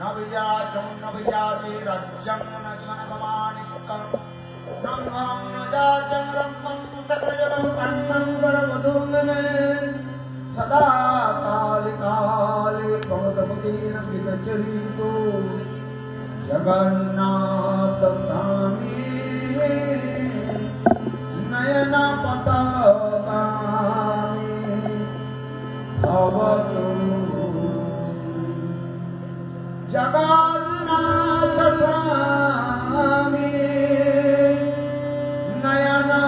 Navijacham navijache rajjam najvanagamanikam Namham najacham rammam sakrajanam kannam varavadumene Sada kali kali pramadamutina vidacharito Jagannatha Swami Nayana patagami bhavatu Jagannatha Swami Nayana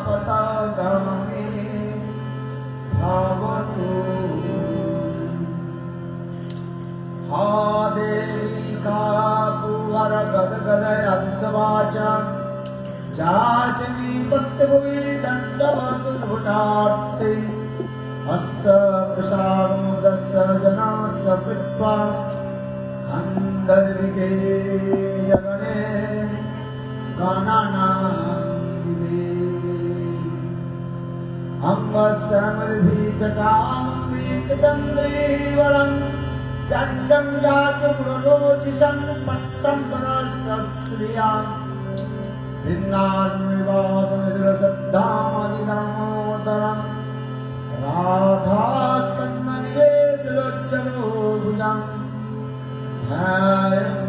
patagami bhavatu Hadevi Gadgadayadvacha Jachami Pattabhuvi Dandavadurvutarte Assa Prasadamudassa Janasa Pritva Khandarvike Yagane Ganana Vide Ambasamarvi Chakamandi Katandri Varam Chandam Jatupurochisham Pattam Parasasriyam Vinnan Vivasam Vidrasaddhamadinamodaram Radhaskandha Nivesalojjalo Bhujam Hayam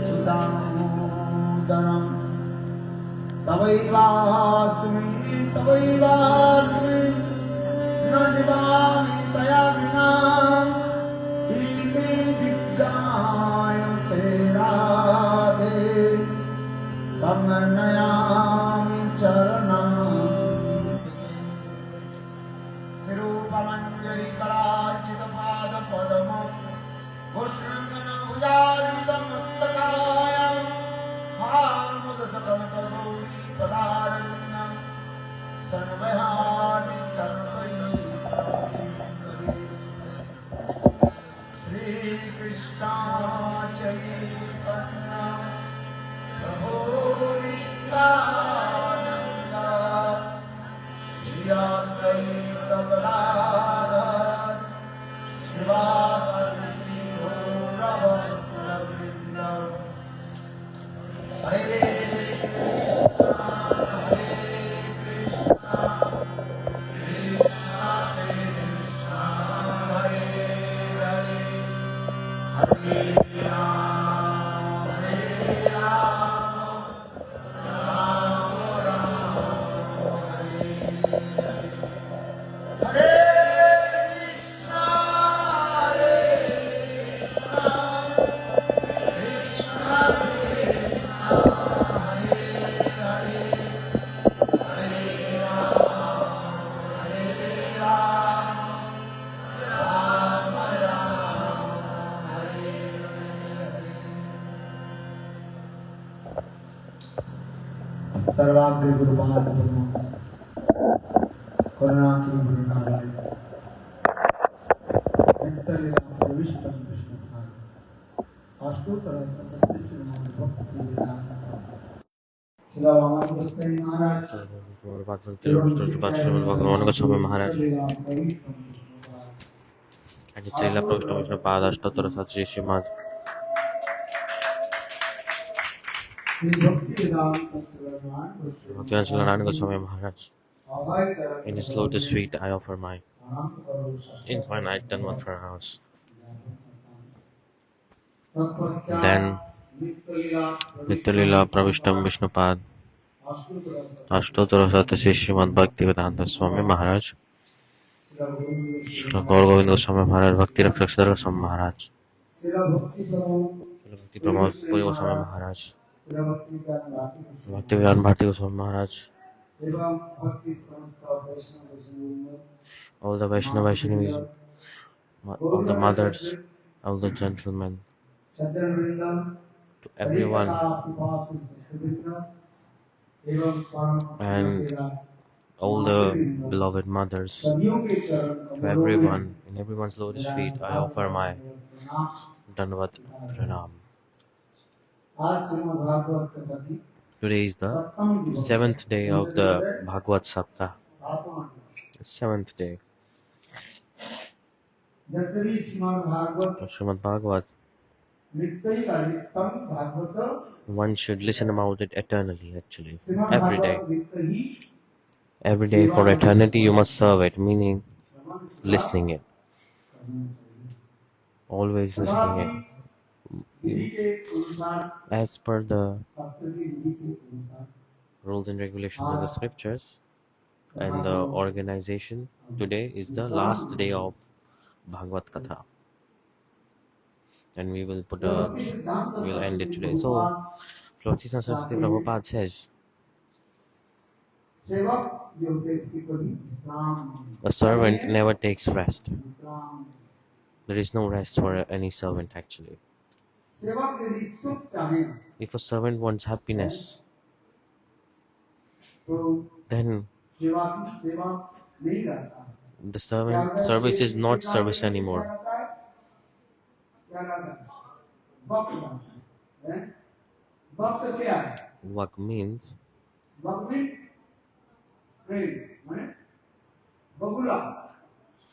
Sudamodaram Tavaivasmi Najivami Taya Vinam Vigayam Terade Tamanayami Charanam Sirupamanjari Kalarchita Pada Padamam Goshnandana Bhujarvidam Mustakayam Harmudatakanakagori Padaravindam Sarvayani Sarvayi Shri Krishna Chaitanya Prabhu Nityananda Shri Advaita Gadadhar Srivasadi Shri Gaura-Bhakta-vrinda Hare Krishna Krishna Krishna Hare Hare Hare Rama Rama Rama Hare Hare Hare Krishna Krishna Krishna Hare Hare Hare Rama Rama Hare सर्वाग्र Gurupad ब्रह्म करुणा की गुरुनारायण नित्यलीला प्रविष्ट विष्णु भाग अष्टोत्तर शतशिष्य भक्ति वेदांत श्री रामानुज महाराज Bhagavan Goswami Maharaj and Nityalila Pravishta Vishnu Pada Ashtottara Satri Srimad Bhakti Goswami Maharaj. In his lotus feet I offer my infinite Dhanvat pranams. Then Nityalila Pravishtam Vishnupad Ashtottara Satri Srimad Bhakti Swami Maharaj, Srila Gaur Govind Goswami Maharaj, Bhakti Rakshak Goswami Maharaj, Bhakti Pramod Puri Goswami Maharaj, Bhakti Bharati Goswami Maharaj, all the Vaishnavis, all the mothers, all the gentlemen, to everyone, and all the beloved mothers, to everyone, in everyone's lotus feet, I offer my Dhanvat Pranam. Today is the 7th day of the Bhagavata-saptaha. The 7th day. Srimad Bhagavat नित्यैव नित्यं Bhagavat One should listen about it eternally, actually. Shrimad Every day. Bhagavat नित्यहि Every day for eternity you must serve it, meaning listening it. Always listening it. विधि के अनुसार As per the शास्त्र की विधि के अनुसार rules and regulations of the scriptures and the organization, today is the last day of Bhagavad Katha. And we will we'll end it today. So, Prabhupada Saraswati Prabhupada says, सेवक जो होते हैं उसकी कभी विश्राम नहीं a servant never takes rest. विश्राम There is no rest for any servant, actually. सेवक यदि सुख चाहेगा If a servant wants happiness, तो then सेवा की सेवा नहीं करता the service is not service anymore. क्या करता है वक्त करता है वक्त क्या है Vak means वक्त मीन्स ट्रेन माने बगुला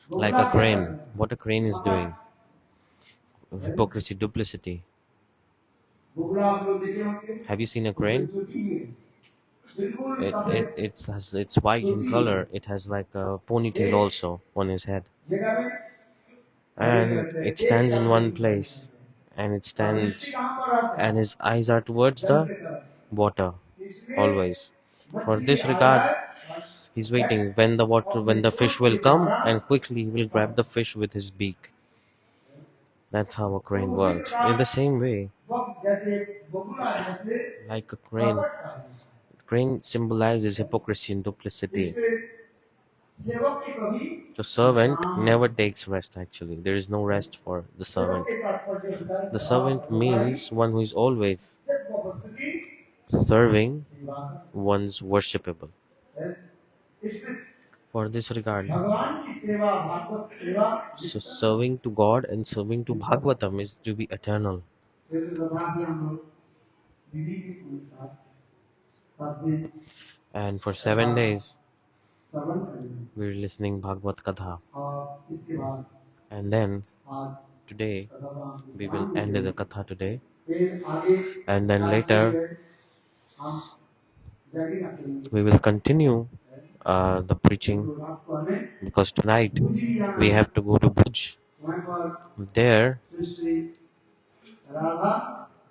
like a crane. What a crane is doing. Hypocrisy, duplicity. बगुला आप लोग देखे होंगे Have you seen a crane? बिल्कुल It's white in color. It has like a ponytail also on his head. जगह में And it stands in one place. And it stands, and his eyes are towards the water, always. For this regard, he's waiting when the fish will come, and quickly he will grab the fish with his beak. That's how a crane works. In the same way, like a crane symbolizes hypocrisy and duplicity. The servant never takes rest, actually. There is no rest for the servant. The servant means one who is always serving one's worshipable. For this regard, so serving to God and serving to Bhagavatam is to be eternal. And for 7 days, we're listening Bhagavad Katha. And then, today, we will end the Katha today. And then later, we will continue the preaching, because tonight we have to go to Bhuj. There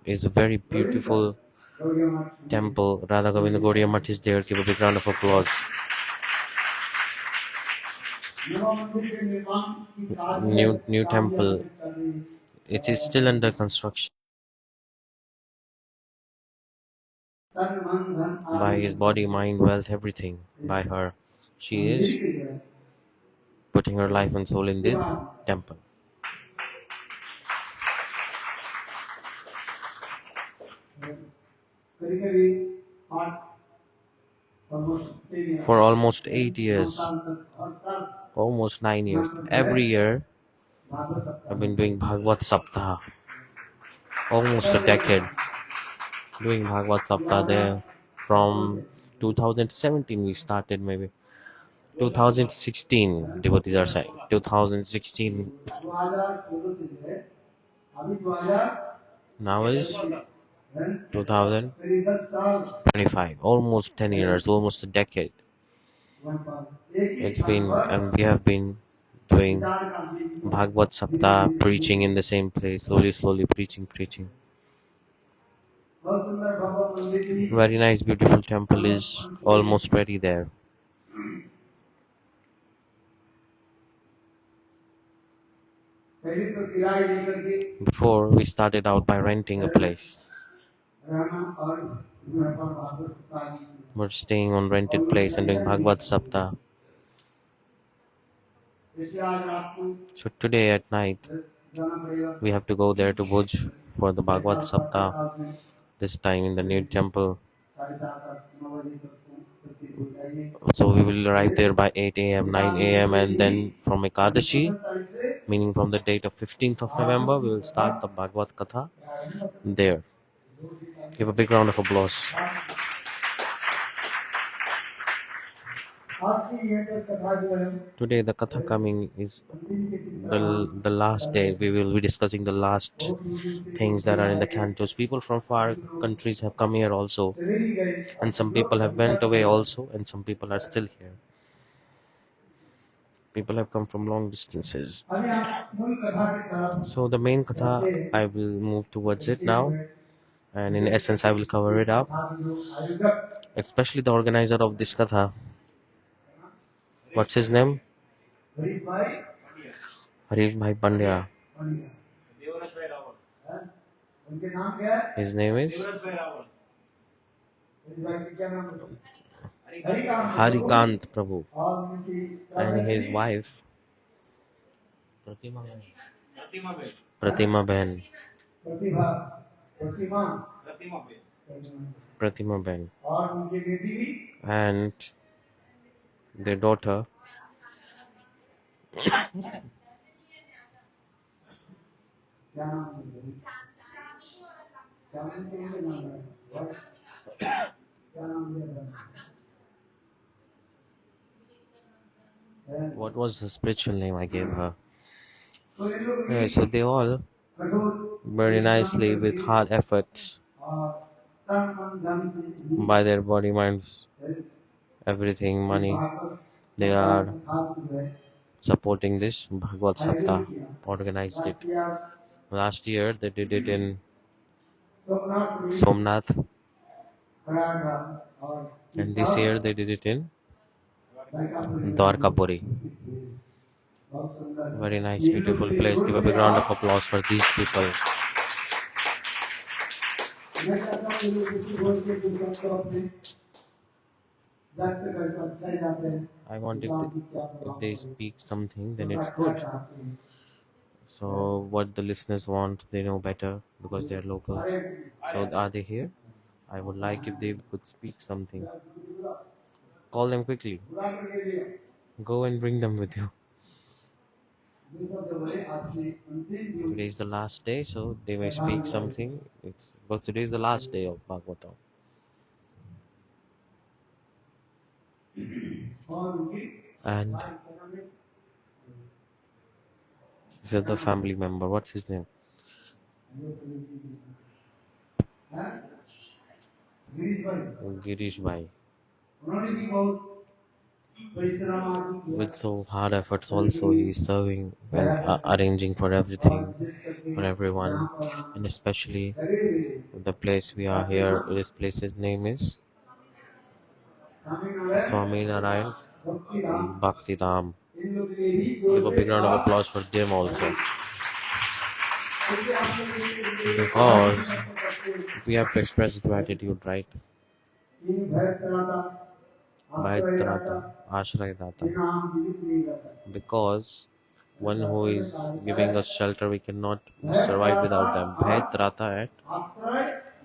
is a very beautiful temple. Radha Govinda Gaudiya Math is there. Give a big round of applause. New temple. It is still under construction. By his body, mind, wealth, everything. By her. She is putting her life and soul in this temple. For almost 8 years, almost 9 years, every year, I've been doing Bhagavata-saptaha. Almost a decade doing Bhagavata-saptaha there. From 2017 we started, maybe 2016, devotees are saying 2016. Now is 2025, almost 10 years, almost a decade. It's been, and we have been doing Bhagavad-saptaha, preaching in the same place, slowly preaching. Very nice, beautiful temple is almost ready there. Before, we started out by renting a place. We're staying on rented place and doing Bhagavad-saptaha. So today at night, we have to go there to Bhuj for the Bhagavad-saptaha, this time in the new temple. So we will arrive there by 8 a.m., 9 a.m. and then from Ekadashi, meaning from the date of 15th of November, we will start the Bhagavad Katha there. Give a big round of applause. Today the Katha coming is the last day. We will be discussing the last things that are in the cantos. People from far countries have come here also, and some people have went away also, and some people are still here. People have come from long distances. So the main Katha, I will move towards it now, and in essence I will cover it up, especially the organizer of this Katha. What's his name? Harish Bhai Pandya. His name is Harikant Prabhu, and his wife Pratima Ben. Pratima Ben, and their daughter what was the spiritual name I gave her? So they all very nicely with hard efforts by their body, minds, everything, money, they are supporting this Bhagavata-saptaha, organized it. Last year they did it in Somnath, and this year they did it in Dvaraka. Very nice, beautiful place. Give a big round of applause for these people. I want if they speak something, then it's good. So what the listeners want, they know better because they're locals. So are they here? I would like if they could speak something. Call them quickly. Go and bring them with you. Today is the last day, so they may speak something. But today is the last day of Bhagavatam. And this is the family member. What's his name? Girish Bhai. With so hard efforts also he is serving and arranging for everything, for everyone, and especially the place we are here. This place's name is Swami Narayan Bhakti Dham. Give a big round of applause for them also, because we have to express gratitude, right? Bhaitrata, Ashrayadata. Because one who is giving us shelter, we cannot survive without them. Bhaitrata and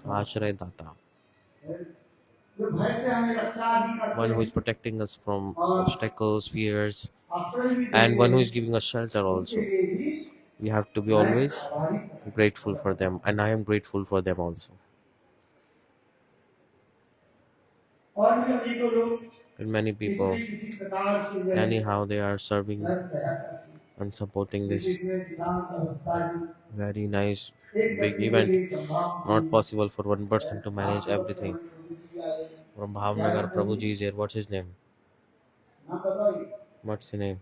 Ashrayadata. One who is protecting us from obstacles, fears, and one who is giving us shelter also. We have to be always grateful for them, and I am grateful for them also. And many people, anyhow, they are serving and supporting this very nice big event. Not possible for one person to manage everything. From Bhavnagar, Prabhuji is here. What's his name? What's his name?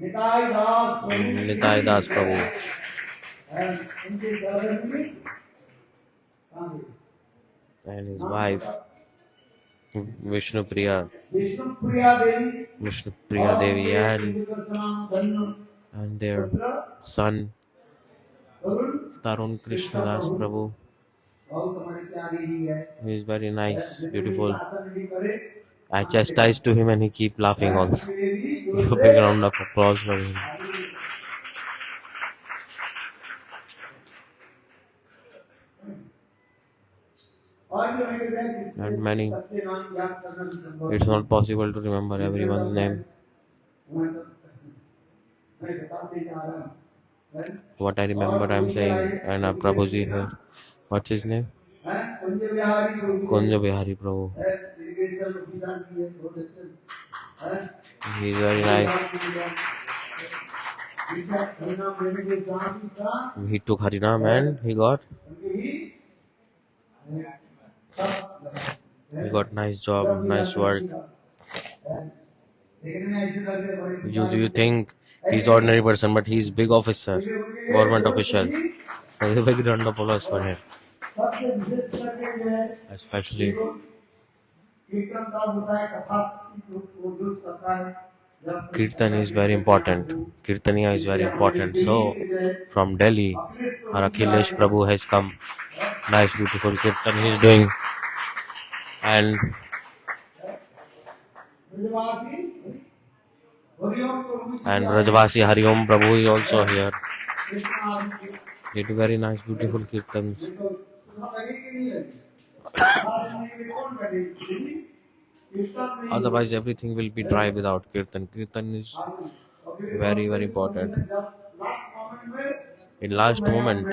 Nitai Das Prabhu. And his wife Vishnu Priya Devi, and their son Tarun Krishna Das Prabhu, he is very nice, beautiful. I chastised to him and he keep laughing also. Give a big round of applause for him. And many. It's not possible to remember everyone's name. What I remember I'm saying, and Prabhuji here. What's his name? Kunja Bihari Prabhu. He's very nice. He took Harinam and he got nice job, nice work. You think he's ordinary person, but he's big officer, government official. So a big round of applause for him. Especially Kirtan is very important. Kirtaniya is very important. So from Delhi, our Akhilesh Prabhu has come. Nice, beautiful Kirtan he is doing. And Rajvasi Hariom Prabhu is also here. They do very nice, beautiful Kirtans. Otherwise, everything will be dry without Kirtan. Kirtan is very, very important. In last moment,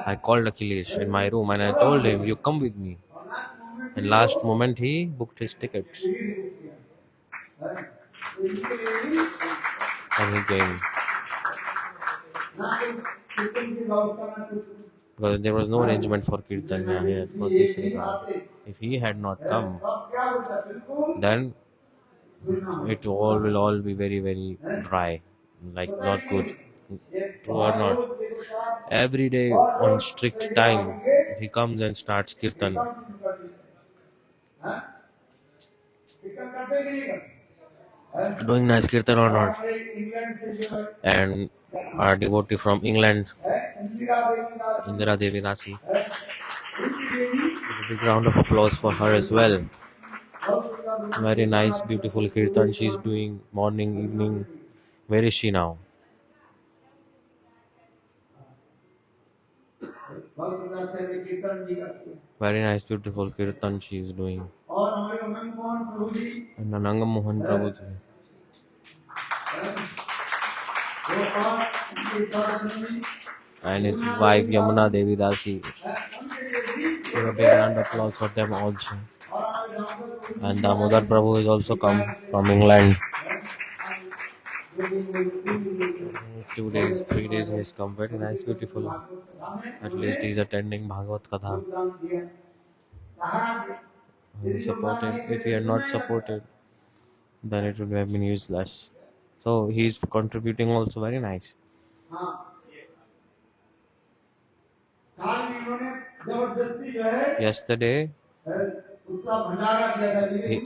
I called Akhilesh in my room and I told him, you come with me. In last moment, he booked his tickets. And he came. Because there was no arrangement for Kirtan here for this regard. If he had not come, then it will all be very, very dry, like not good. True or not? Every day on strict time, he comes and starts Kirtan. Doing nice Kirtan or not? And our devotee from England, Indira Devi Dasi. A big round of applause for her as well. Very nice, beautiful Kirtan she's doing morning, evening. Where is she now? Very nice, beautiful Kirtan she is doing. And Ananga Mohan Prabhuji. And his wife Yamuna Devi Dasi. Give a big round of applause for them also. And Damodar Prabhu is also come from England. 2 days, 3 days he has come. Very nice, beautiful. At least he is attending Bhagavata-saptaha. He supported. If he had not supported, then it would have been useless. So he is contributing also. Very nice. Yesterday he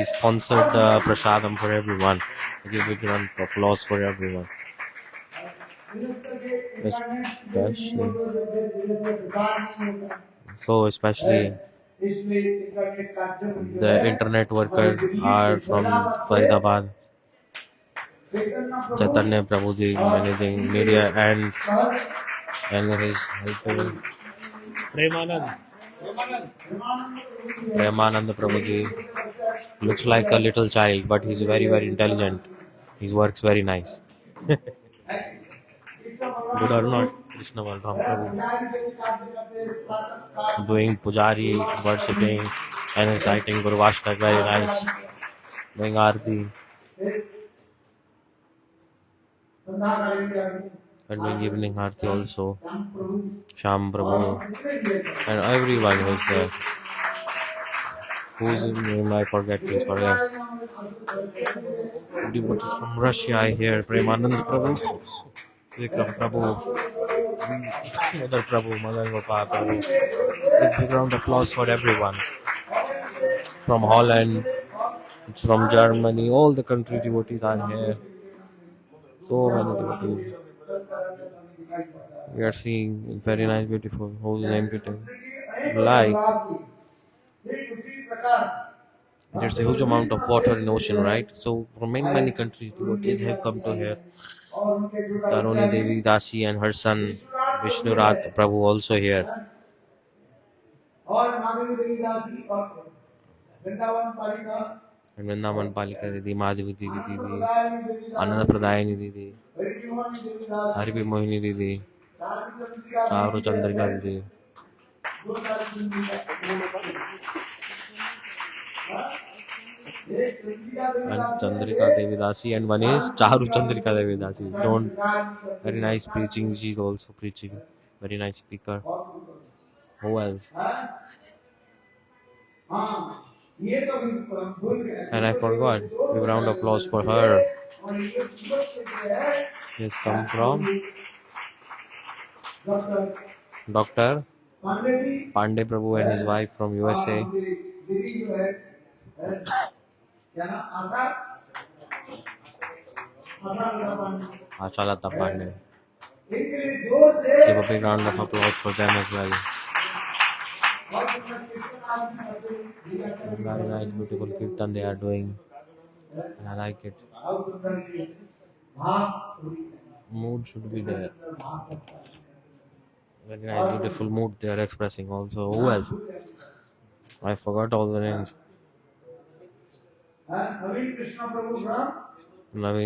sponsored the prasadam for everyone. Give a round of applause for everyone. Especially the internet workers are from Faridabad. Chaitanya Prabhuji managing media and his helper Premanand Prabhuji looks like a little child, but he's very, very intelligent. He works very nice. Good or not, Krishna Balram Prabhu doing pujari, worshipping and reciting Guru Vastak, very nice. Doing Aarti and doing evening Aarti also. Sham Prabhu and everyone who's there. Whose name I forget, please forget. Devotees from Russia I hear. Premanand Prabhu, Vikram Prabhu, Mother Prabhu, Mother Gopal Prabhu. Big round of applause for everyone. From Holland, from Germany, all the country devotees are here. So many devotees. We are seeing very nice, beautiful. Whose name to tell? Like. There's a huge amount of water in the ocean, right? So from many countries, devotees have come to here. Taruni Devi Dasi and her son Vishnurat Prabhu also here. And Vrindavan Palika Didi, Madhavi Didi, Ananda Pradayani Didi, Haribi Mohini Didi, Savru Chandrika Didi. and Chandrika Devi Dasi, and one is Charu Chandrika Devi Dasi. Don't very nice preaching. She's also preaching. Very nice speaker. Who else? And I forgot. Give a round of applause for her. She's come from Dr. Pandey Prabhu and his wife from USA. Achalata Pandey. Give a big round of applause for them as well. Very nice, beautiful kirtan they are doing. And I like it. Mood should be there. Very nice, beautiful mood they are expressing also. Who else? I forgot all the names. Naveen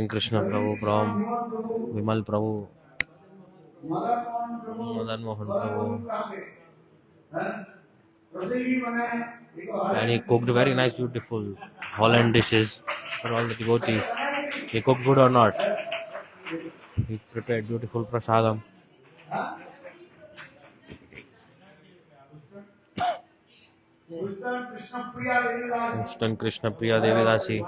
Krishna Prabhu from Vimal Prabhu, Madan Mohan Prabhu. And he cooked very nice, beautiful Holland dishes for all the devotees. He cooked good or not? He prepared beautiful prasadam. Instant Krishna Priya Devidasi.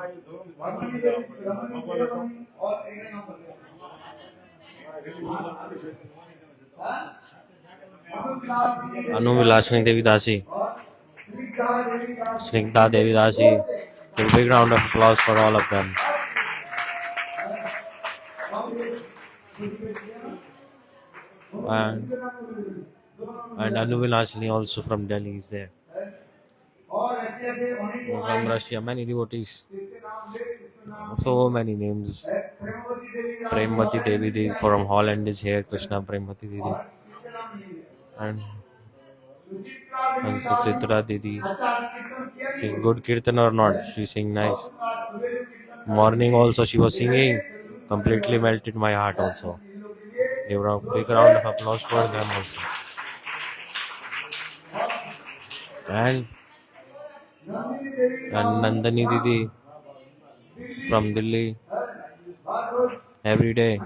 Anuvilashini Devidasi. Snigdha Devidasi. Give a big round of applause for all of them. And Anuvilashini also from Delhi is there. From Russia, many devotees. So many names. Premvati Devi from Holland is here. Krishna Premvati Devi. And Suchitra Didi. Good kirtan or not? She sing nice. Morning also she was singing. Completely melted my heart also. Give a big round of applause for them also. And Nandani Didi from Delhi. Every day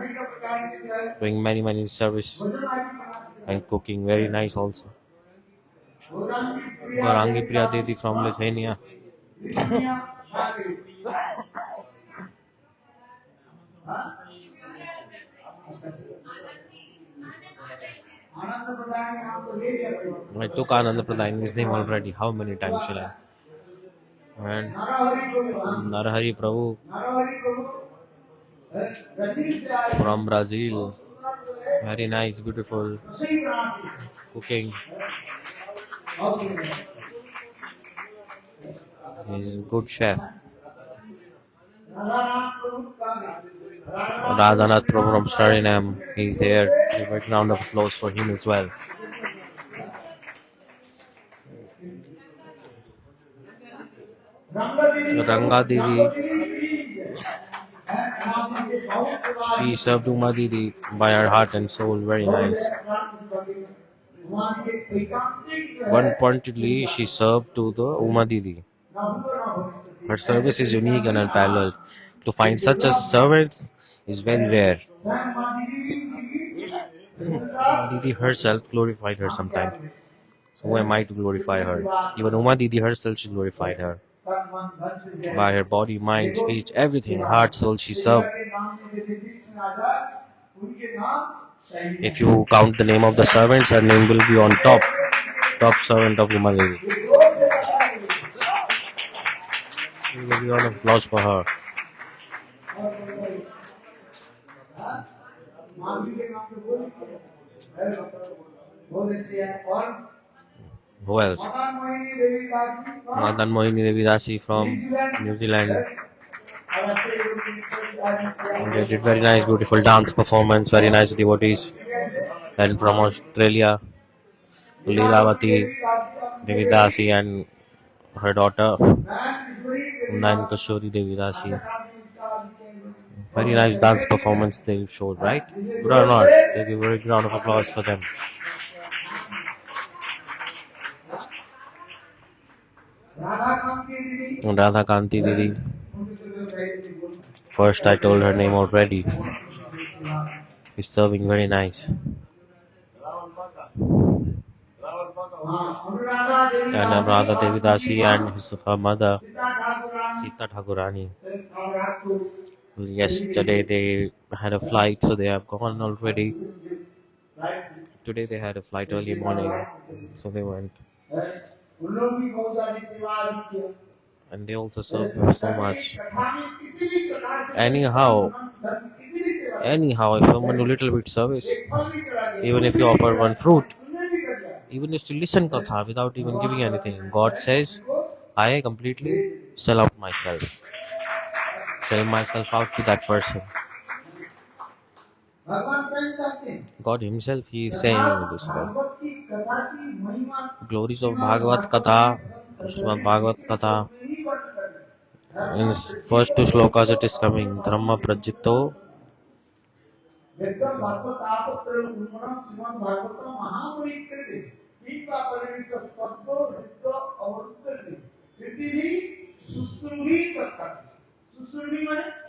doing many service and cooking. Very nice also. Gaurangi Priya Didi from Lithuania. I took Ananda Pradhani's name already. How many times shall I? And Narahari Prabhu from Brazil. Very nice, beautiful cooking. He's a good chef. Radhanath Prabhu from Suriname. He's here. Give a round of applause for him as well. Ranga Devi. She served Uma Didi by her heart and soul. Very nice. One pointedly, she served to the Uma Didi. Her service is unique and unparalleled. To find such a servant is very rare. Uma Didi herself glorified her sometimes. So who am I to glorify her? Even Uma Didi herself, she glorified her. By her body, mind, speech, everything, heart, soul, she served. If you count the name of the servants, her name will be on top. Top servant of Uma Devi. We will give a round of applause for her. Who else? Madan Mohini Devi Dasi from New Zealand. They did very nice, beautiful dance performance, very nice devotees. Then from Australia, Leelavati Devi Dasi and her daughter, Unnayani Kashori Devi Dasi. Very nice dance performance they showed, right? Good or not? They give a very round of applause for them. Radha Kanti Didi. First I told her name already. She's serving very nice. And Radha Devidasi and her mother Sita Thakurani. Yesterday they had a flight, so they have gone already. Today they had a flight early morning, so they went. And they also serve so much. Anyhow, if someone do little bit service, even if you offer one fruit, even if you listen katha without even giving anything, God says, I completely sell out myself. Sell myself out to that person. God himself, he is saying this. Glories of Bhagavat Katha, Srimad Bhagavat Katha. In first two shlokas it is coming. Dhamma prajito.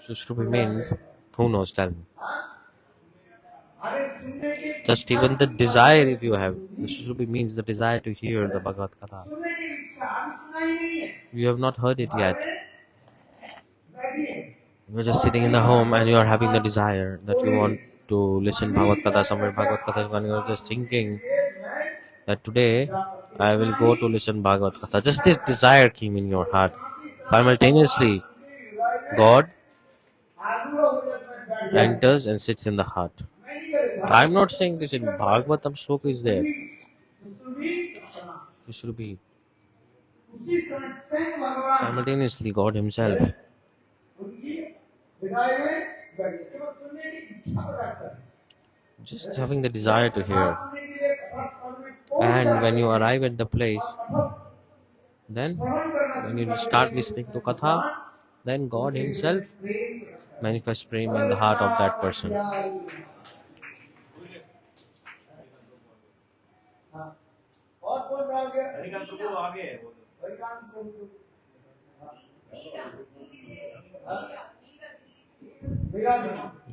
Sushrubi means, who knows, tell me. Just even the desire, if you have, the Sushrubi means the desire to hear the Bhagavad Katha. You have not heard it yet. You're just sitting in the home and you are having the desire that you want to listen Bhagavad Katha somewhere. Bhagavad Katha is when you are just thinking that today I will go to listen Bhagavad Katha. Just this desire came in your heart. Simultaneously, God enters and sits in the heart. I'm not saying this in Bhagavatam shloka is there. Sushrubi. Simultaneously, God himself. Just having the desire to hear. And when you arrive at the place, then when you start listening to Katha, then God himself manifests prema in the heart of that person.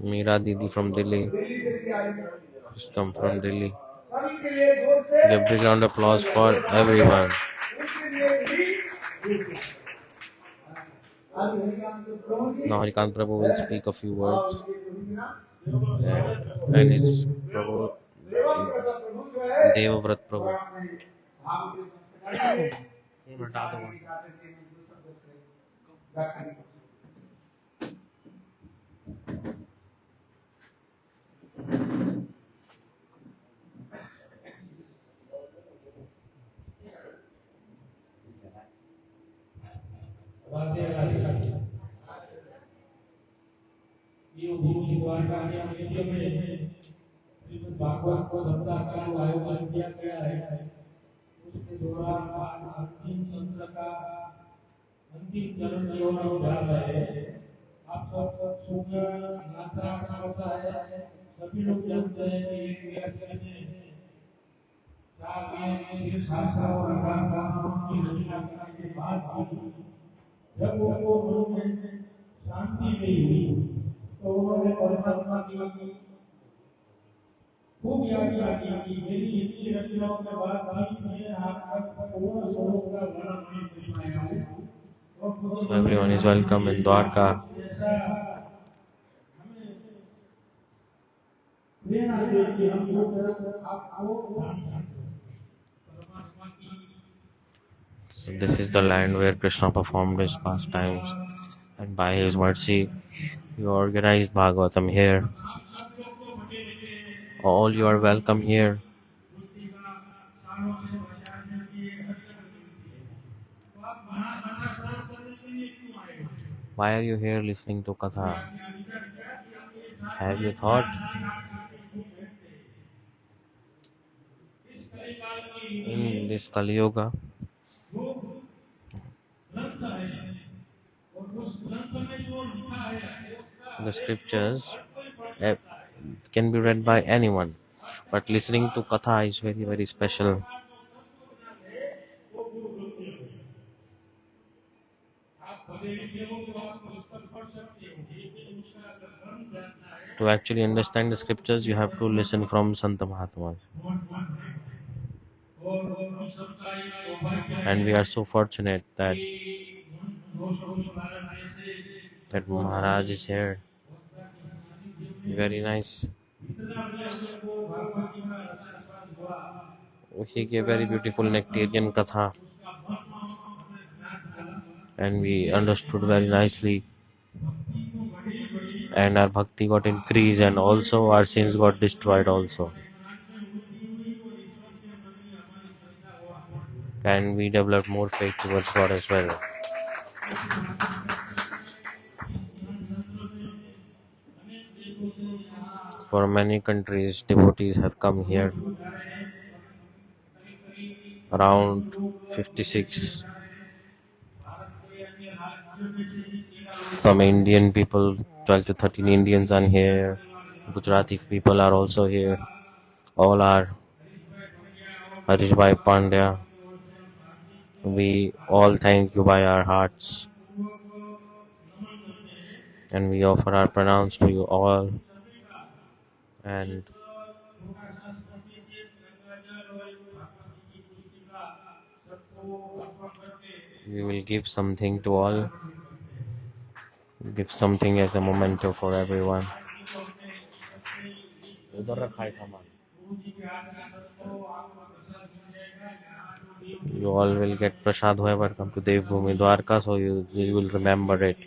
Meera Didi from Delhi. She's come from Delhi. Give a big round of applause for everyone. Now Harikant Prabhu will speak a few words. And it's Prabhu, Devavrat Prabhu. Dvaraka में भागवत-सप्ताह का आयोजन किया गया है। उसके दौरान अंतिम सत्र का अंतिम चरण की ओर हम जा रहे हैं। आप सब सुनना यात्रा का होता है। सभी लोग जानते हैं कि एक व्यास ने चार में शास्त्र और आराम की घोषणा करने के बाद जब वो मन में शांति मिली तो उन्होंने परमात्मा की खूब याद की कि मेरी इतनी रचनाओं के बाद भी मैं आपका पूर्ण स्वरूप का वर्णन नहीं कर पाया हूँ। So everyone is welcome in Dvaraka. So this is the land where Krishna performed his pastimes, and by his mercy, he organized Bhagavatam here. All you are welcome here. Why are you here listening to Katha? Have you thought? In this Kali Yuga, the scriptures can be read by anyone, but listening to Katha is very, very special. To actually understand the scriptures, you have to listen from Santa Mahatmas. And we are so fortunate that Maharaj is here. Very nice. He gave very beautiful nectarian katha, and we understood very nicely, and our bhakti got increased, and also our sins got destroyed also, and we developed more faith towards God as well. For many countries, devotees have come here. Around 56 from Indian people, 12 to 13 Indians are here. Gujarati people are also here. All are Harishbhai Pandya. We all thank you by our hearts, and we offer our pranams to you all, and we will give something to all, give something as a memento for everyone. You all will get prasad whoever come to Devbhumi Dvaraka, so you will remember it.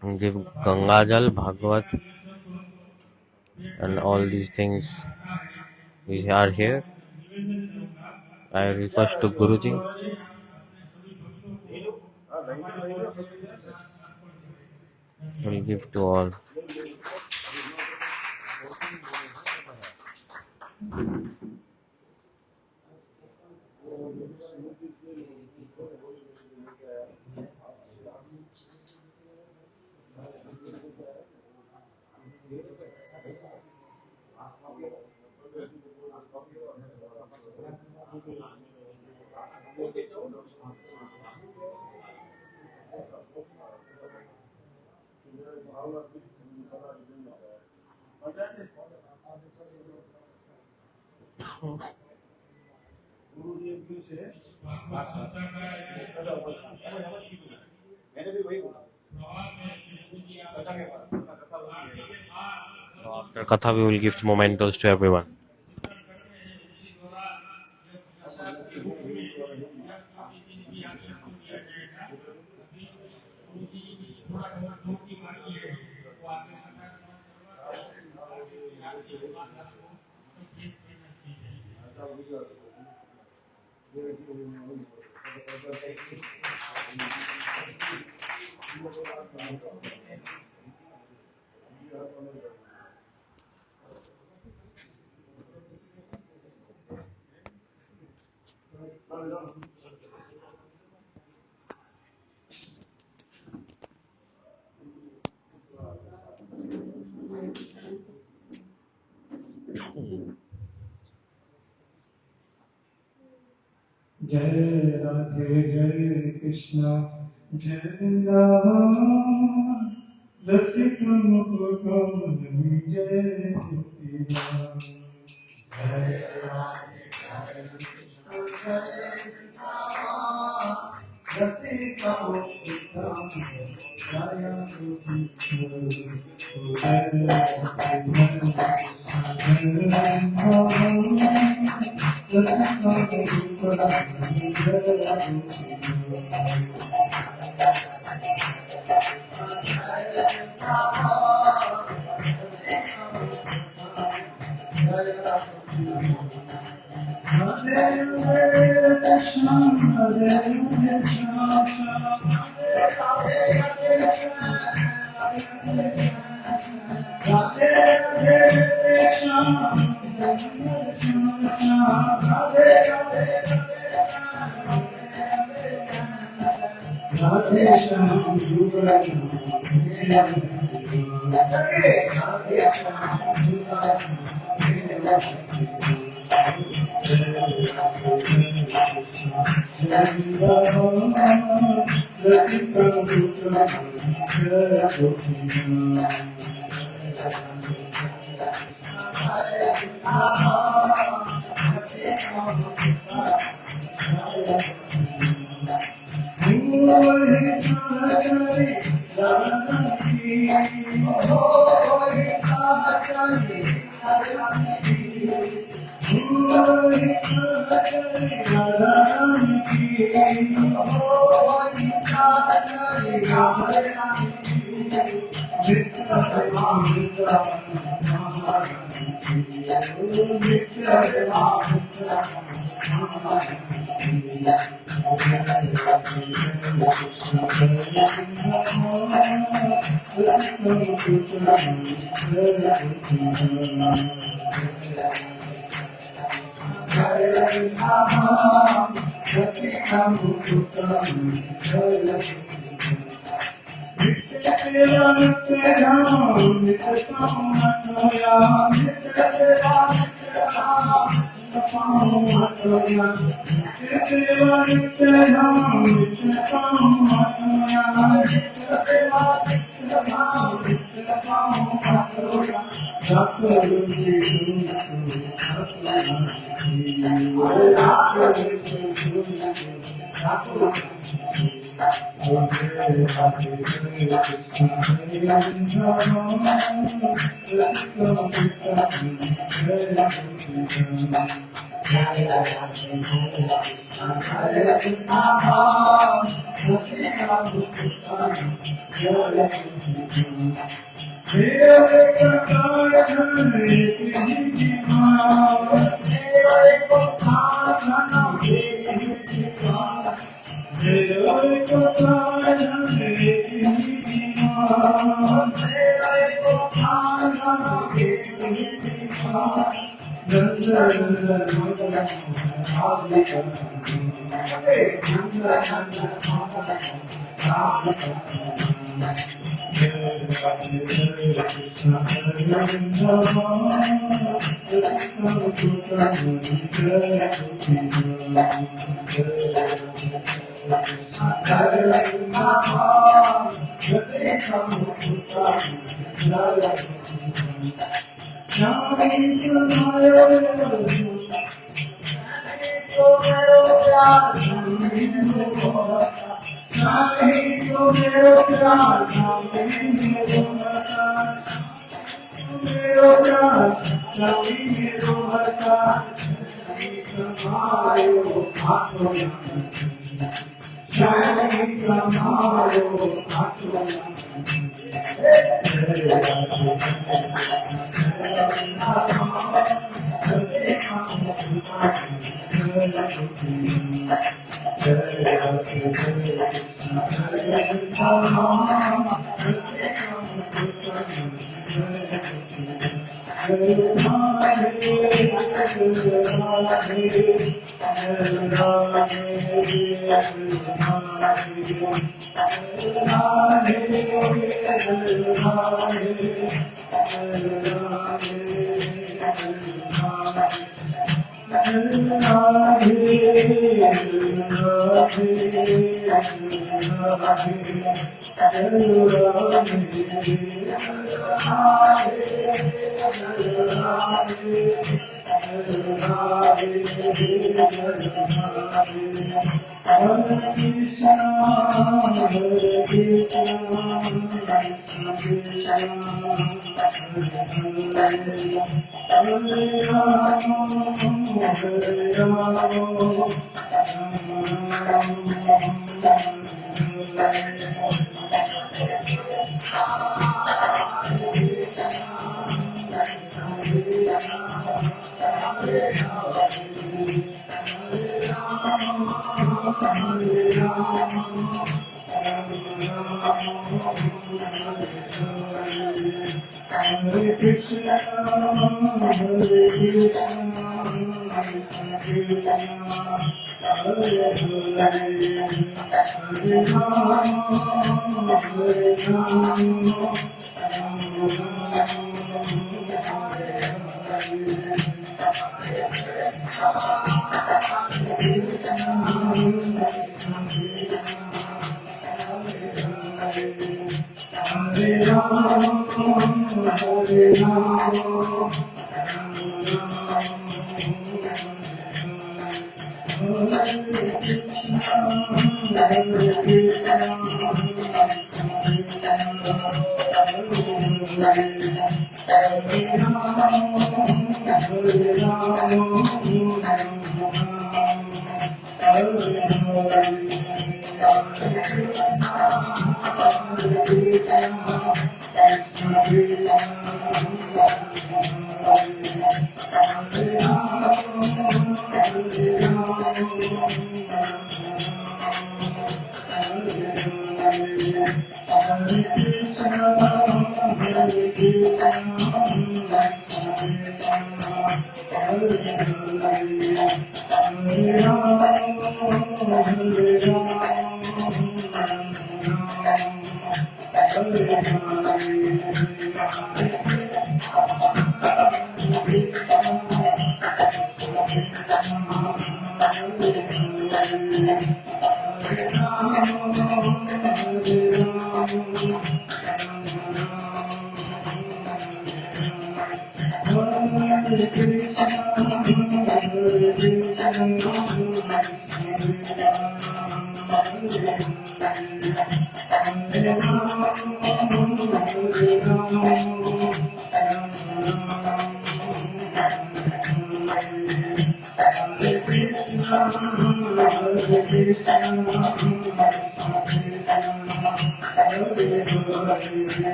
And give Ganga Jal, Bhagavat, and all these things. We are here. I request to Guruji. Will give to all. So after Katha, we will give mementos to everyone. Jai Radhe Jai Krishna Jai Rama Rasika Mukha Jai Putana Jai Radhe Jai Krishna Jai Rama Rasika Mukha Jai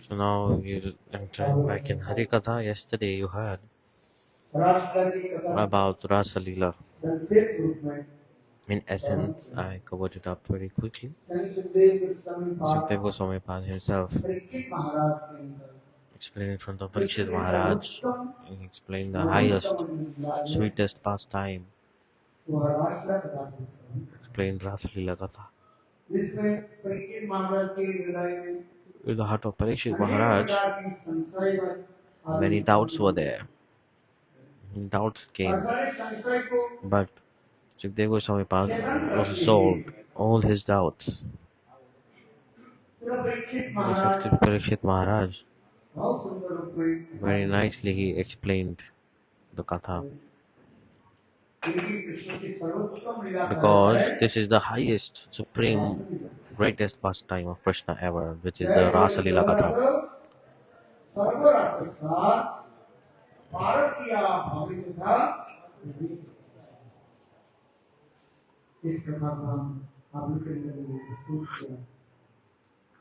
So now we're entering back in Harikatha. Yesterday you heard about Rasa-lila. In essence, I covered it up very quickly. Sukadeva Gosvami himself explained in front of Pariksit Maharaj. He explained the highest, sweetest pastime. Explained Rasa-lila Katha. With the heart of Pariksit Maharaj, many doubts were there. Doubts came. But Sukadeva Goswami resolved all his doubts. Pariksit Maharaj, very nicely he explained the Katha. Because this is the highest, supreme, greatest pastime of Krishna ever, which is the Rasa-lila Katha.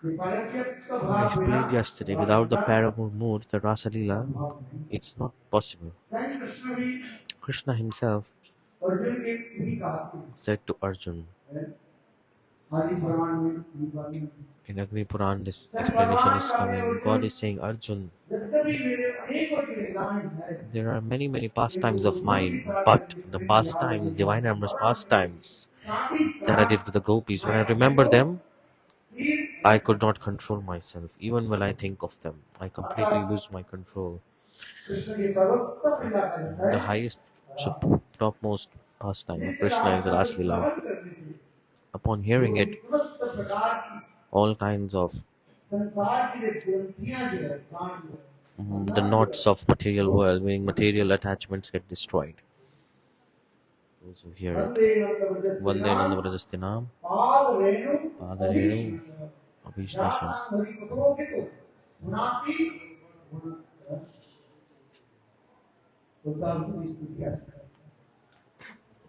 I explained yesterday, without the paramour mood, the Rasa-lila, it's not possible. Krishna himself said to Arjun, in Agni Puran, this explanation is coming. God is saying, Arjun, there are many, many pastimes of mine, but the pastimes, divine amorous pastimes that I did with the gopis, when I remember them, I could not control myself. Even when I think of them, I completely lose my control. The highest, topmost pastime of Krishna is Rasa-lila. Upon hearing it, all kinds of the knots of material world, meaning material attachments, get destroyed. Also hear it. Vande Nanda Vrajastinam Padarenu Abhishnasam.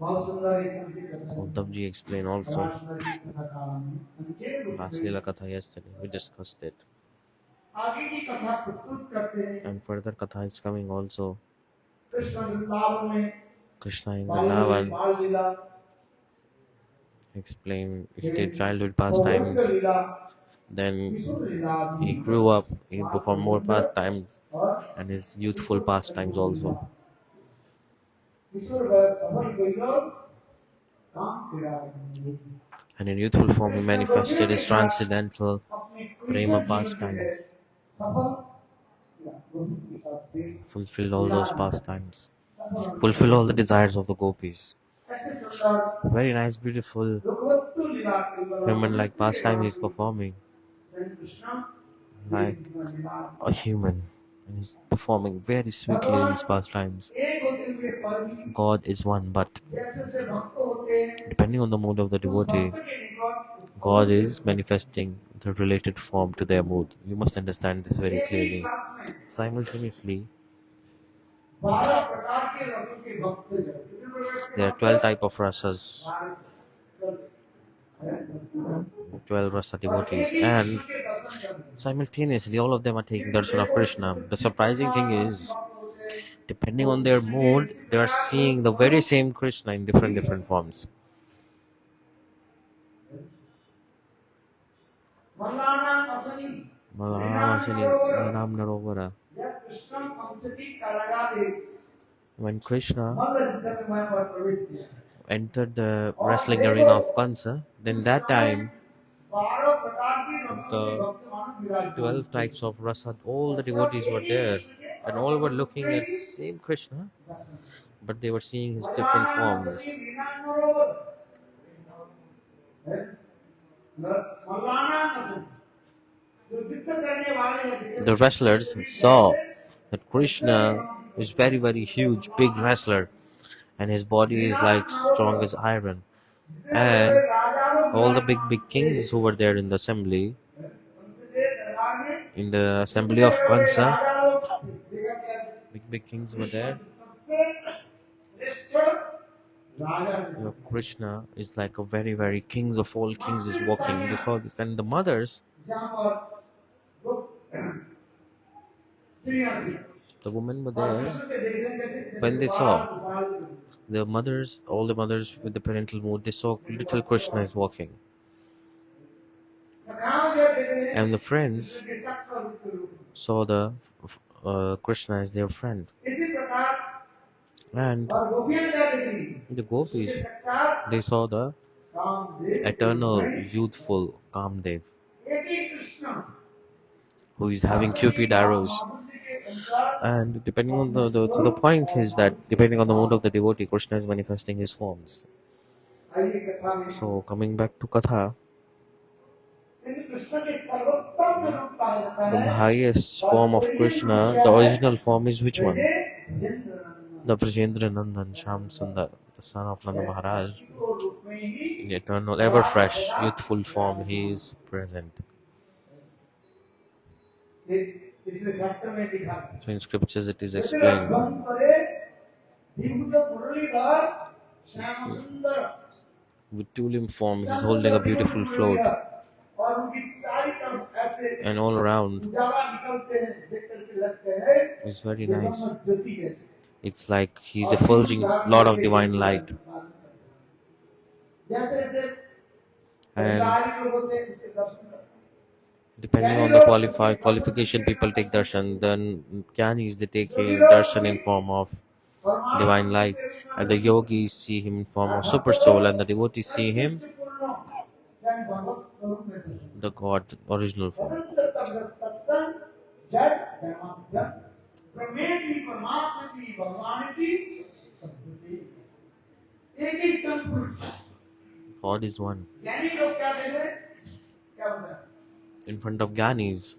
बहुत सुंदर इस संस्कृत कथा है। Uddhavji explained also. समाज सुंदर की कथा काल में संक्षेप रूप Rasa-lila में Katha yesterday, we discussed it. आगे की कथा प्रस्तुत करते हैं। And further Katha is coming also. Krishna Vrindavan में Krishna in बाल Vrindavan लीला explained he फिर did childhood Govind pastimes. Leela Then Kishore Leela he आदि grew up, he performed more Govind pastimes और and his youthful pastimes also. किशोर वह सफल गैरव काम क्रीड़ा And in youthful form he manifested his transcendental अपने prema Krishna जीवन जो है pastimes, सफल किया गोविंद के साथ प्रेम fulfilled all those pastimes, सफल fulfilled all the desires of the gopis. ऐसे सुंदर Very nice, beautiful, लोकवत्तु लीला केवल human-like मनुष्य के pastime he is द्वारा performing, Shri Krishna like a human. And he's performing very sweetly in his pastimes. एक होते हुए पर भी God is one, but जैसे से भक्त होते हैं depending on the mood of the उस devotee, भक्त के निकट God is manifesting the related form to their mood. You must understand this very एक ही clearly. साथ में Simultaneously, 12 प्रकार के रसों के भक्त हैं। कितने प्रकार के there are भक्त 12 हैं? type of rasas, 12 rasa और एक devotees, ही and कृष्ण के दर्शन करते हैं। simultaneously all of them are taking darshan of Krishna. The surprising thing is, भक्त होते हैं, depending on their mood, they are seeing the very same Krishna in different forms. मल्लानां Asni Malavashani, Nanam Narovara. जब कृष्ण कंसटी कारागारे When Krishna मल्ल युद्ध में वहाँ पर प्रवेश किया entered the wrestling arena of Kamsa, then that time 12 प्रकार की रसों के the भक्त मानव विराजमान 12 types of rasa, all the devotees were there, and all were looking at same Krishna, Darshan but they were seeing his different मल्लानां forms. असनी मीनां नरोवर मल्लानां असनी जो युद्ध करने वाले हैं The wrestlers saw that Krishna is very huge, big wrestler, and his body is like strong as iron. And all the big kings who were there in the assembly, in the assembly of Kamsa, big kings were there. Krishna is like a very kings of all kings is walking. They saw this, and the mothers, the women were there. When they saw the mothers, all the mothers with the parental mood, they saw little Krishna is walking. And the friends saw the Krishna as their friend. And the gopis, they saw the eternal, youthful Kamdev, who is having cupid arrows. And depending on so the point is that depending on the mood of the devotee, Krishna is manifesting his forms. So coming back to Katha, the highest form of Krishna, the original form is which one? The Vrajendra Nandan Sham Sundar, the son of Nanda Maharaj, in eternal, ever fresh, youthful form, he is present. So in scriptures it is explained. With two-limb form, he is holding a beautiful float, and all around is very nice. It's like he's effulging a lot of divine light. And depending on the qualification, people take darshan. Then jnanis, they take darshan in form of divine light, and the yogis see him in form of super soul, and the devotees see him the God original form. God is one. In front of Ganesh,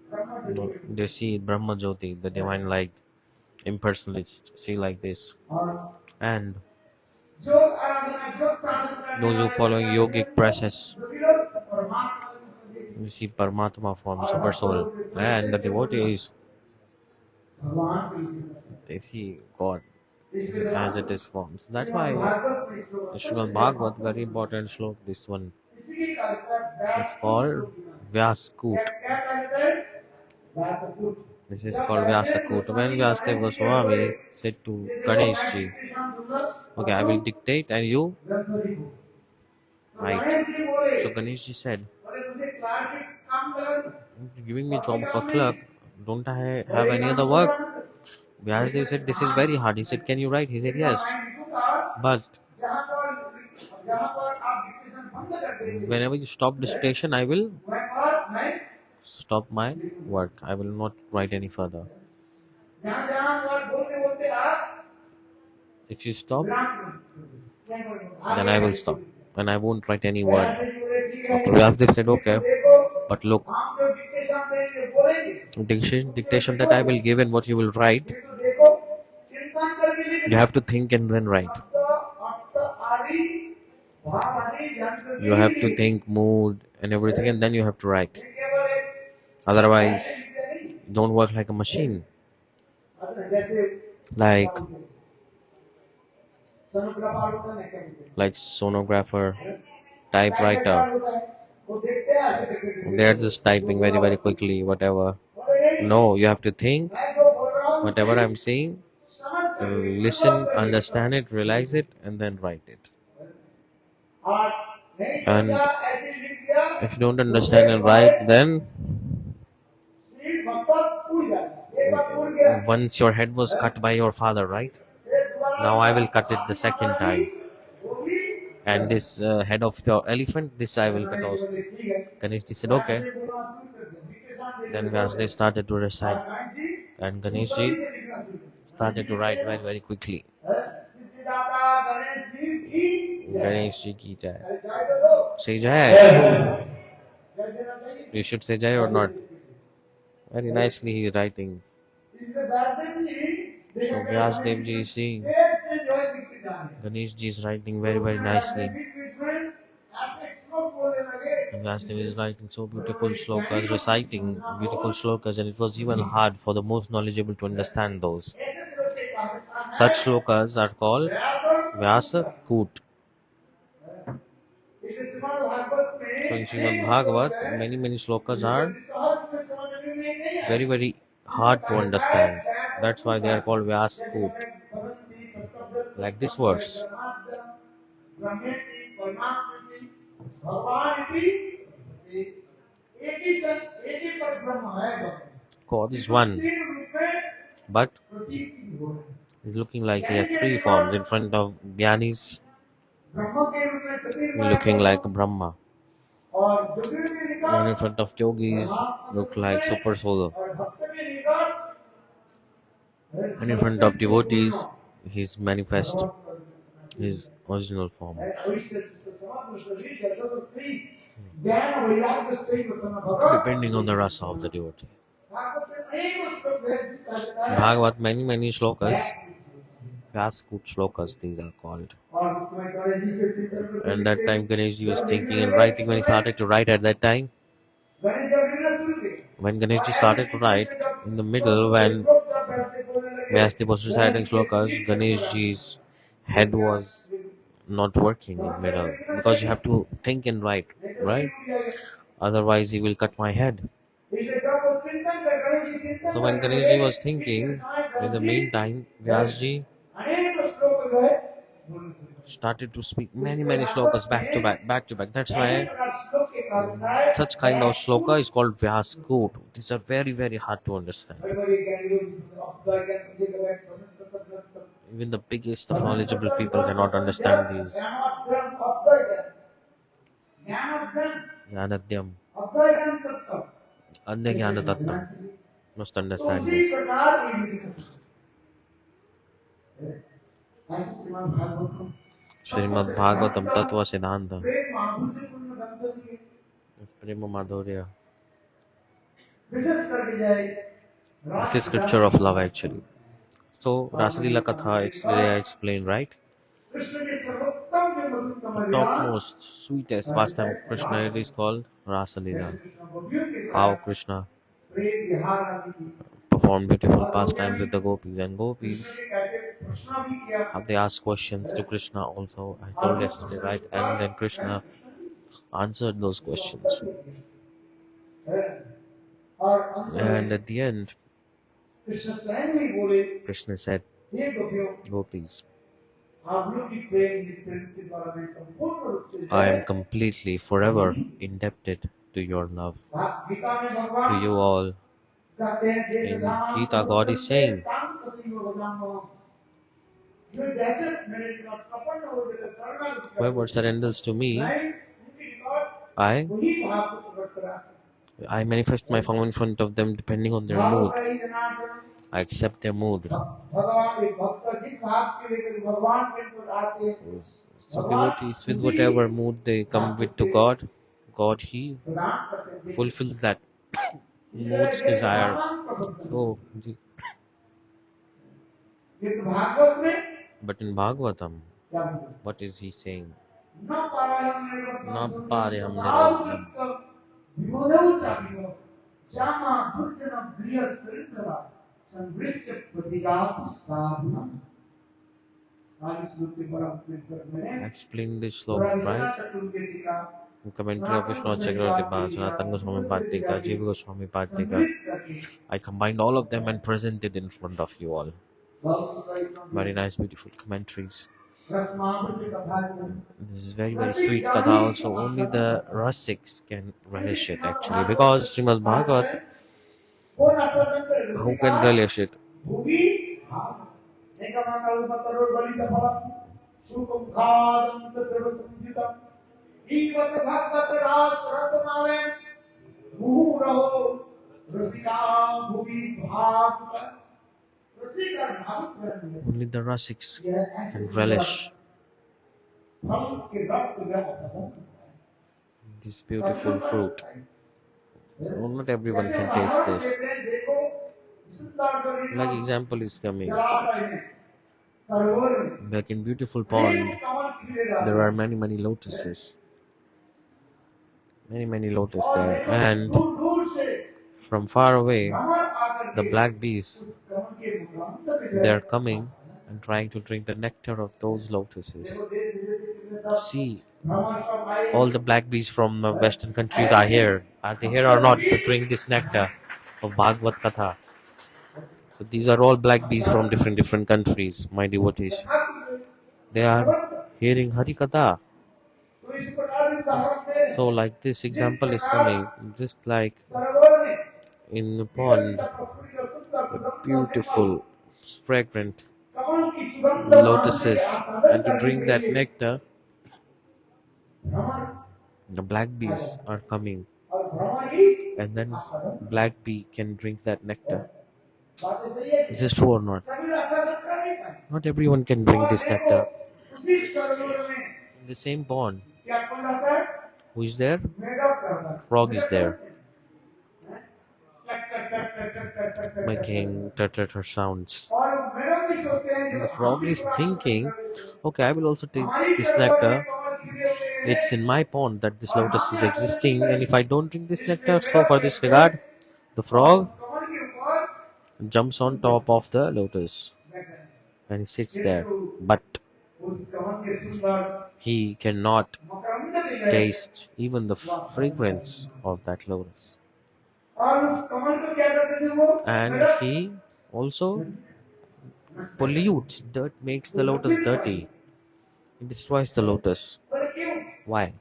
they see Brahma Jyoti, the divine light, impersonalists see like this. And those who following yogic process, you see Paramatma form, super soul. And the devotees, they see God. as it is formed. So that's why Srimad Bhagavat, very important slok, this one is called Vyaskut. This is called Vyasakut. When Vyasadeva Goswami said to Ganesh ji, okay, I will dictate and you write. So Ganesh ji said, giving me job of a clerk, don't I have any other work? Vyasadeva said, this is very hard. He said, can you write? He said, yes. But whenever you stop the station, I will stop my work. I will not write any further. If you stop, then I will stop. And I won't write any word. After Vyasadeva said, okay, but look, dictation that I will give and what you will write, you have to think and then write. You have to think, mood and everything, and then you have to write. Otherwise, don't work like a machine. Like sonographer, typewriter. They're just typing very, very quickly, whatever. No, you have to think. Whatever I'm saying, listen, understand it, realize it, and then write it. And if you don't understand and write, then once your head was cut by your father, right? Now I will cut it the second time. And this head of your elephant, this I will cut also. Ganesh ji said, okay. Then Vyasadeva started to recite. And Ganesh ji started to write very, very quickly. Ganesh ji ki jai. Say jai. You should say jai or not. Very nicely he is writing. So Vyasadeva ji is seeing Ganesh ji is writing very, very nicely. And Vyasadeva is writing so beautiful shlokas, reciting beautiful shlokas, and it was even hard for the most knowledgeable to understand those. Such shlokas are called Vyasakut. So in Srimad Bhagavat, many, many shlokas are very, very hard to understand. That's why they are called Vyasakut. Like this verse. God is one, but he's looking like he has three forms. In front of jnanis, looking like Brahma. And in front of yogis, look like super soul. And in front of devotees, he's manifest his original form. Depending on the rasa of the devotee. Bhagavat, many, many shlokas, Vyaskut shlokas, these are called. And that time Ganesh ji was thinking and writing. When he started to write at that time, when Ganesh ji started to write, in the middle, when Vyasadeva was reciting shlokas, Ganesh ji's head was not working in the middle, because you have to think and write, right? Otherwise he will cut my head. So when Ganesh ji was thinking, in the meantime, Vyas ji started to speak many, many shlokas back to back, back to back. That's why such kind of shloka is called Vyaskut. These are very, very hard to understand. Even the biggest of knowledgeable people cannot understand these. Jnanadyam. Anya Jnana Tattva. Must understand this. Srimad Bhagavatam Tattva Siddhanta. It's Prema Madhurya. This is scripture of love actually. So, Rasa-lila Katha, I explained, right? The topmost, sweetest pastime of Krishna, it is called Rasa-lila. How Krishna performed beautiful pastimes with the gopis. And gopis Krishna भी किया how they ask questions to Krishna also. I told yesterday, right? And then Krishna answered those questions. और अंत And में at the end, Krishna स्वयं ही बोले Krishna said, हे गोपियों Gopis, आप लोग की प्रेम के द्वारा मैं संपूर्ण रूप से I am जय completely, forever indebted to your love, Gita में to भगवान you all. कहते हैं जे In Dham Gita, God is saying, काम करती हो भगवान जो जैसे मेरे कपट हो गए शरणागति whoever surrenders to me, मैं उनकी रिकॉर्ड I वही भाव को प्रकट करा manifest my form in front of them depending on their भाव mood. का ही Janardan I accept their mood. भगवान एक भक्त जिस भाव के लेकर भगवान के ऊपर आते हैं So devotees, with whatever mood they come with to God, God He प्रदान करते हैं fulfills that इसलिए mood's ये desire. भगवान का भक्त So, ये भागवत में but in Bhagavatam, क्या बोलते what is he saying? न पारहम निर्वतम Na सुंदरम pareham सदाव nirvattam. कृतं विमोदव चापिनो जामा दुर्जन गृह श्रृंखला संवृष्ट प्रतिजात साधना आगे श्लोक पर I explained this slok, right? In commentary of Vishnu Chakravarti Bhasa, Sanatana Goswami Bhattika, Jiva Goswami Bhattika, I combined all of them and presented in front of you all. Very nice, beautiful commentaries. This is very, very sweet katha also. Only the Rasiks can relish it actually. Because Srimad Bhagavat, who can relish it? Only the Rasiks can relish this beautiful fruit. So not everyone can taste this. Like example is coming. Like in beautiful pond, there are many, many lotuses. Many lotus there. And from far away, the black bees, they are coming and trying to drink the nectar of those lotuses. See, all the black bees from the western countries are here. Are they here or not to drink this nectar of Bhagavad Katha? So these are all black bees from different countries, my devotees. They are hearing Hari Katha. So like this example is coming, just like in the pond, the beautiful, fragrant lotuses, and to drink that nectar, the black bees are coming, and then black bee can drink that nectar. Is this true or not? Not everyone can drink this nectar. In the same pond, who is there? Frog is there, making tur sounds. And the frog is thinking, okay, I will also take this nectar. It's in my pond that this lotus is existing, and if I don't drink this nectar, so for this regard, the frog jumps on top of the lotus and he sits there. But he cannot taste even the fragrance of that lotus. And he also pollutes, dirt makes the lotus dirty. It destroys the lotus. Why?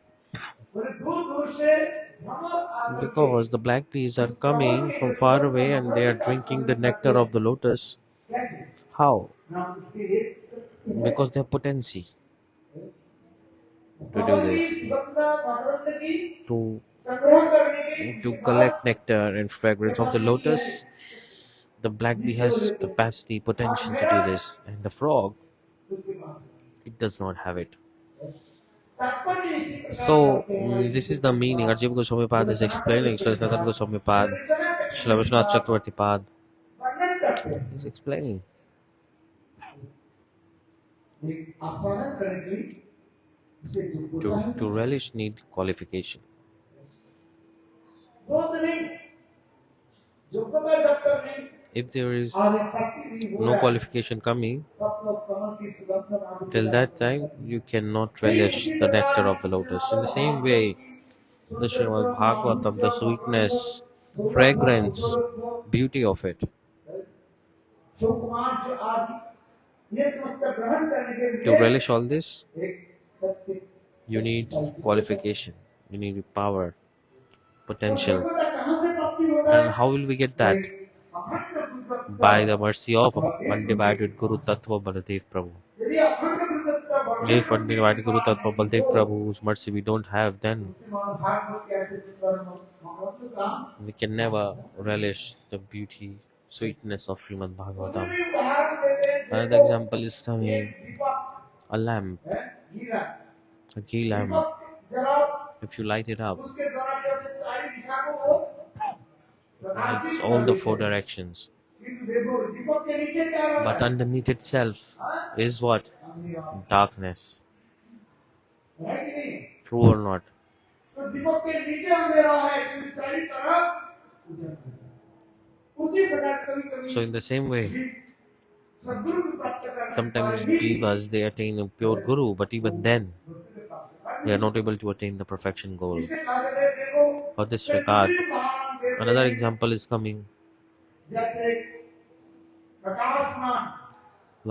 Because the black bees are coming from far away and they are drinking the nectar of the lotus. How? Because they have potency to do this, to collect nectar and fragrance of the lotus. The black bee has capacity, potential to do this, and the frog, it does not have it. So this is the meaning. Jiva Goswami Pad is explaining. Srila Sanatana Goswami Pad, Srila Vishwanath Chakravarti Pad is explaining. To relish need qualification. If there is और ये प्रकृति हो no रहा है qualification coming, तब तो कमल की सुगंध माधुर्य till that time you cannot relish the nectar of the lotus. In the same way, the Srimad Bhagavatam, the sweetness, fragrance, beauty of it. सुकुमार आदि ये समस्त ग्रहण करने के To लिए relish all this, एक सत्य you need qualification, you need power, potential. योग्यता कहाँ से प्राप्ति होता And है how will we get that? अखंड शुद्धत्व By the mercy of undivided Guru Tattva Baladev Prabhu. यदि अखंड शुद्धत्व बढ़ने If undivided Guru Tattva Baladev Prabhu, whose mercy we don't have, then Bhagavat के ऐसे सुंदर भगवत काम we can never relish the beauty, sweetness of Srimad Bhagavatam. उदाहरण देते हैं Another example is coming, Deepak a lamp, है हीरा a ghee lamp. दीपक जलाओ If you light it up, उसके द्वारा क्या होता है चारी दिशा को वो lights प्रकाशित all the कर four देते हैं। directions. किंतु देखो दीपक के नीचे क्या रहता But है underneath itself हाँ? is what? अंधेरा Darkness. है कि नहीं True or not? तो दीपक के नीचे अंधेरा है क्योंकि चारी तरफ उजाला है। उसी प्रकार कभी-कभी So in the same way, सद्गुरु को प्राप्त करने sometimes वाले भी jivas, they attain a pure guru, but even then, वस्तु के प्राप्त करने they are not able to attain the perfection goal. इसे कहा जाता है देखो For this regard, उदाहरण देते another हैं, example is coming, जैसे प्रकाशमान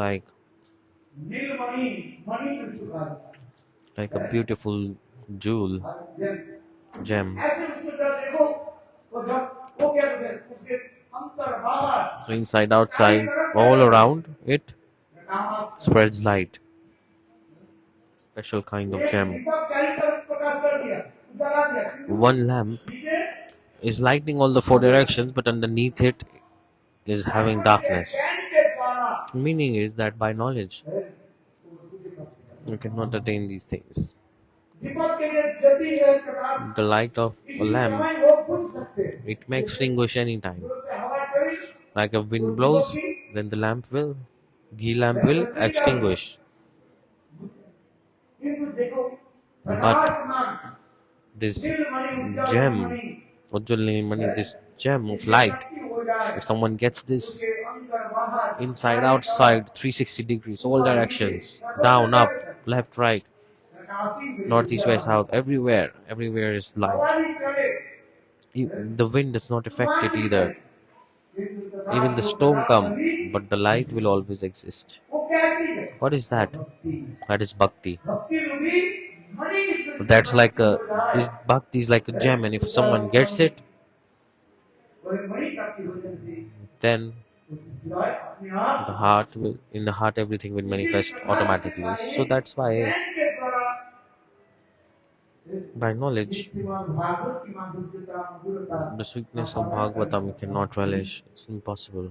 like नीलमणि मणि जिसको कहा जाता है a beautiful jewel, gem. ऐसे उसमें जब देखो वो जब वो क्या कहते हैं उसके अंतर बाहर So inside, outside, all around it Prakash spreads light. Special kind of एक gem. दीपक चारों तरफ प्रकाश कर दिया जला दिया One lamp नीचे is lighting all the four directions, but underneath it is having darkness. ज्ञान के द्वारा Meaning is that by knowledge, वो वस्तु की प्राप्ति करता you cannot attain these things. है। दीपक के लिए ज्योति है प्रकाश The light of a इसी lamp, समय वो बुझ सकते हैं it may extinguish any time. जोर से हवा चली Like if wind blows, then the ghee lamp will extinguish. किंतु देखो But प्रकाशमान this Neelmani Ujjwal gem, Mani Ujjwal Mani, this gem of light, हो जाए if someone gets this उसके अंदर बाहर inside, outside, 360 degrees, all directions, down, up, left, right, प्रकाशी north, east, west, south, everywhere is light. हवा ही चले The wind does not affect it either. Even the storm come, but the light will always exist. वो क्या चीज है What is that? That is bhakti. भक्ति रूपी मणि की So that's like this bhakti is like a gem, and if someone gets it, वो मणि प्राप्ति हो जाने से then उस हृदय अपने आप in the heart everything will manifest automatically. So that's why ज्ञान के द्वारा by knowledge, श्रीमद् भागवत की माधुर्यता मधुरता the sweetness of Bhagavatam you cannot relish. It's impossible.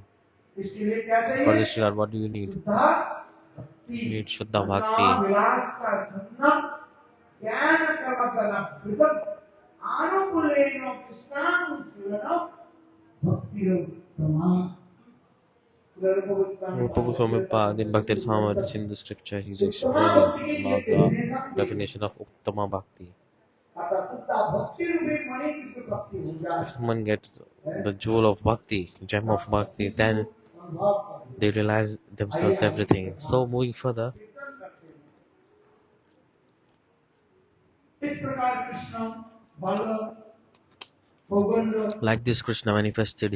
इसके लिए क्या चाहिए For this regard, what do you need? शुद्धा भक्ति You need Shuddha Bhakti. विलास का संगम ज्ञान कर्मतल कृतम आनुकूलेन कृष्णानुशीलनम भक्ति प्रमाण Rupa Goswami Pad in Bhakti Rasamrita Sindhu scripture, he's explaining about the definition of Uttama Bhakti. If someone gets the jewel of Bhakti, gem of Bhakti, then they realize themselves everything. So moving further, like this Krishna manifested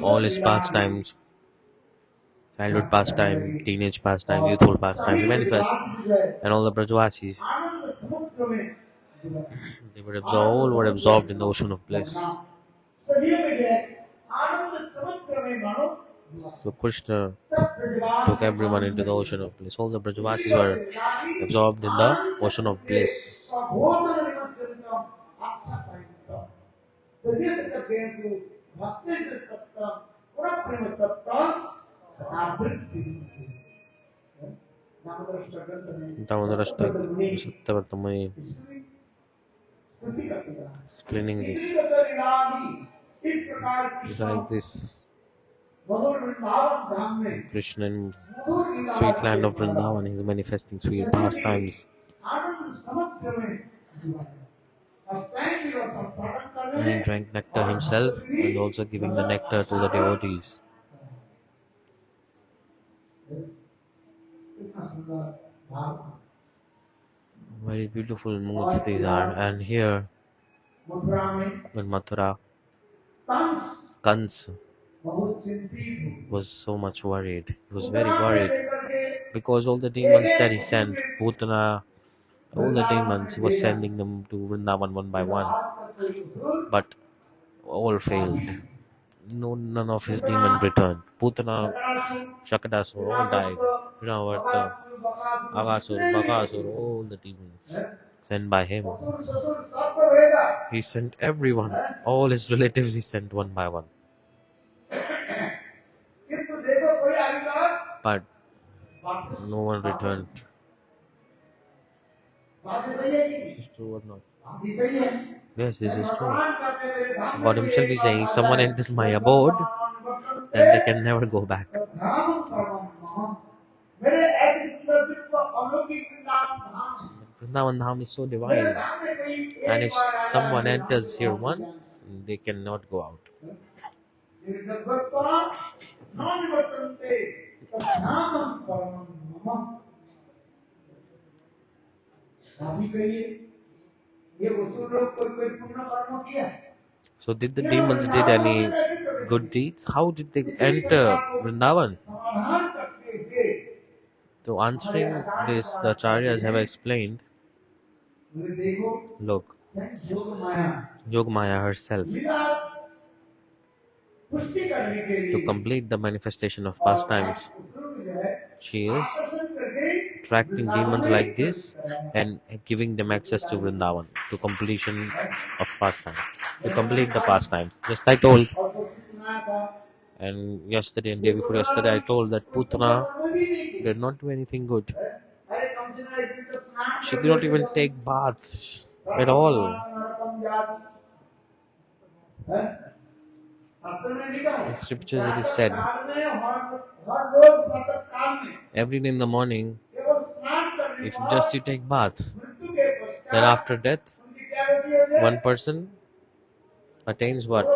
all his pastimes, childhood pastime, teenage pastime, youthful pastime, he manifests, and all the Brajavasis, they were absorbed in the ocean of bliss. So Krishna took everyone into the ocean of bliss. All the Brajavasis were absorbed in the ocean of bliss. Explaining this, like this, Krishna in sweet land of Vrindavan, he is manifesting sweet pastimes. And he drank nectar himself and also giving the nectar to the devotees. कितना सुंदर भाव Very beautiful moods these are. And here Mathura में in Mathura, Kans Kamsa बहुत चिंतित was so much worried. He was हो very Putana से worried लेकर के because all the demons that he sent, Putana, all the demons, he was sending them to Vrindavan one by one, आज तक कोई असुर but all failed. वापिस No, none of his demons returned. Putana, शकरासुर Shakadasur all died. Rinavarta, Bakasur Agasur, Bakasur, all the demons sent by him. असुर ससुर सबको भेजा He sent everyone, all his relatives he sent one by one. किंतु देखो कोई अधिकार But वापस no one returned. बात सही है कि Is this true or not? बात ही सही है Yes, this is true. भगवान कहते हैं मेरे धाम God में himself एक is बार saying, if आता someone है, enters my abode, then they can never go back. धाम परमात्मा मेरे ऐसे सुंदर विश्व अलौकिक नाम धाम है। Vrindavan Dham is so मेरे divine, धाम में कोई and एक if बार आया someone है, enters here धाम को once, they cannot go out. मेरे जगत्वा नाम निवर्तन्ते तद्धामं परमं मम। अभी कहिए ये वसुर लोग कोई कोई पुण्य कर्म किया So did the demons did any good deeds? How did they enter Vrindavan? समाधान करते हुए So answering this, the acharyas have explained, बोले देखो look, स्वयं योग माया Yogamaya herself, लीला पुष्टि करने के to लिए complete the manifestation of और pastimes, वसुर में जो है she is आकर्षण करके attracting demons like this and giving them access to Vrindavan, to completion of pastimes, to complete the pastimes. Just I told, और तो सुना था and yesterday and day before yesterday I told that Putana did not do anything good. अरे कम से कम एक दिन तो स्नान She did not even take bath at all. In scriptures it is said, every day in the morning, if just you take bath, then after death, one person attains what?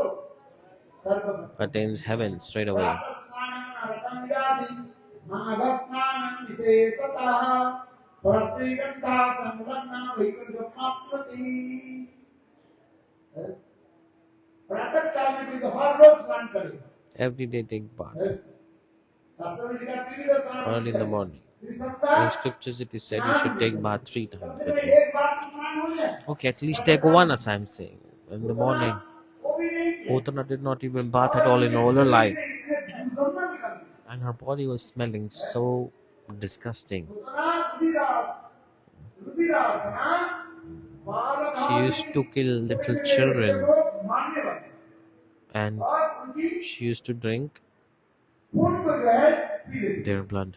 Attains heaven straight away. प्रातः काल में कोई तो हर रोज स्नान करेगा Every day take bath शास्त्र में लिखा है, त्रिविध स्नान early in the morning. In त्रिसप्ताह scriptures it is said you should take bath 3 times come a से कम day. एक बार तो स्नान हो जाए Okay, at least take one as I'm saying. In the morning, वो भी नहीं किया Putana did not even bath at all in all her life. इसने दुर्गंध निकाल दी And her body was smelling so disgusting. उतना रुधिरासना She used to kill little children मारने वाले and और उनकी she used to drink खून को जो है पी लेती their blood.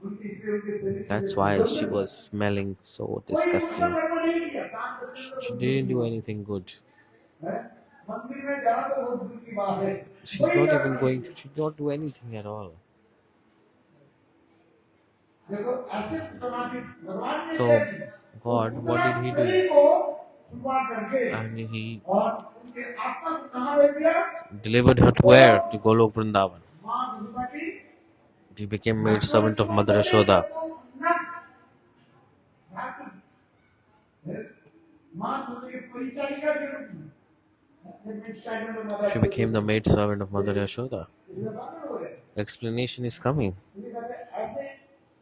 उनकी इसलिए उनके शरीर से That's why she was smelling so कोई disgusting. पुण्य कर्म नहीं किया दान दक्षिणा She तो didn't do anything good. है मंदिर में जाना तो बहुत दूर की बात है She's कोई not कर्म even नहीं going किया। to, she did not do anything at all. देखो ऐसे समाधि भगवान ने So, क्या किया God, what did he do? शरीर को छुपा करके And he और उनके आत्मा को कहाँ भेज दिया delivered her to where? To Golok Vrindavan. माँ यशोदा की She became maid servant of Mother Yasoda. माँ सोचे कि परिचारिका के रूप में She became the maid servant of Mother Yasoda. इसमें बातें हो रहे हैं। Explanation is coming. ये कहते हैं, ऐसे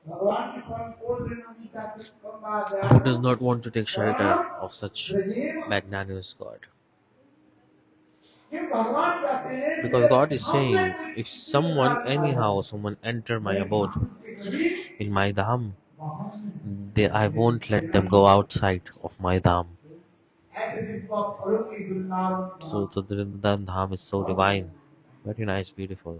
भगवान की शरण कोई लेना नहीं चाहते कम बात है। Who does not want to take shelter of such magnanimous God? कि भगवान कहते हैं Because God is saying, if someone, anyhow, someone enter my abode in my dham, I won't let them go outside of my dham. ऐसे जिनको आप अलौकिक Vrindavan So the Vrindavan dham is so divine, very nice, beautiful.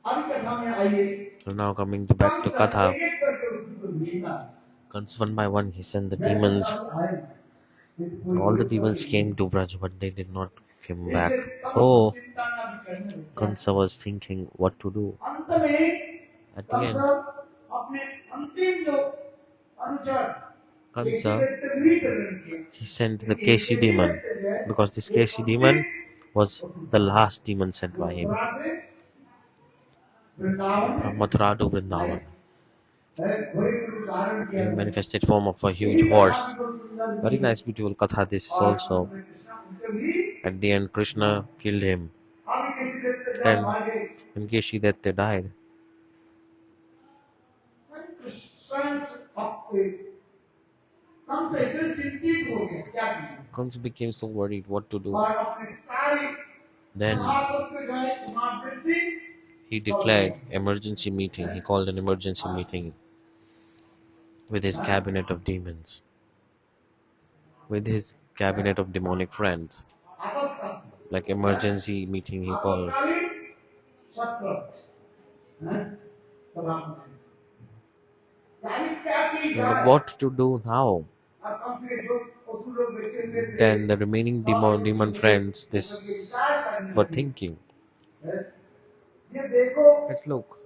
अभी कथा में आइए So now coming back to Katha, एक करके उसको भेजना one by one he sent the demons. All the demons came to Vraj, but they did not come back. So Kamsa was thinking what to do. अंत में At the end, अपने अंतिम जो अनुचर Kamsa, तकलीफ कर रहे थे he sent the Keshi demon, because this Keshi demon was the last demon sent by him Mathura से वृंदावन from में Mathura to Vrindavan. घोड़े के उदाहरण किया In गया manifested form of a huge यही कथा horse. भी बहुत सुंदर Very है nice, beautiful katha. This is और also. उन्होंने कृष्ण उनके भी At the end, Krishna killed him. अभी किसी देवते जब Then, मार गए in case that they died, स्वयं कम से इतने चिंतित हो गए क्या किया Kamsa became so worried what to do. और अपने सारे Then सभासद को जो है emergency he declared emergency meeting. He called an emergency meeting with his cabinet of demons, with his cabinet of demonic friends. आपातकालीन Like emergency meeting he called. सत्र सभा में यानी क्या की But जाए what to do now? अब कम से जो पशु लोग बेचे हुए थे Then the remaining demon friends this were thinking. ये देखो Let's look.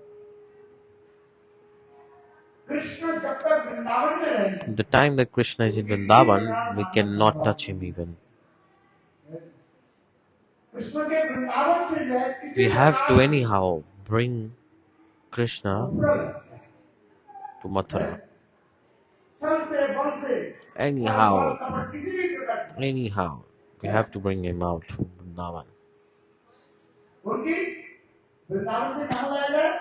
कृष्ण जब तक वृंदावन में रहे The time that Krishna is in Vrindavan, we cannot touch him even. Krishna के वृंदावन से जो है किसी We have to anyhow bring Krishna to Mathura. सल से बल से Anyhow, कपट किसी भी प्रकार से anyhow, we have to bring him out from Vrindavan. उनकी वृंदावन से कहाँ लाया गया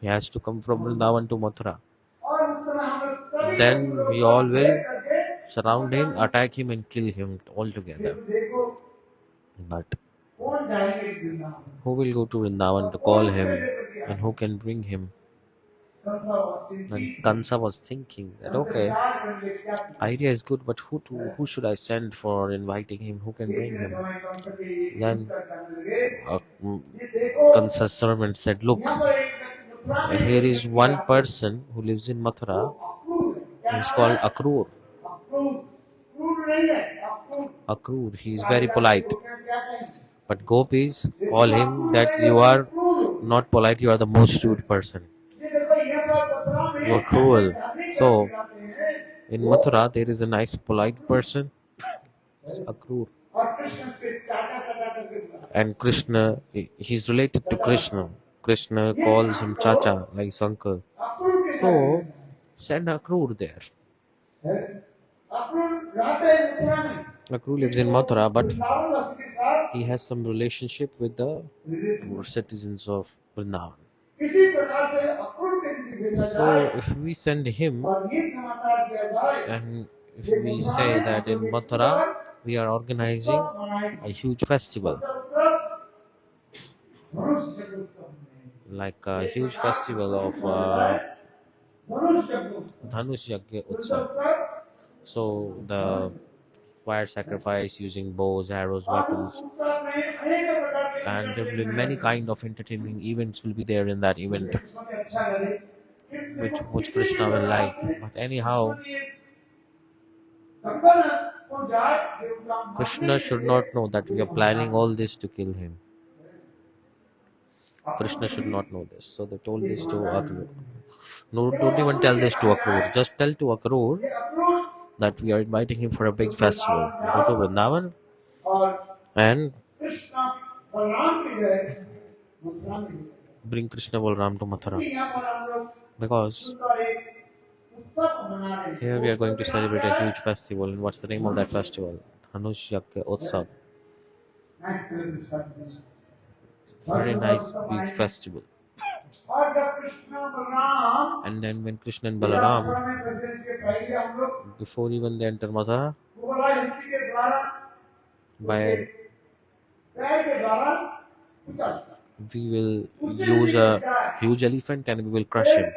He has to come from Vrindavan to Mathura. और उस समय हम लोग सभी Then लोग we all will एक करके surround him, attack him, and kill him altogether. फिर देखो But कौन जाएंगे Vrindavan who will go to Vrindavan to call him, and who can bring him? कंसा और And चिंतित Kamsa was thinking that okay, विचार करेंगे क्या किया idea is good, but who should I send for inviting him? Who can bring एक him? समय कंस के ये Then उत्तर करने लगे ये देखो Kamsa's servant said, "Look, यहाँ पर एक व्यक्ति मथुरा में here is one person who lives in Mathura. Akrur है। क्या He's नाम called है? Akrura. अक्रूर क्रूर नहीं है Akrur Akrura. He is very polite. क्या कहेंगे But gopis call him that you are not polite. You are the most rude person. ये देखो यहाँ पर मथुरा में You are cruel. So खिलाते हैं in Mathura there is a nice polite person, it's Akrura. और कृष्ण के चाचा चाचा करके बुलाते And Krishna, he's related to Krishna. Krishna calls him Chacha, like his uncle. हैं। अक्रूर के So send Akrura there. Akrur रहते हैं मथुरा में Akrura lives in Mathura, but Vrindavan वासी के साथ he has some relationship with the relation citizens of Vrindavan. किसी प्रकार से अक्रूर के यदि भेजा So जाए if we send him, और ये समाचार दिया जाए and if we say that in Mathura we are organizing a huge festival, धनुष जग उत्सव like a huge festival of धनुष जग उत्सव Dhanush Yagya धनुष Utsav. उत्सव So the fire sacrifice using bows, arrows, और उस weapons, उत्सव में अनेक प्रकार के and there will be many kind of entertaining events will be there in that event, Krishna के अच्छा लगे which Krishna will like. But anyhow, Krishna should not know that we are planning all this to kill him. Krishna should not know this. So they told this to Akrura. No, don't even tell this to Akrura. Just tell to Akrura that we are inviting him for a big festival. Go to Vrindavan and Krishna Balram की जो है मथुरा में bring Krishna Balaram to Mathura. यहाँ पर हम लोग Because सुंदर एक उत्सव मना रहे हैं here we are going to celebrate a huge festival. And what's the name of that festival? Dhanush Yagya Utsav. Nice celebration. Very nice big festival. और जब Krishna Balram And then when Krishna and Mathura Balaram, में president के पहले हम लोग before even they enter Mathura, कुबला युक्ति के द्वारा by पैर के द्वारा उछाल we will use a huge elephant and we will crush him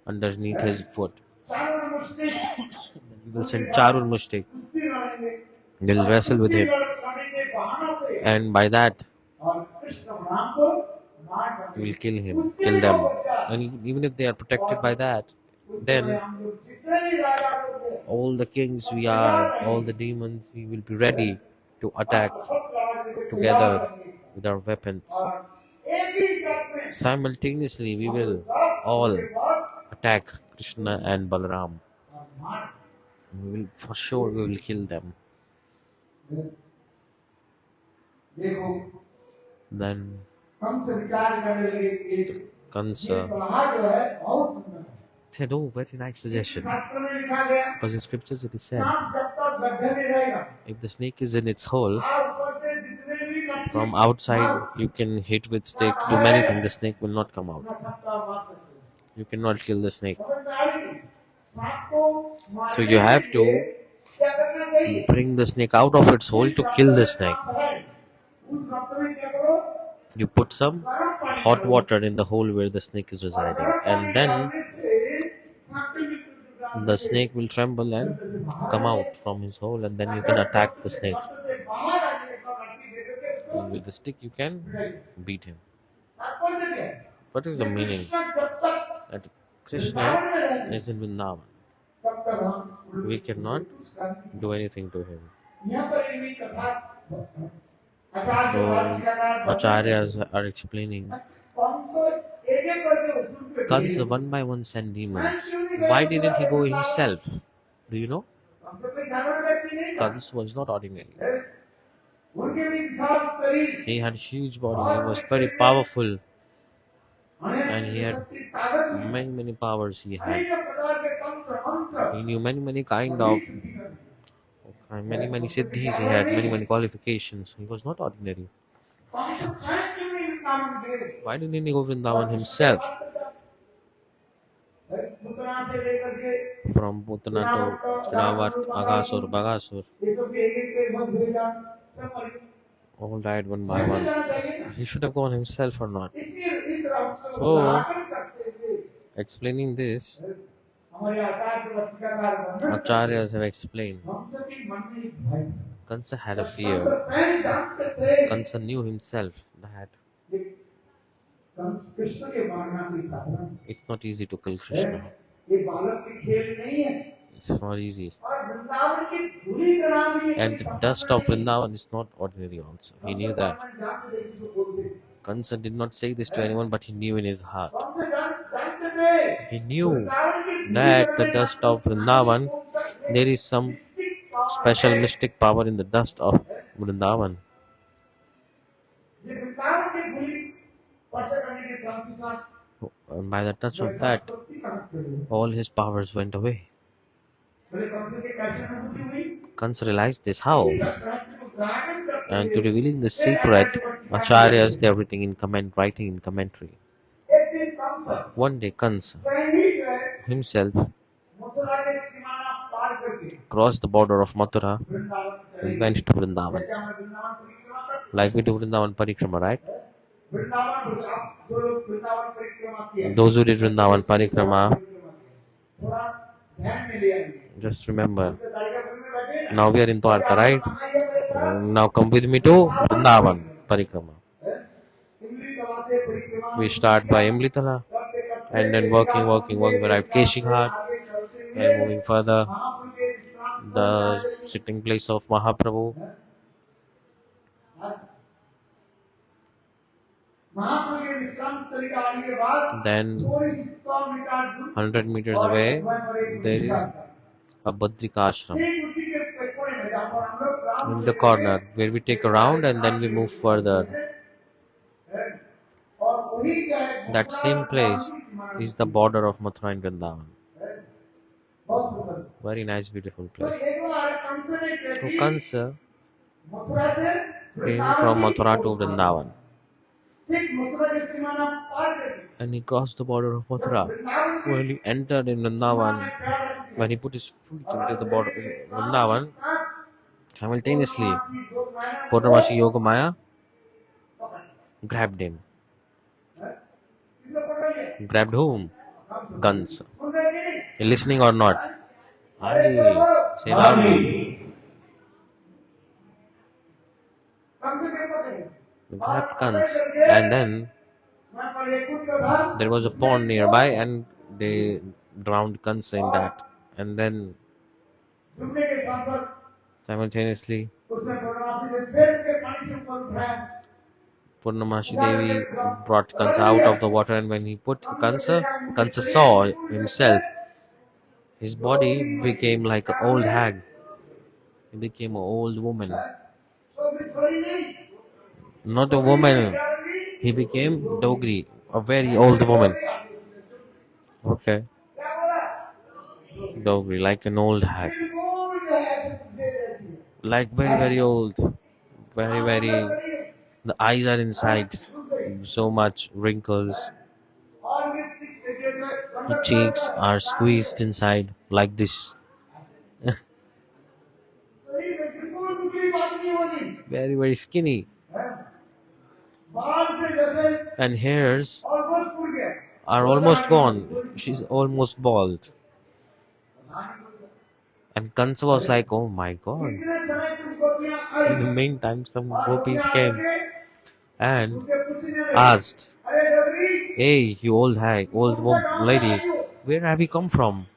underneath his foot. चारों मुष्टि We will send Charur Mushtik. कुश्ती लड़ेंगे We will wrestle with him. लड़ने के बहाना से And by that, और कृष्ण बलराम को मार we will kill him, kill them. And even if they are protected by that, then हम लोग जितने भी राजा लोग थे all the kings we are, all the demons, we will be ready to attack बहुत लड़ाई के together with our weapons. और एक ही साथ में Simultaneously, we will all attack Krishna and Balaram. मार We will, for sure, we will kill them. देखो Then Kans विचार करने लगे कि ये Kamsa सलाह जो है बहुत सुंदर है। said, "Oh, very nice suggestion." शास्त्र में लिखा गया Because in scriptures it is said, सांप जब तक गड्ढे में रहेगा if the snake is in its hole, आप ऊपर से जितने भी लक्ष्य from outside you can hit with stick, do many things, the snake will not come out. अपना सबका मार सकते हो। You cannot kill the snake. समझ में आ रही? सांप को मारने So you have के लिए to क्या करना चाहिए? bring the snake out of its hole to kill the snake. उस गड्ढे में क्या करो? You put some गर्म पानी hot डालो। water in the hole where the snake is और residing, गर्म पानी and then डालने से सांप के मिट्टी डालने the से snake will tremble and गड्ढे से बाहर come आए। out from his hole, and then you can attack the snake. गड्ढे से बाहर आइए तो लकड़ी दे देके उसको With the stick you can beat him. तात्पर्य क्या है? What is the meaning? Krishna जब तक That Krishna is in Vrindavan. तब तक हम We cannot do anything to him. यहाँ पर ये कथा So acharyas are explaining, Kamsa one by one sent demons. Why didn't he go himself? Do you know? Kamsa was not ordinary. He had huge body. He was very powerful, and he had many powers. He knew many kind of many siddhis. He had many qualifications. He was not ordinary. Why didn't he go Vrindavan himself? From Putana to Ravat, Agasur, Bagasur, all died one by one. He should have gone himself or not. So, explaining this, acharyas have explained, Kamsa had a fear. Kamsa knew himself that it's not easy to kill Krishna. It's not easy. And the dust of Vrindavan is not ordinary also. He knew that. Kamsa did not say this to anyone, but he knew in his heart. He knew that the dust of Vrindavan, there is some special mystic power in the dust of Vrindavan. And by the touch of that, all his powers went away. Kamsa realized this. How? And to revealing the secret, acharyas, they are writing in writing in commentary. One day Kamsa himself crossed the border of Mathura and went to Vrindavan. Like we do Vrindavan Parikrama, right? Those who did Vrindavan Parikrama, just remember, now we are in Dvaraka, right? Now come with me to Vrindavan Parikrama. We start by Imlitala and then walking, we arrive Keshi Ghat and moving further, the sitting place of Mahaprabhu. Then 100 meters away there is a Badrika ashram in the corner where we take a round and then we move further. That same place is the border of Mathura and Vrindavan. Very nice, beautiful place. So Kamsa came from Mathura to Vrindavan, and he crossed the border of Mathura. When he entered in Vrindavan, when he put his feet into the border of Vrindavan, simultaneously Purnamasi Yogamaya grabbed him. Grabbed whom? Kamsa. You listening or not? Haji, say loudly. Grabbed Kamsa, and then there was a pond nearby and they drowned Kamsa in that. And then simultaneously Purnamasi Devi brought Kamsa out of the water, and when he put Kamsa saw himself. His body became like an old hag. He became an old woman. not a woman. He became Dogri, a very old woman. Okay, Dogri, like an old hag, like very old, very. The eyes are inside, so much wrinkles. The cheeks are squeezed inside like this. Very skinny. And hairs are almost gone. She's almost bald. And Kamsa was like, oh my god. In the meantime, some gopis came and asked, hey, you old hag, lady, where have you come from?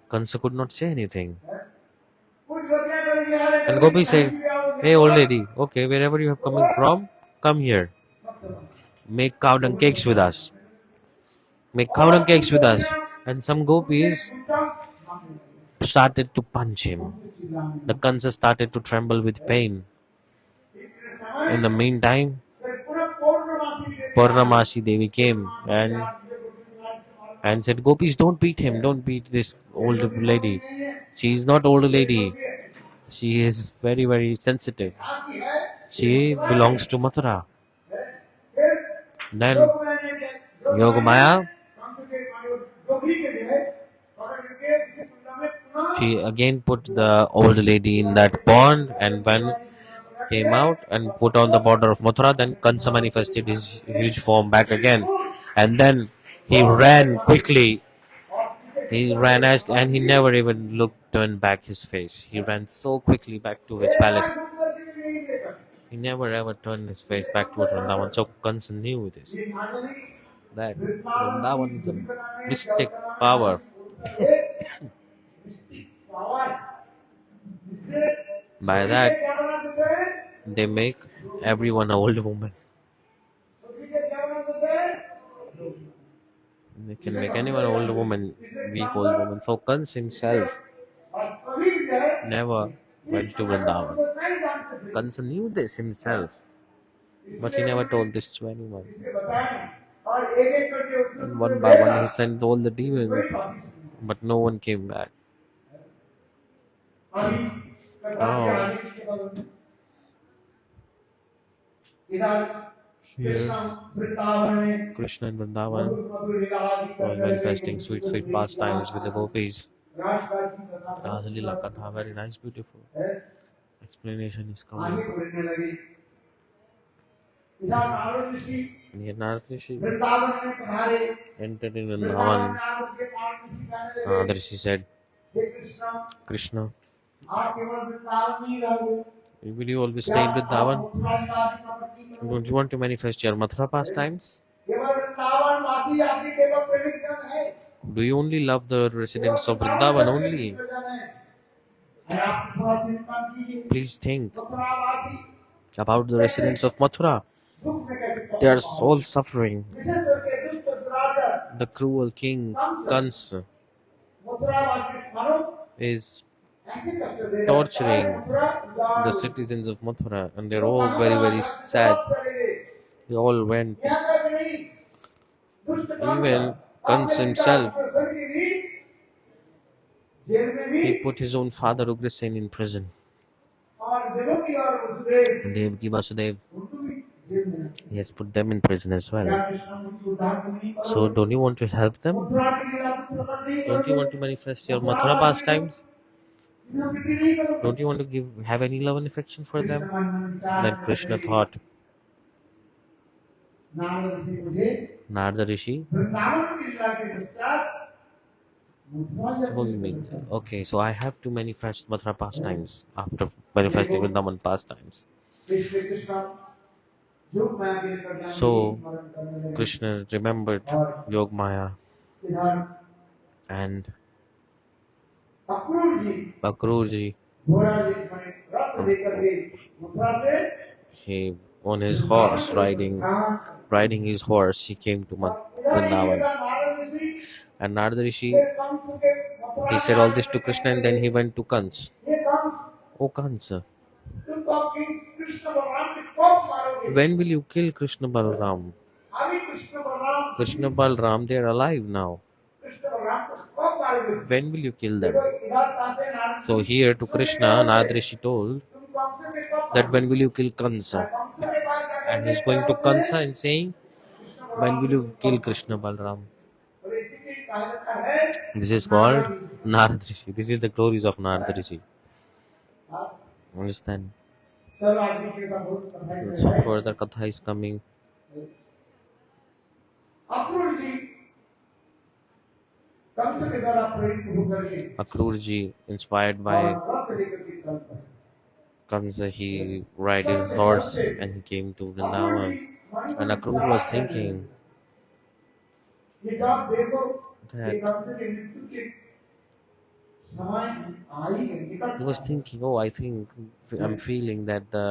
Kamsa could not say anything. And Gopi said, hey old lady, okay, wherever you are coming from, come here. Make cow dung cakes with us. Make cow dung cakes with us. And some gopis started to punch him. The Kamsa started to tremble with pain. In the meantime, Purnamasi Devi came and said, gopis, don't beat him, don't beat this old lady. She is not old lady. She is very sensitive. She belongs to Mathura. Then Yogamaya, she again put the old lady in that pond, and when came out and put on the border of Mathura, then Kamsa manifested his huge form back again. And then he ran quickly. He ran and he never even turned back his face. He ran so quickly back to his palace. He never ever turned his face back towards Vrindavan. So Kamsa knew this, that Vrindavan is a mystic power. By that, they make everyone an old woman. They can make anyone an old woman, weak old woman. So Kamsa himself never went to Vrindavan. Kamsa knew this himself, but he never told this to anyone. And one by one he sent all the demons, but no one came back. Oh. Here, Krishna and Vrindavan were manifesting sweet pastimes with the gopis. Rasa-lila katha, very nice, beautiful. Explanation is coming. And here Narad Rishi entered in Vrindavan. Narad Rishi said, Krishna, will you always stay in Vrindavan? Don't you want to manifest your Mathura pastimes? Do you only love the residents of Vrindavan only? Please think about the residents of Mathura. They are all suffering. The cruel king Kamsa is torturing the citizens of Mathura, and they're all very sad. They all went. Even Kamsa himself, he put his own father Ugrasen in prison. Devaki Vasudeva, he has put them in prison as well. So don't you want to help them? Don't you want to manifest your Mathura pastimes? Don't you want to have any love and affection for them? Then Krishna thought, Narada Rishi told me, okay, so I have to manifest Mathura pastimes after manifesting Vrindavan pastimes. So Krishna remembered Yogamaya and Akrura. He, on his horse, riding his horse, he came to Vrindavan. And Narada Rishi, he said all this to Krishna, and then he went to Kamsa. Oh Kamsa, Krishna Balram के कब मारोगे? When will you kill Krishna Balaram? अभी Krishna Balram Krishna Balaram, they are alive now. Krishna Balram को कब मारोगे? When will you kill them? देखो इधर कहते हैं Narad So ji, here to तुम Krishna, क्या बोले? Narad Rishi told तुम कंस के कब that when मारोगे? will you kill Kamsa? Kans के पास जाकर And के he's क्या going to बोलते हैं? Kamsa and saying, Krishna when Balram will को you तुम kill कब Krishna मारोगे? Balaram? और इसी की कहा जाता है This is called Narad Rishi. Narad Rishi. This is the glories of Narad Rishi. हाँ, Understand? चलो आगे की तरफ बहुत कथा से So है। further Katha is coming. Akrur जी कंस के द्वारा प्रेरित होकर के Akrura ji, inspired और by रथ लेकर के चल पड़े। Kamsa, he ride his horse and he came to Akrur ji Vrindavan. मन And में Akrura was विचार कर रहे thinking थे। ये जब देखो that ये कंस के मृत्यु के समय आई है निकट he was आ गया। thinking, oh, I think I'm feeling that the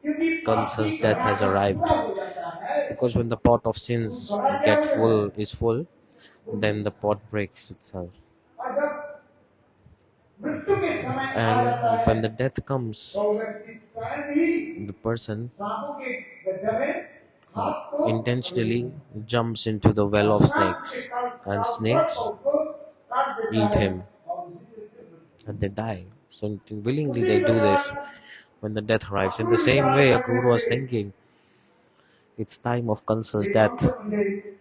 क्योंकि Kamsa's पापी death has घराना arrived. पूरा हो जाता है Because when the pot of तो sins घड़ा क्या get हो जाता है? is full, then the pot breaks itself. और जब मृत्यु के समय आ जाता And है when the death comes, तो व्यक्ति स्वयं ही the person सांपों के गड्ढे में हाथ को intentionally jumps into the well of snakes, and snakes काट देता eat है him और उसी से उसकी मृत्यु। and they die. So willingly उसी they do this प्रकार when the death arrives. In the Akrur same विचार way, कर Akrura रहे was थे thinking, it's time of Kamsa's ये कम से death. मुझे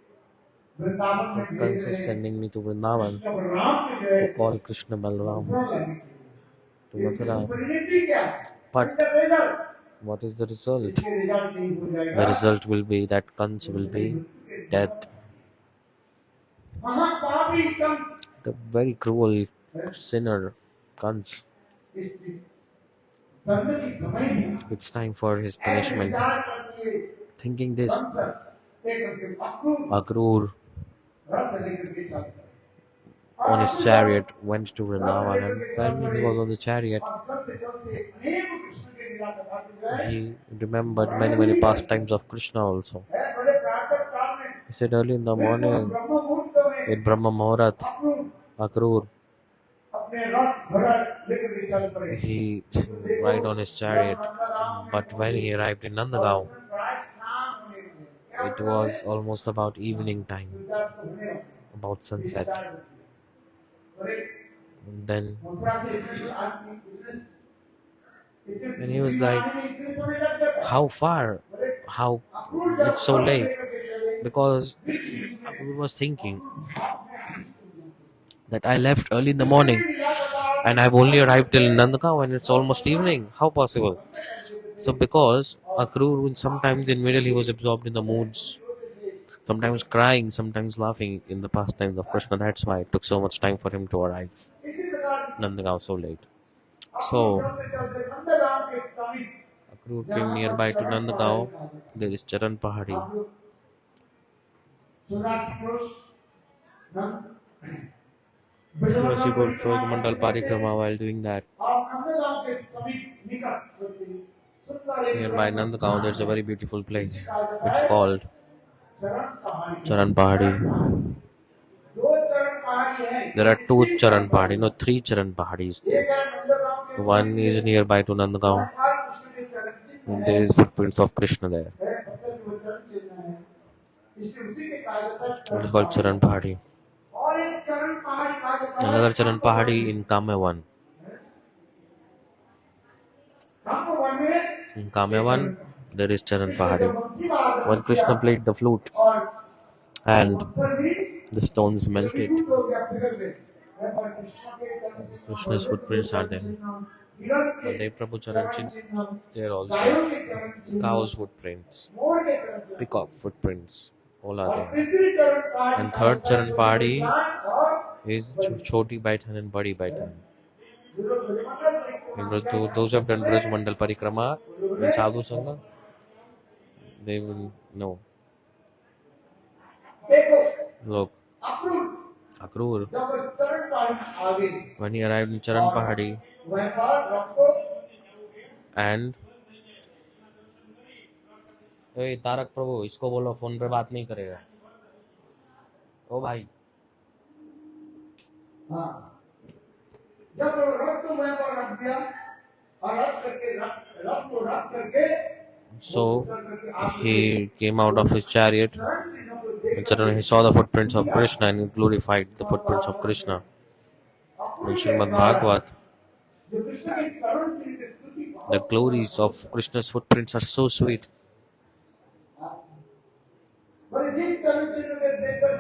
वृंदावन में So भेज Kamsa रहे is हैं sending me to Vrindavan Krishna Balram के जो है to call Krishna Balaram Mathura लाने के to लिए। इसकी Mathura. परिणति क्या है? But इसका result what is the result? इसके रिजल्ट यही हो The जाएगा result will be that Kamsa will उसकी be मृत्यु के death. महापापी Kans The very cruel sinner Kamsa. इस धर्म की समय भी आ It's time for his ऐसे punishment. विचार करती है Thinking this, कंस एक उसके अक्रूर Akrura रथ लेकर के चलता है on और his अक्रूर chariot जब went to रथ Vrindavan, लेकर and के चल when he पड़े was on the chariot, और चलते चलते अनेक कृष्ण के लीला कथा की जाए he remembered many pastimes of Krishna also. है बड़े प्रातः काल में He said early in the morning, ब्रह्म मुहूर्त में in Brahma Muhurat, Akrur Akrura, अपने रथ घोड़ा लेकर के चल पड़े। he तो देखो ride on his जब chariot. नंदगांव में But when he पहुंचे arrived in और Nandagaon, उसमें बड़ा शाम होने लगे। क्या it होने लगे? was almost about evening time, सूर्यास्त होने लगे। about sunset. 4 बजे। और एक And then मथुरा से इतने दूर आदमी इतने and he was दूर like, आने में इतने समय लग जाता है। how far? बोले, How? अक्रूर जब It's so रथ late. लेकर के चले, Because बीच-बीच में Akrura was thinking अक्रूर भाव में हंस उठे। that I left early in the morning and I've only arrived till Nandagaon and it's almost evening. How possible? So because Akrura, sometimes in middle he was absorbed in the moods, sometimes crying, sometimes laughing in the pastimes of Krishna. That's why it took so much time for him to arrive इसी प्रकार Nandagaon so late. Akrur So चलते-चलते Nandgaon के समीप Akrura came nearby to Nandagaon. There is Charan Pahadi. आप लोग 84 कोष She got Mandal और Parikrama while doing that. Nandgaon के समीप निकट सुंदर एक Nearby Nandagaon, there's a very beautiful place. चरण It's called Charan Pahadi. दो चरण पहाड़ी है। There are two Charan Pahadi, no, three Charan Pahadis एक there. है नंदगांव के One is nearby to Nandagaon. Krishna के चरण चिन्ह There is footprints of Krishna there. है पत्थर के वो चरण चिन्ह है। इसलिए उसी के कहा जाता है It is called Charan Pahadi. और एक चरण पहाड़ी कहा जाता है Another Charan Pahadi in Kamyavan. Kamsa में In Kamyavan, there is Charan Krishna Pahadi. जब बंसी बजा When Krishna played the flute और and पत्थर भी the stones melted, विद्युत हो गया पिघल गए। और कृष्ण के चरण चिन्ह, Krishna's footprints are there. हिरण के But Dev Prabhu Charan चरण Chin, चिन्ह, there गायों also. के चरण चिन्ह, Cow's footprints, मोर के चरण चिन्ह, peacock footprints, all are और there. तीसरी चरण पहाड़ी And कहा third जाता है Charan Pahadi और is Choti Baitan and Badi Baitan. जो लोग ब्रजमंडल परिक्रमा Those who have done Braj Mandal Parikrama in Sadhu Sangha, they will know. देखो Look, अक्रूर Akrura, जब चरण पहाड़ी में आ गए when he arrived in Charan Pahadi वह बात रथ को and ए तारक प्रभु इसको बोलो फोन पे बात नहीं करेगा ओ भाई हाँ जब रथ को वह पर रख दिया So he came out of his chariot, and suddenly he saw the footprints of Krishna and he glorified the footprints of Krishna. In Srimad Bhagavat, the glories of Krishna's footprints are so sweet.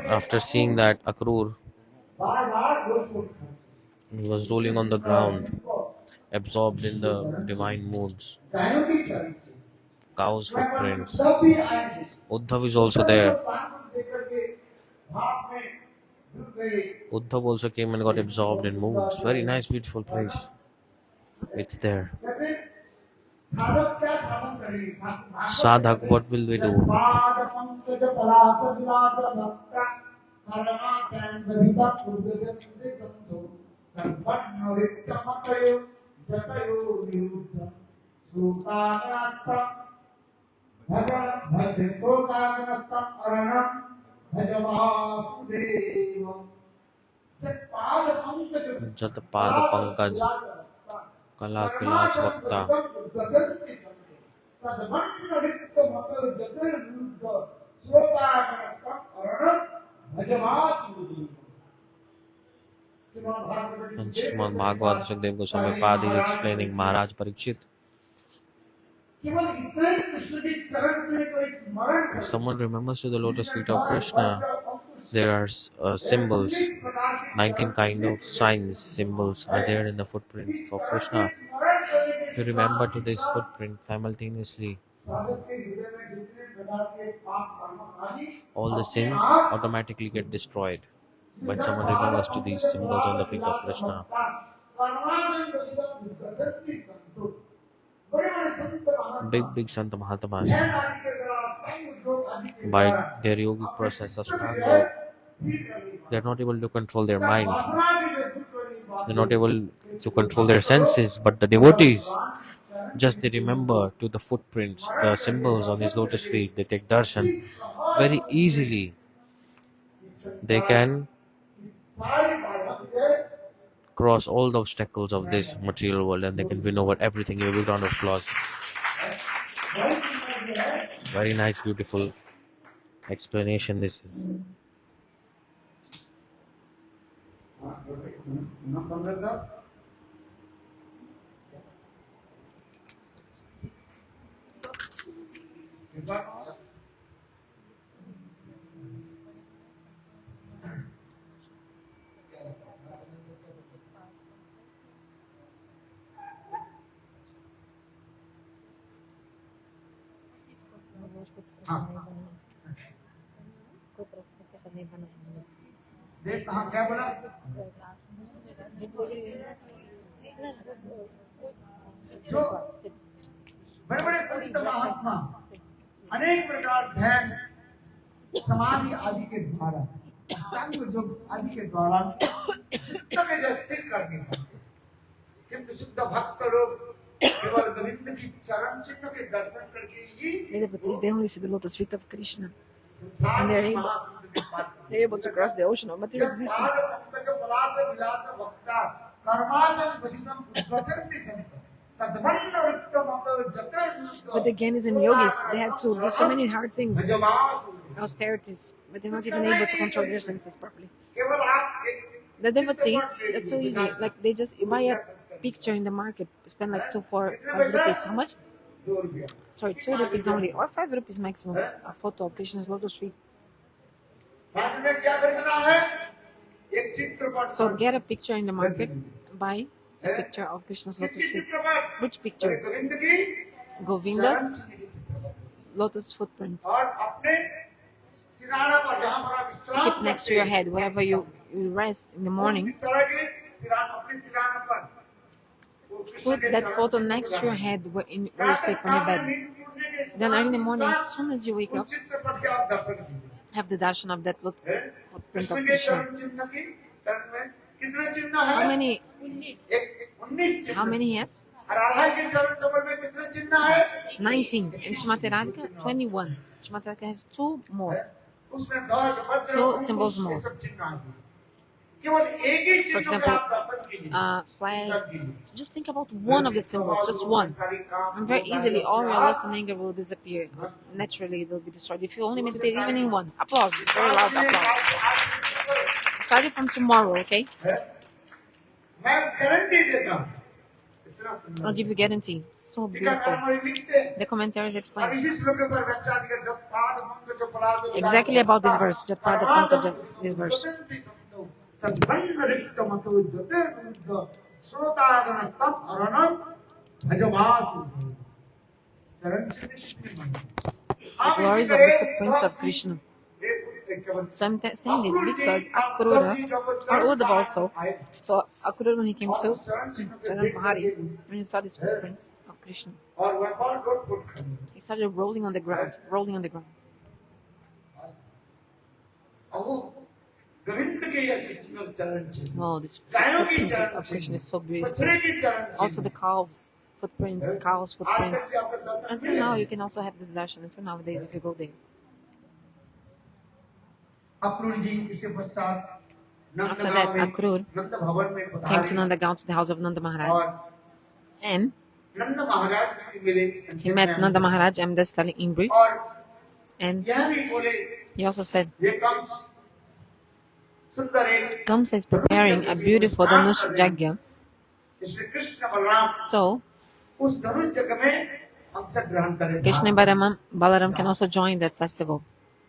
After seeing that, Akrura, he was rolling on the ground, absorbed in the divine moods. Cow's footprints. Uddhav is also there. Uddhav also came and got absorbed in moods. Very nice, beautiful place. It's there. Sadhak, what will we do? Jat Pada Pankaj Kala Kilas Vakta. And Srimad Bhagavata-saptaha Goswami Pad is explaining Maharaj Pariksit. If someone remembers to the lotus feet of Krishna, there are symbols, 19 kind of signs, symbols are there in the footprints of Krishna. If you remember to this footprint simultaneously, all the sins automatically get destroyed when someone remembers to these symbols on the feet of Krishna. Big Santa Mahatmas, by their yogic process of struggle, they are not able to control their mind. They are not able to control their senses, but the devotees, just they remember to the footprints, the symbols on his lotus feet, they take darshan very easily. They can cross all the obstacles of this material world and they can win over everything. A big round of applause. Very nice, beautiful explanation this is. देख कहाँ क्या बोला जो बड़े बड़े संत महात्मा अनेक प्रकार ध्यान समाधि आदि के द्वारा अष्टांग योग आदि के द्वारा चित्त में जो स्थिर करने का किंतु शुद्ध भक्त लोग केवल गोविंद की चरण चिन्ह के दर्शन करके ही devotees, they only see the lotus feet of Krishna and they're able to cross the ocean of material existence. But again, as in yogis, they have to do so many hard things, austerities, but they're not even able to control their senses properly. The devotees, that's so easy. Like they just buy a picture in the market, spend like 5 rupees. How much? Sorry, 2 rupees only, or 5 rupees maximum. A photo of Krishna's lotus feet. So get a picture in the market, buy a picture of Krishna's lotus feet. Which picture? Govinda's lotus footprint. Keep next to your head, wherever you rest in the morning. Put that photo next to your head where you sleep on your bed. Then early in the morning, as soon as you wake up, have the darshan of that footprint of Krishna. How many he has? 19. And Shrimati Radhika, 21. Shrimati Radhika has 2 more. 2 symbols more. केवल एक ही For चिन्ह का example, आप दर्शन कीजिए, flag. चिंतन कीजिए। Just think about one of the symbols, just one. And very easily all your lust and anger will disappear. Naturally, they'll be destroyed. If you only meditate even in one. Applause. Very loud applause. Starting from tomorrow, okay? मैं guarantee देता हूँ, इतना I'll सुंदर give you guarantee. So टीकाकार beautiful. हमारे लिखते हैं The commentaries और explain इसी श्लोक पर व्याख्या दिया जब पाद मंग जो पराज exactly about this verse. Jatpada Pankaja, this verse. तद्वन्न रिक्त मतो जते विरुद्ध श्रोतागण तम अरणम भजवास चरण चिन्ह The glories of the footprints of Krishna. So I'm saying this because Akrura, or Uddhav also, so Akrura when he came to Charanpahari, when he saw these footprints of Krishna, he started rolling on the ground, rolling on the ground. Oh, this footprints of Krishna is so beautiful. Also the cows' footprints. Until now, you can also have this darshan. Until nowadays, if you go there. After that, Akrura came to Nanda Gaon, to the house of Nanda Maharaj, and he met Nanda Maharaj. I'm just telling in brief, and he also said, Kamsa is preparing a beautiful Dhanush Yagya. So, Krishna and Balaram can also join that festival.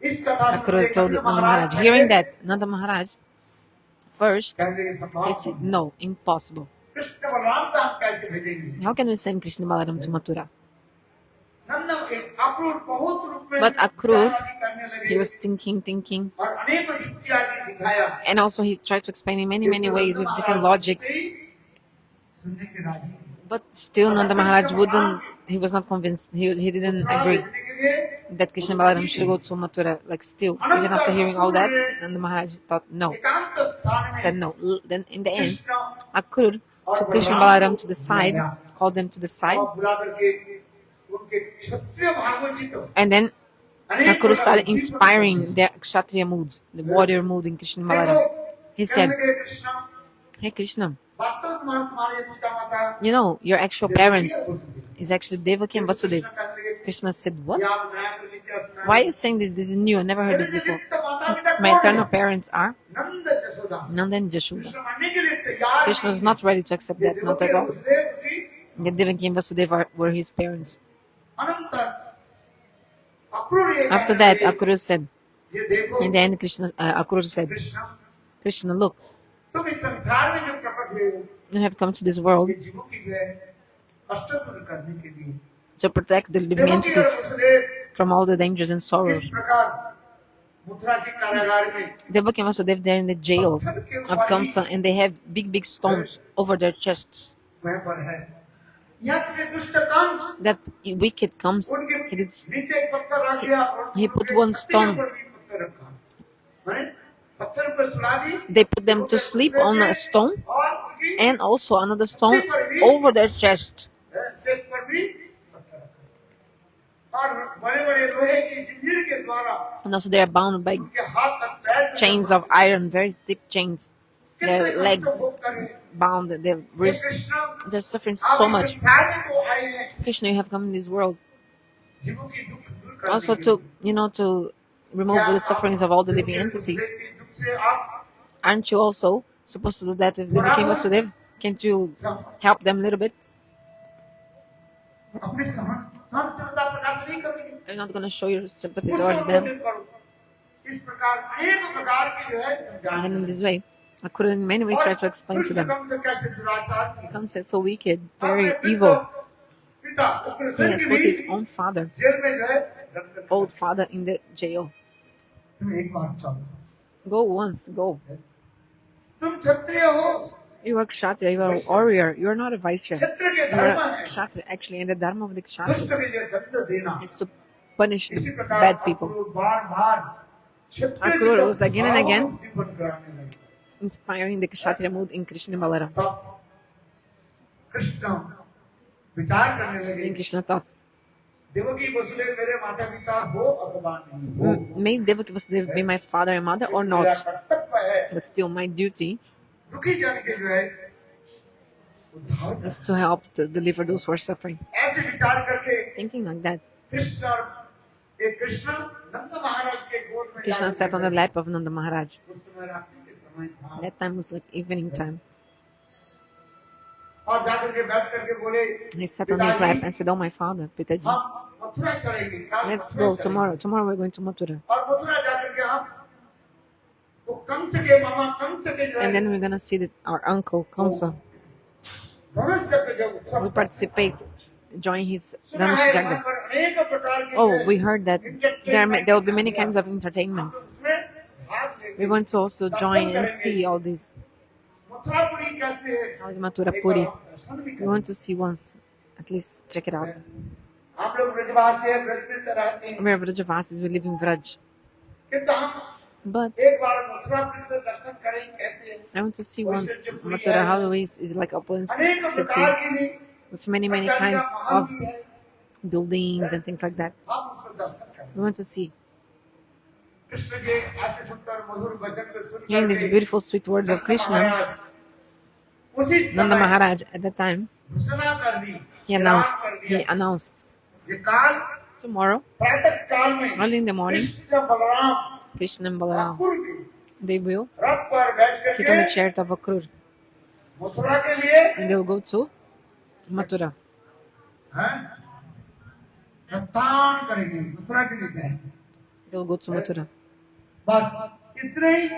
Akrura told Nanda Maharaj. Hearing that, Nanda Maharaj, first, he said, no, impossible. How can we send Krishna and Balaram to Mathura? But Akrura, he was thinking, and also he tried to explain in many ways with different logics. But still Nanda Maharaj he was not convinced, he didn't agree that Krishna and Balaram should go to Mathura. Like still, even after hearing all that, Nanda Maharaj thought no, said no. Then in the end, Akrura took Krishna and Balaram to the side, called them to the side, and then Akrura started inspiring their Kshatriya moods, the warrior mood in Krishna and Balaram. He said, hey Krishna, you know, your actual parents is actually Devaki and Vasudeva. Krishna said, what? Why are you saying this? This is new. I never heard this before. My eternal parents are Nanda and Yasoda. Krishna was not ready to accept that, not at all. The Devaki and Vasudeva were his parents. After that, Akrura said, in the end, Akrura said, Krishna, look, you have come to this world to protect the living entities from all the dangers and sorrows. Devaki and Vasudeva, they're in the jail of Kamsa, and they have big stones over their chests. That wicked Kamsa, he put one stone. They put them to sleep on a stone, and also another stone over their chest. And also they are bound by chains of iron, very thick chains. Their legs bound, their wrists. They're suffering so much. Krishna, you have come in this world also to remove the sufferings of all the living entities. Aren't you also supposed to do that with Devaki and Vasudeva? Can't you help them a little bit? Are you not going to show your sympathy towards them? And in this way, I could in many ways try to explain to them. Kamsa is so wicked, very evil. He has put his own father, old father, in the jail. Go once, go. You are Kshatriya, you are a warrior, you are not a Vaishya. You are a Kshatriya, actually, and the dharma of the Kshatriyas is to punish the bad people. Akrura was again and again inspiring the Kshatriya mood in Krishna and Balarama. Then Krishna thought, may Devaki Vasudeva be my father and mother or not? But still, my duty दुखी जन के जो है उद्धार करना। is to help to deliver those who are suffering. ऐसे विचार करके Thinking like that, कृष्ण और एक कृष्ण नंद महाराज के गोद में Krishna sat on the lap of Nanda Maharaj. उस समय रात्रि के समय था That time was like evening time. और जाकर के बैठ करके बोले He sat on his lap and said, "Oh, my father, Pitaji, हम मथुरा चलेंगे कल let's मथुरा go चलेंगे। tomorrow. Tomorrow we're going to Mathura. और मथुरा जाकर के हम वो कंस के मामा कंस के जो And है then we're gonna see that our uncle Kamsa धनुष चक्र जो उत्सव will participate, join his सुना Dhanush है वहाँ Jagga. पर अनेक प्रकार के Oh, we heard that there will be many kinds of entertainments. उसमें भाग लेंगे। We want to also join and see all these. Mathurapuri कैसे है? How is Mathura एक Puri? बार हम दर्शन भी We करें। want to see once, at least check it out. हम लोग ब्रजवासी हैं, ब्रज में तो रहते हैं। We're Vrajavasis, we live in Vraj. किंतु हम But एक बार मथुरापुरी में दर्शन करें कैसे? I want to see once Mathura, how is like open अनेक city प्रकार की नहीं with many kinds of buildings and things like that. हम उसको दर्शन करें। We want to see. Krishna के ऐसे सुंदर मधुर वचन को सुन Hearing these beautiful sweet words of Krishna, उसी Nanda समय Maharaj at that time, घोषणा कर दी, he announced ये काल tomorrow, प्रातः काल में early in the morning, Krishna Balram Krishna and Balarama, Akrur के they will रथ पर बैठ sit on the करके chariot of Akrura मथुरा के लिए and they will go to Mathura. हैं? प्रस्थान करेंगे मथुरा के लिए जाएंगे। They will go to Mathura. बस इतने ही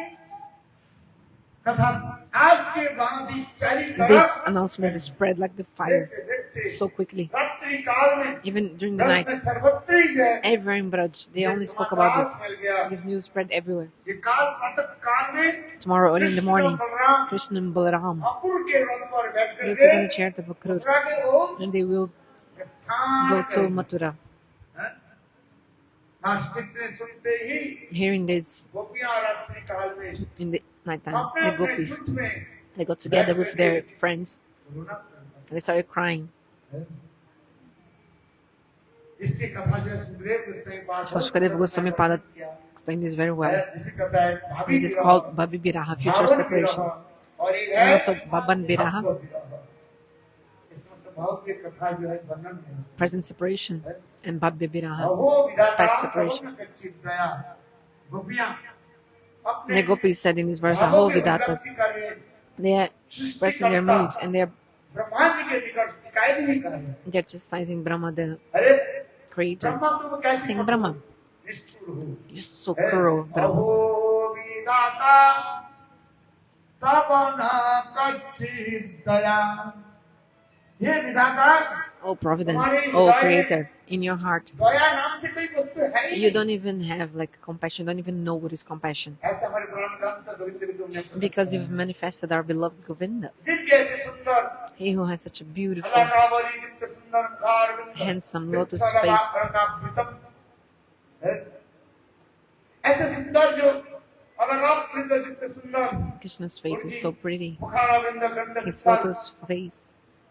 कथा आज के बाद ही चारी This तरफ announcement is spread like the fire देखते so quickly. रात्रि काल में Even during the Braj night, में सर्वत्र ही जो है everywhere in Braj, they only spoke about this. This news spread everywhere. ये काल प्रातः काल में Tomorrow early in the morning, Balram Krishna and Balarama Akrur के रथ पर बैठ will sit on the करके chariot of Akrura मथुरा के ओर and they will प्रस्थान go to करेंगे। Mathura. हैं? बस इतने सुनते ही Hearing this गोपियां रात्रि काल में in the nighttime, अपने the अपने gopis, युद्ध में they got together with their friends रोना शुरू and they started crying. कर दिया। इससे कथा जो है सुखदेव गोस्वामी पाद So Sukadeva Gosvami Pada explained this very well. जिसे कहता है This is called bhavi-viraha, future separation, और एक and है also bhavan-viraha, bhava-viraha। इसमें तो भाव की कथा जो है वर्णन है। present separation, and bhavi-viraha, अहो विधाता past separation. करुण कच्चित दया गोपियां अपने The gopis said in this verse, भावों Aho के Vidatas, अभिव्यक्ति कर रहे हैं। they are expressing their moods and they are Brahma ji के निकट शिकायत नहीं कर रहे हैं। they're chastising Brahma, the अरे creator, ब्रह्मा तुम कैसे saying, कठोर Brahma, निष्ठुर हो? you're so cruel, Brahma. अहो विधाता तब न कच्चित दया। ये विधाता Oh Providence, oh Creator, in your heart, दया नाम से कोई वस्तु है ही you नहीं। don't even have like compassion, don't even know what is compassion, ऐसे हमारे पुराण ग्रंथ गोविंद के तुमने प्रकट because किया। you've manifested our beloved Govinda, जिनके ऐसे सुंदर he who has such a beautiful, अलंकावली Divya सुंदर मुखार विंद handsome lotus वृक्षालता face, अलंकावृतम है। ऐसे सुंदर जो अलंकावृत दिव्य सुंदर Krishna's face is so pretty, मुखार विंद गंड his सुंदर lotus face,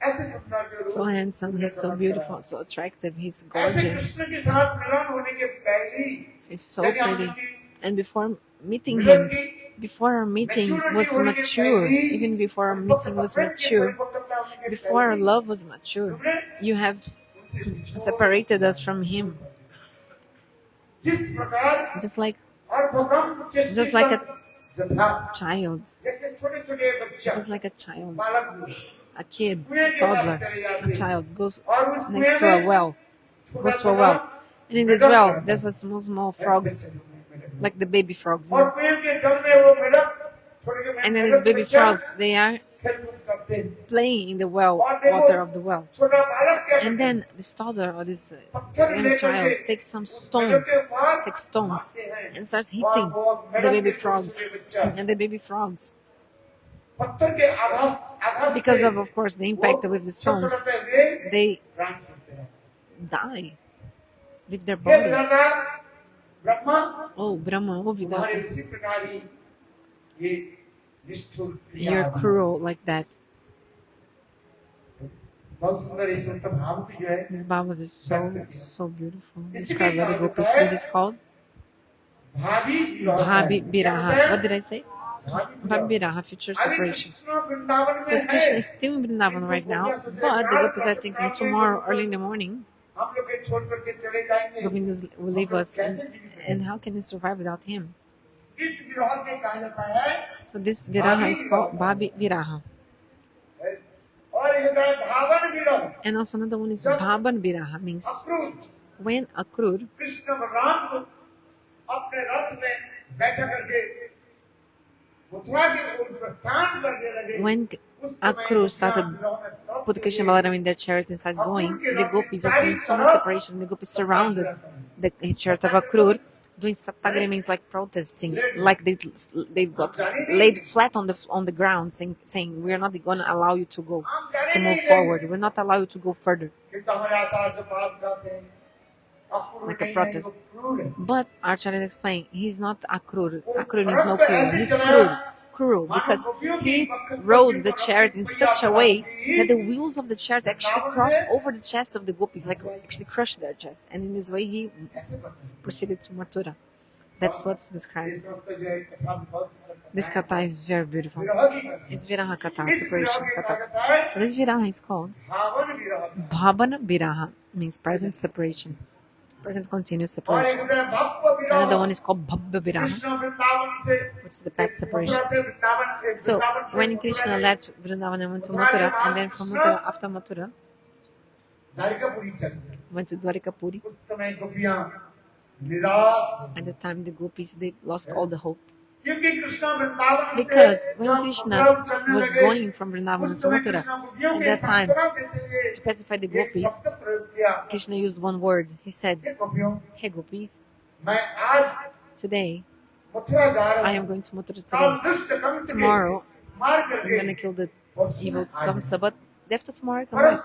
ऐसे सुंदर जो so handsome, he's so beautiful, so attractive, he's ऐसे gorgeous, कृष्ण के साथ मिलन होने के पहले ही he's so यदि हम pretty. उनकी And before meeting Milan him, की before our meeting maturity was होने के mature, पहले ही, even before our उनकी meeting was प्रेम की mature, परिपक्वता होने के before our पहले ही, love was mature, तुमने you have उनसे बिछोड़ separated us from him, जिस प्रकार just like और भगम Just like a जथा child, जैसे छोटे-छोटे बच्चा just like a child, बालक a kid, कुएं a के पास toddler, चले a जाते हैं child goes और उस next कुएं to a में well, goes to a well, and in this well, there's a small frogs, like the baby frogs, you और know? कुएं के जल में वो मेढक छोटे And then these baby frogs, they are खेल-कूद करते हैं playing in the well, और देखो water of the well. छोटा बालक क्या And करता है then this toddler or this पत्थर young लेकर child के takes some उस stone, मेढक के पास takes stones, मारते हैं and starts और hitting वो the मेढक baby के frogs. छोटे बच्चा And the baby frogs, पत्थर के आघात because से of course, the impact with the stones, छटपटाते हुए they प्राण छोड़ते हैं die, leave their ये bodies. विधाता ब्रह्मा Oh, Brahma, oh तुम्हारे Vidata, उसी प्रकार ही ये निष्ठुर क्रिया you're है। cruel like that. बहुत सुंदर इस उत्तम भावती जो है This Bhavas is so beautiful. Described by the gopis. This is called भाभी विराह bhavi-viraha. What did I say? bhavi-viraha, future अभी separation. कृष्ण वृंदावन में Because Krishna है, is still in Vrindavan right now, गोपियां सोच रही but the हैं, gopis are thinking tomorrow early in the morning, हम लोग के छोड़ करके चले जाएंगे, Govinda will leave हम लोग us, कैसे जीवित and रहेंगे? how can we survive without him? इस विरह के कहा जाता है, So this viraha is called bhavi-viraha. और एक होता है भावन विरह, And also another one is bhavan-viraha, means Akrur when Akrura, Krishna Balram को अपने रथ में बैठा करके मथुरा के ओर प्रस्थान करने लगे, when Akrura started put Krishna and Balarama in their chariot and started going, the gopis were feeling so much separation. The gopis surrounded the chariot of Akrura, doing saptaha means like protesting, like they got laid flat on the ground, saying we are not going to allow you to move forward. We're not allow you to go further, like a protest. But Acharya is explaining he's not Akrura. Akrura means no cruel. He's cruel because he rode the chariot in such a way that the wheels of the chariot actually crossed over the chest of the gopis, like actually crushed their chest. And in this way, he proceeded to Mathura. That's what's described. This katha is very beautiful. It's Viraha katha, separation katha. So this Viraha is called bhavan-viraha, means present separation. Present continuous separation. Another one is called bhava-viraha, which is the past separation. So when Krishna left Vrindavan and went to Mathura, and then from Mathura, after Mathura, went to Dvaraka Puri. At the time the gopis, they lost all the hope. Because when Krishna was going from Vrindavan to Mathura, at that time, to pacify the gopis, Krishna used one word. He said, "Hey gopis, today I am going to Mathura today. Tomorrow I'm going to kill the evil Kamsa, but after tomorrow I come back.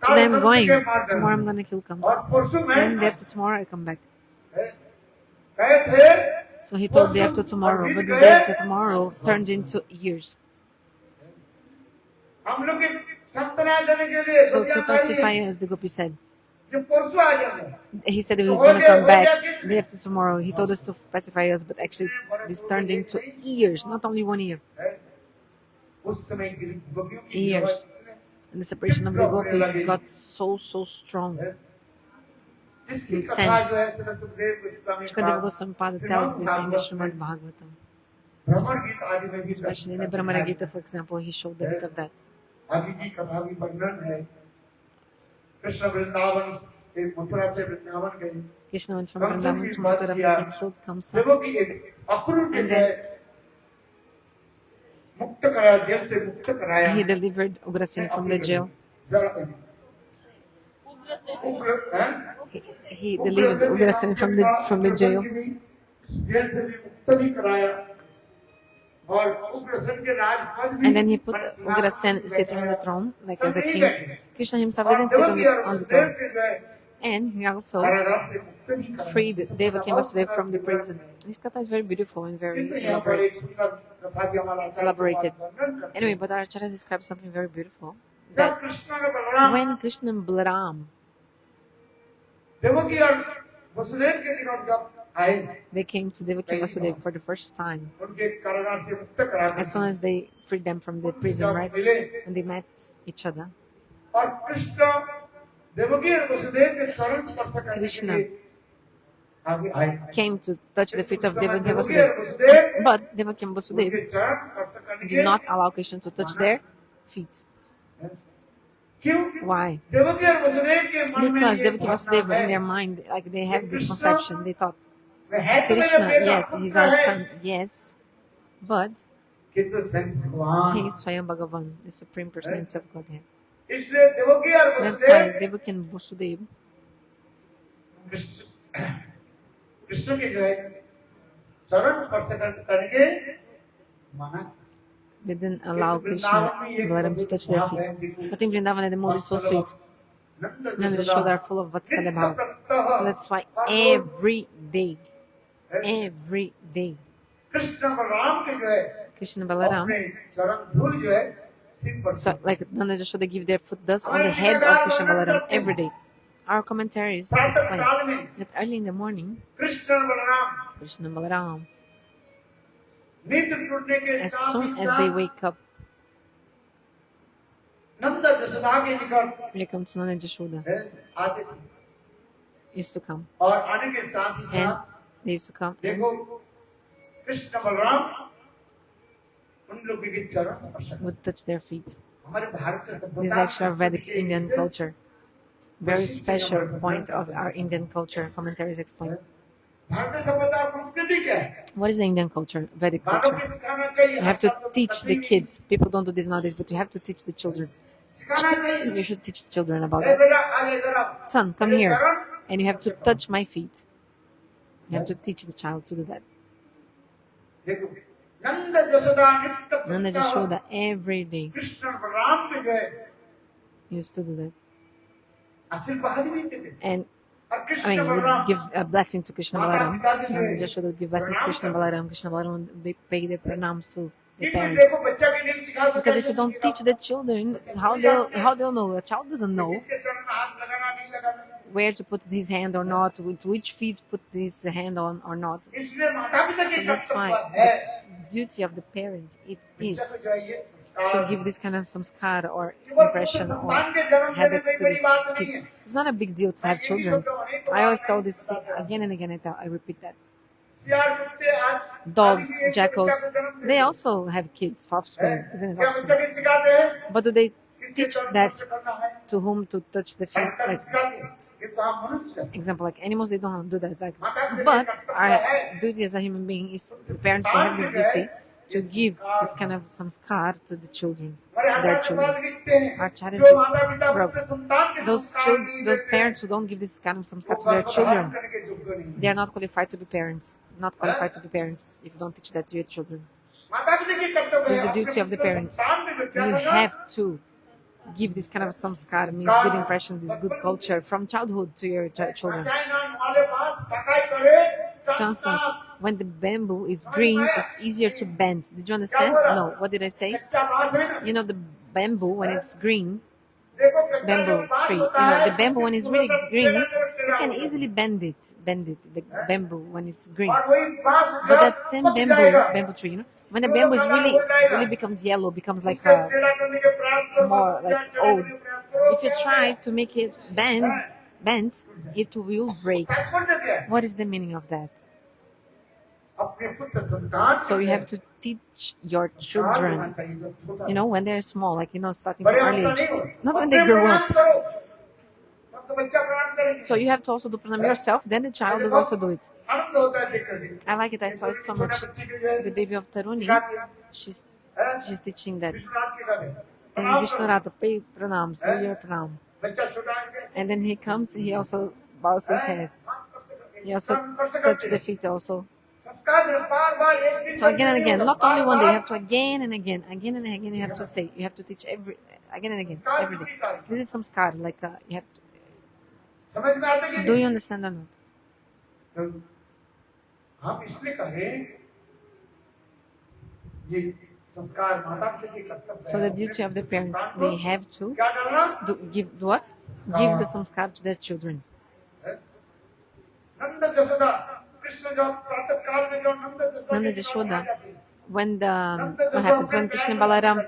Today I'm going, tomorrow I'm going to kill Kamsa. And day after tomorrow I come back." So he told day after tomorrow, but this day after tomorrow turned into years. So to pacify us, the gopi said, he said he was going to come back day after tomorrow. He told us to pacify us, but actually this turned into years, not only 1 year. Years. And the separation of the gopis got so strong, intense. Sukadeva Gosvami tells this in the Srimad Bhagavatam. Especially in the Brahmana Gita, for example, he showed a bit of that. Krishna went from Vrindavan to Mathura, he killed Kamsa, and then he delivered Ugrasen from the jail. He delivered Ugrasen from the jail. And then he put Ugrasen sitting on the throne, like as a king. Krishna himself didn't sit on the throne. And he also freed Devaki and Vasudeva from the prison. This katha is very beautiful and very elaborated. Anyway, but our Acharya describes something very beautiful. That when Krishna and Balarama, they came to Devaki and Vasudeva for the first time, as soon as they freed them from the prison, right? And they met each other. Krishna came to touch the feet of Devaki and Vasudeva, but Devaki and Vasudeva did not allow Krishna to touch their feet. Why? Because Devaki and Vasudeva, in their mind, like they have this conception, they thought, Krishna, yes, he's our son, yes, but he is Swayam Bhagavan, the Supreme Personality of Godhead. That's why Devaki and Vasudeva they didn't allow Krishna and Balarama to touch their feet. But in Vrindavan, the mood is so sweet. Nanda Yasoda are full of Vatsala bhava. So that's why every day, Krishna and Balarama, so like Nanda Yasoda give their foot dust on the head of Krishna and Balarama every day. Our commentaries प्रातः explain काल में that early in the morning, Krishna और Balram Krishna and Balarama, नित्य टूटने के as साथ ही soon as they साथ wake up, Nanda Jasoda के निकट they come to Nanda and Yasoda, आते थे used to come. और आने के साथ ही And साथ they used to come and देखो कृष्ण बलराम उन लोगों के चरण स्पर्श करते। would touch their feet. हमारे भारत के This is सभ्यता actually our Vedic संस्कृति के Indian wishes culture. Very special point of our Indian culture. Commentaries explain. भारतीय सभ्यता संस्कृति क्या है? What is the Indian culture? Vedic बालों culture. को सिखाना चाहिए। You have to आजकल तो teach the तकलीफ kids. People don't do this nowadays, but you have to teach the children. सिखाना चाहिए। You should teach children about अरे that. बेटा आ इधर आ। Son, come मेरे here. चरण And you have to touch my feet. You have to teach the child to do that. देखो नंद जसोदा नित्य Nanda पुत्र Yasoda every day कृष्ण और बलराम में गए used to do that. आशीर्वाद भी देते थे। And और I Krishna mean, he Balram would give a blessing to Krishna माता Balaram. पिता के Nanda लिए Yasoda would give blessing to Krishna Balaram. Krishna Balaram would pay their pranams to the क्योंकि parents. देखो बच्चा भी नहीं सिखा Because सकता if you don't teach the children, how they'll know? A child doesn't know इसके चरण में हाथ लगाना नहीं लगाना। where to put his hand or not, with which feet put his hand on or not. इसलिए माता पिता So की that's कर्तव्य why है the duty of the parents it बच्चा is को जो है ये to संस्कार give this kind of samskar or केवल पुत्र impression or संतान के जन्म देने habits में to बड़ी these बात नहीं kids. है। It's not a big deal to मैं have यही children. शब्द अनेक I always बार tell नहीं this बताता again and again. I repeat that. सियार कुत्ते आदि Dogs, भी एक jackals, बच्चा को जन्म देते they हैं। also have kids, offspring, isn't it? क्या बच्चा Offspring. के सिखाते हैं But do they किसके teach चरण that स्पर्श करना है? to whom to touch the feet? संस्कार Like सिखाते हैं कि तो आप मनुष्य हैं। example, like animals, they don't do that. Like, माता पिता की but कर्तव्य है our duty as a human being is तो parents. They संतान have this में गए duty to ये give संस्कार this kind of samskar to the children, हमारे to their आचार्य children. पाद लिखते हैं Our Acharyas जो माता पिता wrote, पुत्र संतान के संस्कार नहीं those देते हैं parents who don't give this kind of वो samskar to their गर्भधारण children, करने के योग्य नहीं they हैं। are not qualified to be parents. Not qualified to be parents if you don't teach that to your children. माता पिता की कर्तव्य This है is the अपने duty of the पुत्र parents. संतान में जो क्या You करना have to give this kind of samskar, means good impression, this good culture from childhood to your children. बचाए ना हमारे पास पकाई करे For instance, when the bamboo is green, it's easier to bend. Did you understand? No. What did I say? कच्चा बांस है ना You know, the bamboo, when it's green, देखो कच्चा जो bamboo बांस tree, होता है the bamboo, when it's really उसके green, टेढ़ा you can होता है। easily bend it, the bamboo when it's green. और वही बांस But जब that same पक जाएगा bamboo tree, when the bamboo is really becomes yellow, becomes like उसे a टेढ़ा करने के प्रयास करो more बस like टेढ़ा old. करने के प्रयास करो If you try to make it bend, it will break. तात्पर्य क्या है What is the meaning of that? अपने पुत्र संतान So you have to teach your children, you know, when they're small, like, you know, starting from बड़े early अवस्था age, नहीं हो not when अपने they grow प्रणाम up. करो तब तो बच्चा प्रणाम करेगा So you have to also do pranam yourself, then the child will also do it. आनंद होता है देख करके I like it. I saw it so much. बच्चे के जो है The baby of Taruni, सिखाती है she's teaching that. विश्वनाथ के कहते हैं Then प्रणाम करो Vishnurata, pay pranams, do your pranam. बच्चा छोटा है And then he comes, he also bows his head. He also touch करते the feet also. संस्कार बार-बार एक दिन So again and again, not only one day, you have to again and again, you have to say, you have to teach again and again, every day. This is samskar, like you have to, समझ में आता कि do you understand or not? नहीं हम इसलिए करें ये संस्कार माता पिता की कर्तव्य So the duty of the parents, they have to क्या डालना give what? Give the samskar to their children. नंद जसोदा कृष्ण जब प्रातः काल में जब नंद Nanda Jasoda Yasoda, when what happens when Krishna and Balaram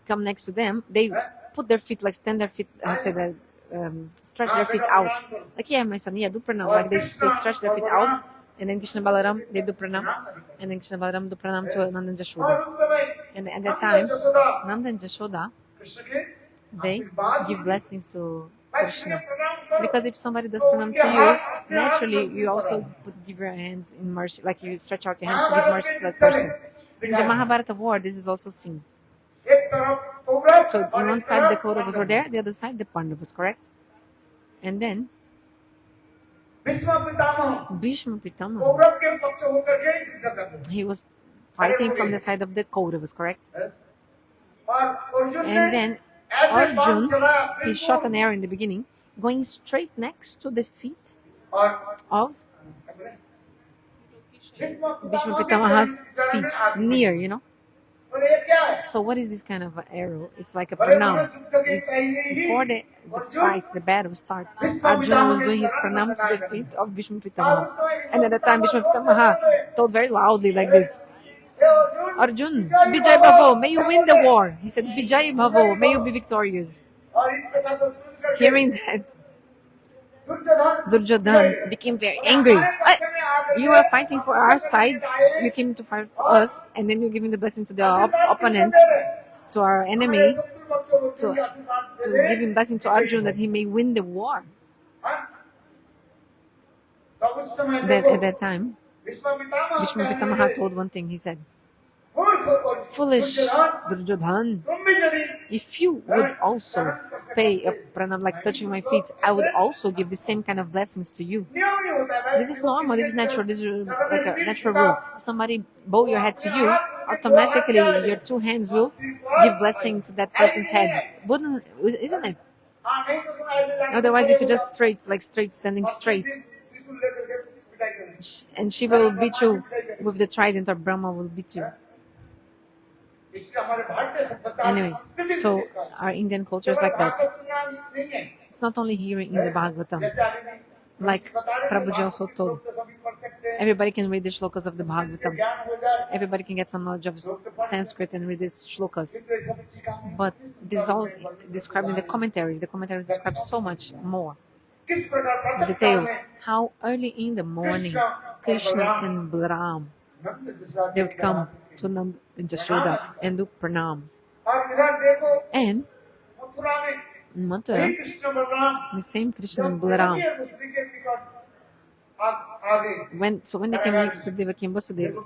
come next to them, they put their feet, like stand their feet, I'd say that stretch their feet out. Like, yeah, my son, yeah, do pranam. Like they stretch their feet out, and then Krishna and Balaram, they do pranam, and then Krishna and Balaram do pranam to Nanda and और Yasoda. उस समय And at that Nand time, Jasoda Nanda and Yasoda, Krishna के they आशीर्वाद give blessings to भाई Krishna. प्रणाम करो Because if somebody does pranam to you, naturally you also give your hands in mercy, like you stretch out your hands to give mercy to that person. In the Mahabharata war, this is also seen. एक तरफ Kaurava So और on one एक side the तरफ Kauravas were there, the other side the Pandavas, correct? And then Bhishma Pitamah Bhishma Pitama, Kaurava के पक्ष होकर के युद्ध करते he was fighting from the side of the Kauravas, correct? हैं और अर्जुन ने And then ऐसे बाण Arjun, चलाया he shot an arrow in the beginning, going straight next to the feet और of भीष्म Bhishma पितामह के Pitamaha's चरण में feet, आग लगी। near, you know. बोले So what is this kind of arrow? It's like a pranam. Before the fight, the battle started, Arjuna was doing his pranam to the feet of Bhishma Pitamaha. And at that time, Bhishma Pitamaha told very loudly like this, Arjun, Vijay Bhavo, may you win the war. He said, Vijay Bhavo, may you be victorious. Hearing that, Duryodhan became very angry. You are fighting for our side, you came to fight for us, and then you're giving the blessing to the opponent, to our enemy, to give him blessing to Arjuna that he may win the war. Then at that time, Bhishma Pitamaha told one thing. He said, foolish Duryodhan, if you would also pay a pranam like touching my feet, I would also give the same kind of blessings to you. This is normal, this is natural, this is like a natural rule. If somebody bow your head to you, automatically your two hands will give blessing to that person's head. Isn't it? Otherwise, if you just standing straight, and Shiva will beat you with the trident, or Brahma will beat you. Anyway, so our Indian culture is like that. It's not only here in the Bhagavatam. Like Prabhuji also told, everybody can read the shlokas of the Bhagavatam. Everybody can get some knowledge of Sanskrit and read these shlokas. But this is all described in the commentaries. The commentaries describe so much more. The details. How early in the morning, Krishna and Balarama, they would come to Nanda and Yasoda and do pranams. And in Mathura, the same Krishna and Balarama, when they came next to Devaki and Vasudeva,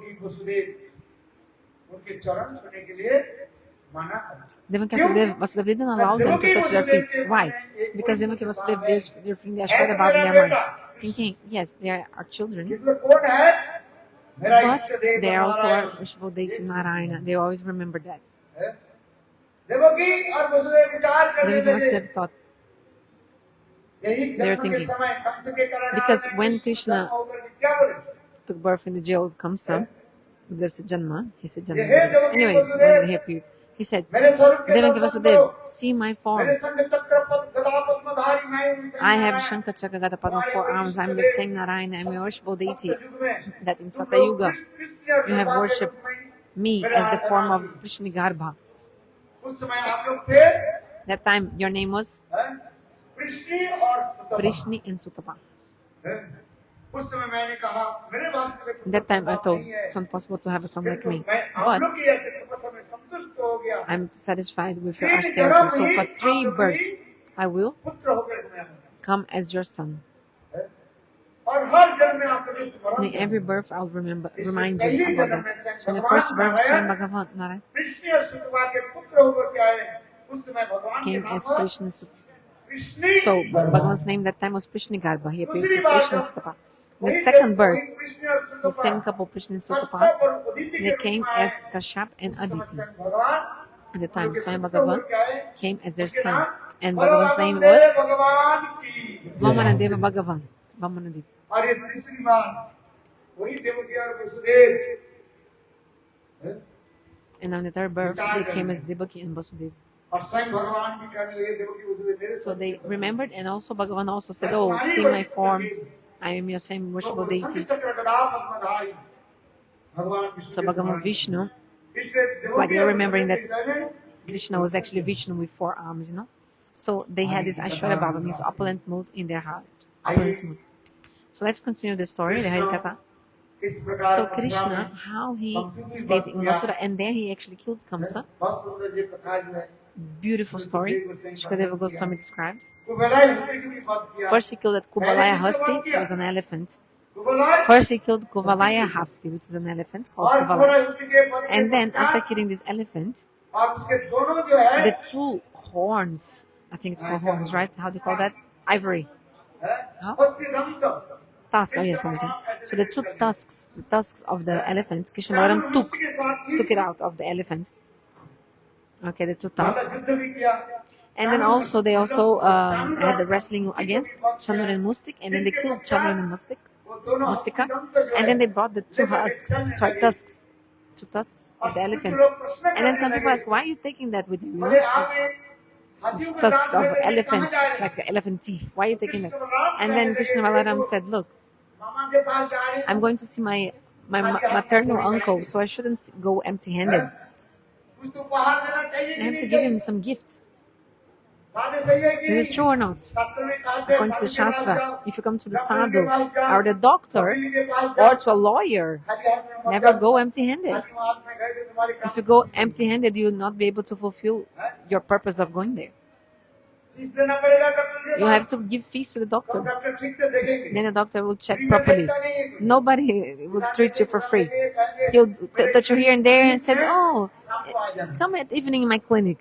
Devaki and Vasudeva didn't allow them to touch their feet. Why? Because Devaki and Vasudeva, they're feeling the Ashwada Bhava in their mind, thinking, yes, they are our children, but they are also our worshipful deity Narayana. They always remember that. Devaki and Vasudeva thought, they were thinking, because when Krishna took birth in the jail of Kamsa, there's a Janma, he said Janma. Anyway, when he appeared, he said, Devaki Vasudeva, see my form. I have Shankha Chakra Gada Padma 4 arms. I'm the same Narayana. I'm a worshipful deity. That in Satya Yuga, you have worshipped me as the form of Prishni Garbha. That time, your name was Prishni and Sutapa. That time I thought it's not possible to have a son like me, but I'm satisfied with your austerity. So for 3 births, I will come as your son. In every birth, I'll remind you about that. So in the first birth, Swami Bhagavan came as Krishna. So Bhagavan's name that time was Prishni Garbha. He appeared to Krishna Sutapa. In the second birth, the same couple, Prishni and Sutapa, they came as Kashyap and Aditi. At the time, Swami Bhagavan came as their son. And Bhagavan's name was Vamanadeva Bhagavan. Vamanadeva. And on the third birth, they came as Devaki and Vasudeva. So they remembered, and also Bhagavan also said, oh, see my form, I am your same worshipful deity. So Bhagavan Vishnu, it's like they're remembering that Krishna was actually Vishnu with 4 arms, So they had this Aishwarya Bhava, means opulent mood in their heart. Opulence mood. So let's continue the story, the Harikatha. So Krishna, how he stayed in Mathura, and there he actually killed Kamsa. Beautiful story, Sukadeva Gosvami describes. First he killed that Kubalaya Hasti, it was an elephant. First he killed Kubalaya Hasti, which is an elephant called Kubalaya. And then after killing this elephant, the 2 horns, I think it's called horns, right? How do you call that? Ivory. Huh? Tusk, oh yes, so the 2 tusks, the tusks of the elephant, Krishna Balaram took it out of the elephant. Okay, the 2 tusks. And then also, they also had the wrestling against Chanur and Mustik, and then they killed Chanur and Mustika, and then they brought the 2 tusks two tusks of the elephant. And then some people ask, why are you taking that with you? You know? Like, these tusks of elephants, like the elephant teeth. Why are you taking that? And then Krsna and Balarama said, look, I'm going to see my maternal uncle, so I shouldn't go empty-handed. I have to give him some gift. This is true or not? According to the Shastra, if you come to the sadhu or the doctor or to a lawyer, never go empty-handed. If you go empty-handed, you will not be able to fulfill your purpose of going there. You have to give fees to the doctor. Then the doctor will check properly. Nobody will treat you for free. He'll touch you here and there and say, oh, come at evening in my clinic.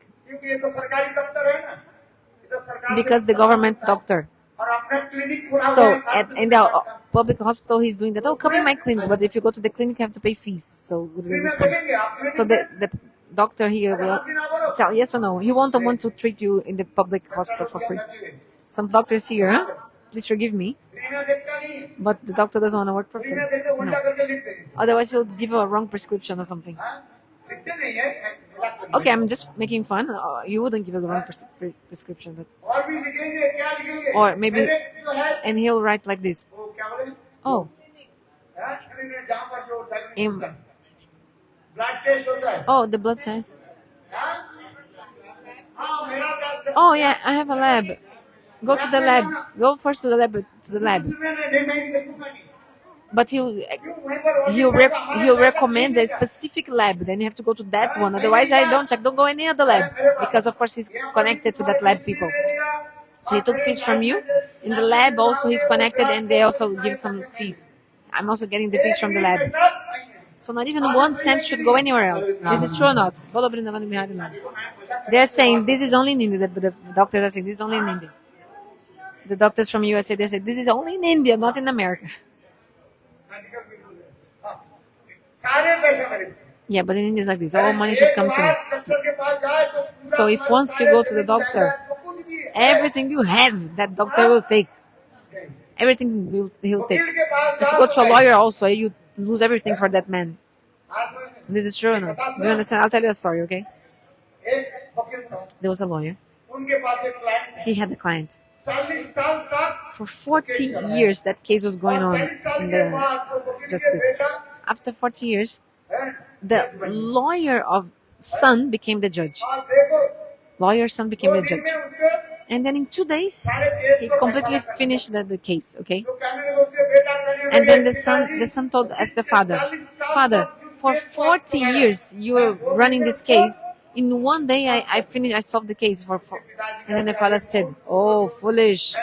Because the government doctor. So in the public hospital, he's doing that. Oh, come in my clinic. But if you go to the clinic, you have to pay fees. So the doctor here will tell yes or no. He won't want to treat you in the public hospital for free. Some doctors here, huh? Please forgive me, but the doctor doesn't want to work for free. No. Otherwise, he'll give you a wrong prescription or something. Okay, I'm just making fun. You wouldn't give a wrong prescription, but or maybe, and he'll write like this. Oh, oh, the blood test. Oh yeah, I have a lab. Go to the lab. Go first to the lab. But he'll recommend a specific lab. Then you have to go to that one. Otherwise, I don't check. Don't go any other lab because of course he's connected to that lab people. So he took fees from you. In the lab also he's connected, and they also give some fees. I'm also getting the fees from the lab. So not even 1 cent should go anywhere else. This is true or not? They're saying this is only in India. The doctors are saying this is only in India. The doctors from USA, they say this is only in India, not in America. Yeah, but in India it's like this. All money should come to me. So if once you go to the doctor, everything you have, that doctor will take. Everything he'll take. If you go to a lawyer also, you lose everything for that man. This is true or not? Do you understand? I'll tell you a story, okay? There was a lawyer. He had a client. For 40 years, that case was going on in the justice. After 40 years, the lawyer of son became the judge. Lawyer's son became the judge. And then in 2 days, he completely finished the case, okay? And then the son asked the father, Father, for 40 years you were running this case. In 1 day I solved the case and then the father said, oh, foolish.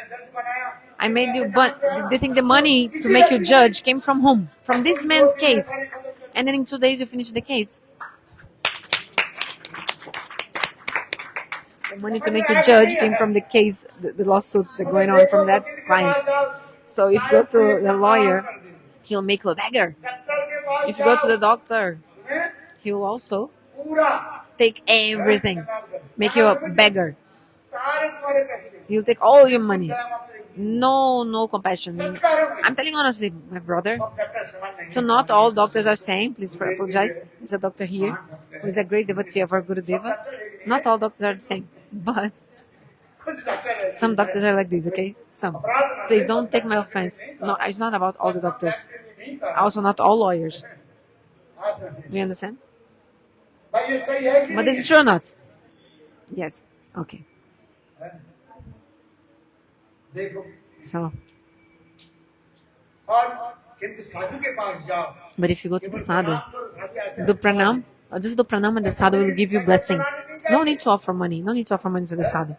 I made you, but do you think the money to make you judge came from whom? From this man's case. And then in 2 days you finished the case. The money to make you judge came from the case, the lawsuit that's going on from that client. So if you go to the lawyer, he'll make you a beggar. If you go to the doctor, he will also take everything, make you a beggar. He'll take all your money. No compassion. I'm telling honestly, my brother. So not all doctors are same. Please apologize. There's a doctor here who is a great devotee of our Gurudeva. Not all doctors are the same, but some doctors are like this, okay? Some. Please don't take my offense. No, it's not about all the doctors. Also not all lawyers. Do you understand? But this is true or not? Yes. Okay. So. But if you go to the sadhu, do pranam, or just do pranam and the sadhu will give you blessing. No need to offer money. No need to offer money to the sadhu.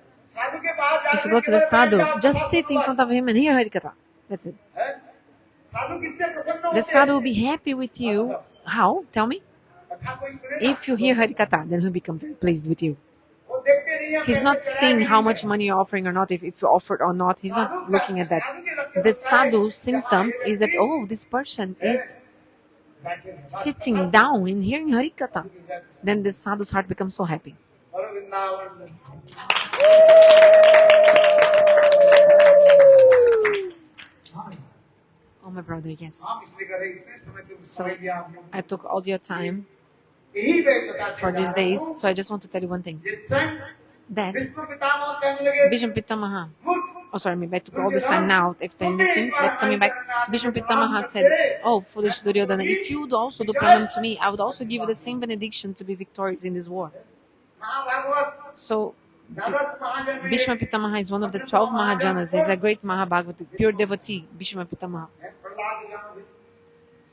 If you go to the sadhu, just sit in front of him and hear Harikatha. That's it. The sadhu will be happy with you. How? Tell me. If you hear Harikatha, then he'll become very pleased with you. He's not seeing how much money you're offering or not, if you offered or not. He's not looking at that. The sadhu's symptom is that, oh, this person is sitting down and hearing Harikatha. Then the sadhu's heart becomes so happy. Oh, my brother, yes. So I took all your time यही मैं बताते for जा these रहा days. हूँ, So I just want to tell you one thing. जिस समय That Vishnu पितामह कहने लगे, Bhishma Pitamaha, "मूर्ख, oh sorry, maybe I took all this time now to explain this thing, but coming back, Bhishma Pitamaha said, oh foolish Duryodhana, if you would also do pranam to me, I would also give you the same benediction to be victorious in this war. Mahabhagavata So द्वादश महाजन में Bhishma Pitamaha is one of the 12 Mahajanas. He's a great Mahabhagavata, pure devotee, Bhishma Pitamaha. Prahlad जन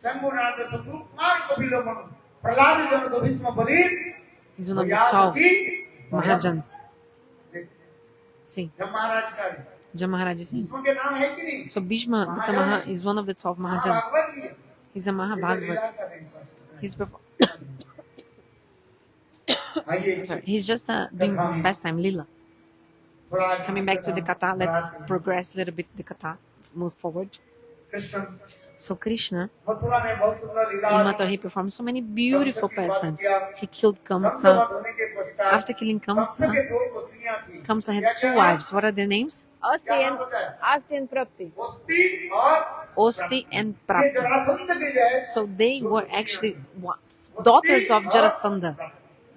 शंभुनाथ सुकुमार कपिलो मनु प्रहलाद जन को भीष्म बलि He's one of the 12 Mahajans. See, जब महाराज का है। Jamaharaj is here. Bhishma के नाम है कि नहीं? So Bhishma Pitamaha is one of the 12 Mahajans. महाभागवत भी है। He's a Mahabhagavat. लीला कर रहे हैं। He's आइए, sorry, he's just doing his pastime, Lila. थोड़ा Coming back to the Katha, let's progress a little bit the Katha, move forward. Krishna So Krishna, Mathura में बहुत सुंदर in Leela Mathura, he performed so many beautiful pastimes. He killed Kans Kamsa. वध होने के पश्चात After killing Kans के Kamsa, दो पत्नियां थी। Kamsa had 2 wives. What are their names? क्या नाम पता है? Asti and Prapti. ओस्ती और Osti and ये Prapti. जरासंध के जो है So they were actually daughters of Jarasandha.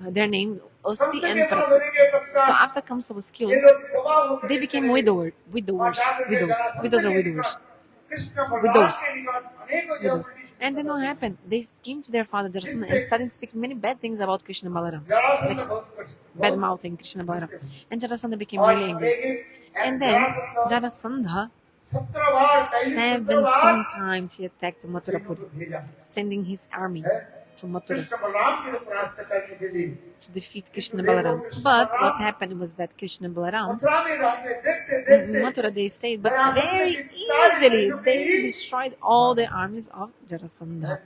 Their name Osti Kans and के वध Prapti. होने के So पश्चात after Kamsa was killed, ये लोग विधवा होकर they became widows. Widows or widowers. Krishna Balram Widows. के निकट अनेकों Widows. जबरदस्ती And then what happened? They came to their father Jarasandha and started speaking many bad things about Krishna and Balarama. Jarasandh Like बहुत bad mouthing Krishna and Balarama. And Jarasandha became और really angry. And then Jarasandha 17 bar 17 times he attacked Mathura Puri, भेजा sending his army to Mathura Krishna Balram की परास्त करने के लिए to defeat Krishna and Balarama. But what happened was that Krishna and Balarama, Mathura में रहते देखते in देखते Mathura they stayed, but very easily they destroyed all the armies of Jarasandha.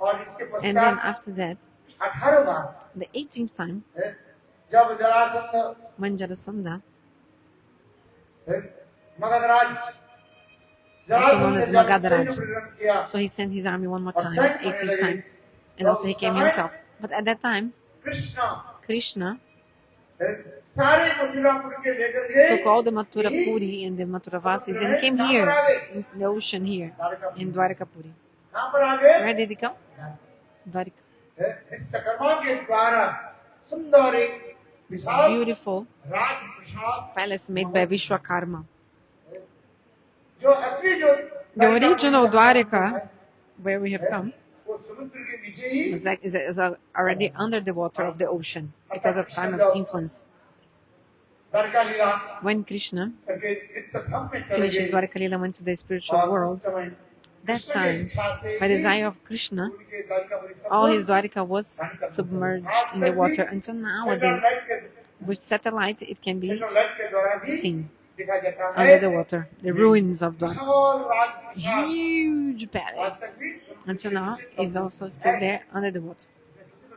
और इसके And then पश्चात after that, 18 bar the 18th time, जब Jarasandh when Jarasandha, मगधराज also known as जब सैन्य Magadharaj, प्रेरण किया so he sent his army one more time, 18th time, and also he came himself. But at that time, Krishna Krishna सारे मथुरापुर के लेकर गए took all the Mathura Puri and the Mathura Vasis and he came here, in the ocean here, in Dvaraka Puri. कहाँ पर आ गए Where did he come? Dvaraka. इस चक्रवा के द्वारा सुंदर एक This Vishal beautiful Rajprasad palace made by Vishwakarma. जो असली जो The original Dvaraka, where we have come, वो समुद्र के नीचे ही is already under the water of the ocean because of time of influence. Dwarka Leela When Krishna करके नित्य धाम में चले finishes गए Dvaraka Lila, went to the spiritual और उस world, समय that कृष्ण की time, इच्छा से by the he desire of Krishna, उनके द्वारकापुरी सब all कुछ his Dvaraka was submerged in the water until nowadays. With satellite, it can be satellite के द्वारा भी seen दिखा जाता है under the water, the ruins of Dvaraka. Vishal Rajprasad Huge आज palace. तक भी समुद्र Until के now, नीचे is also still there under the water.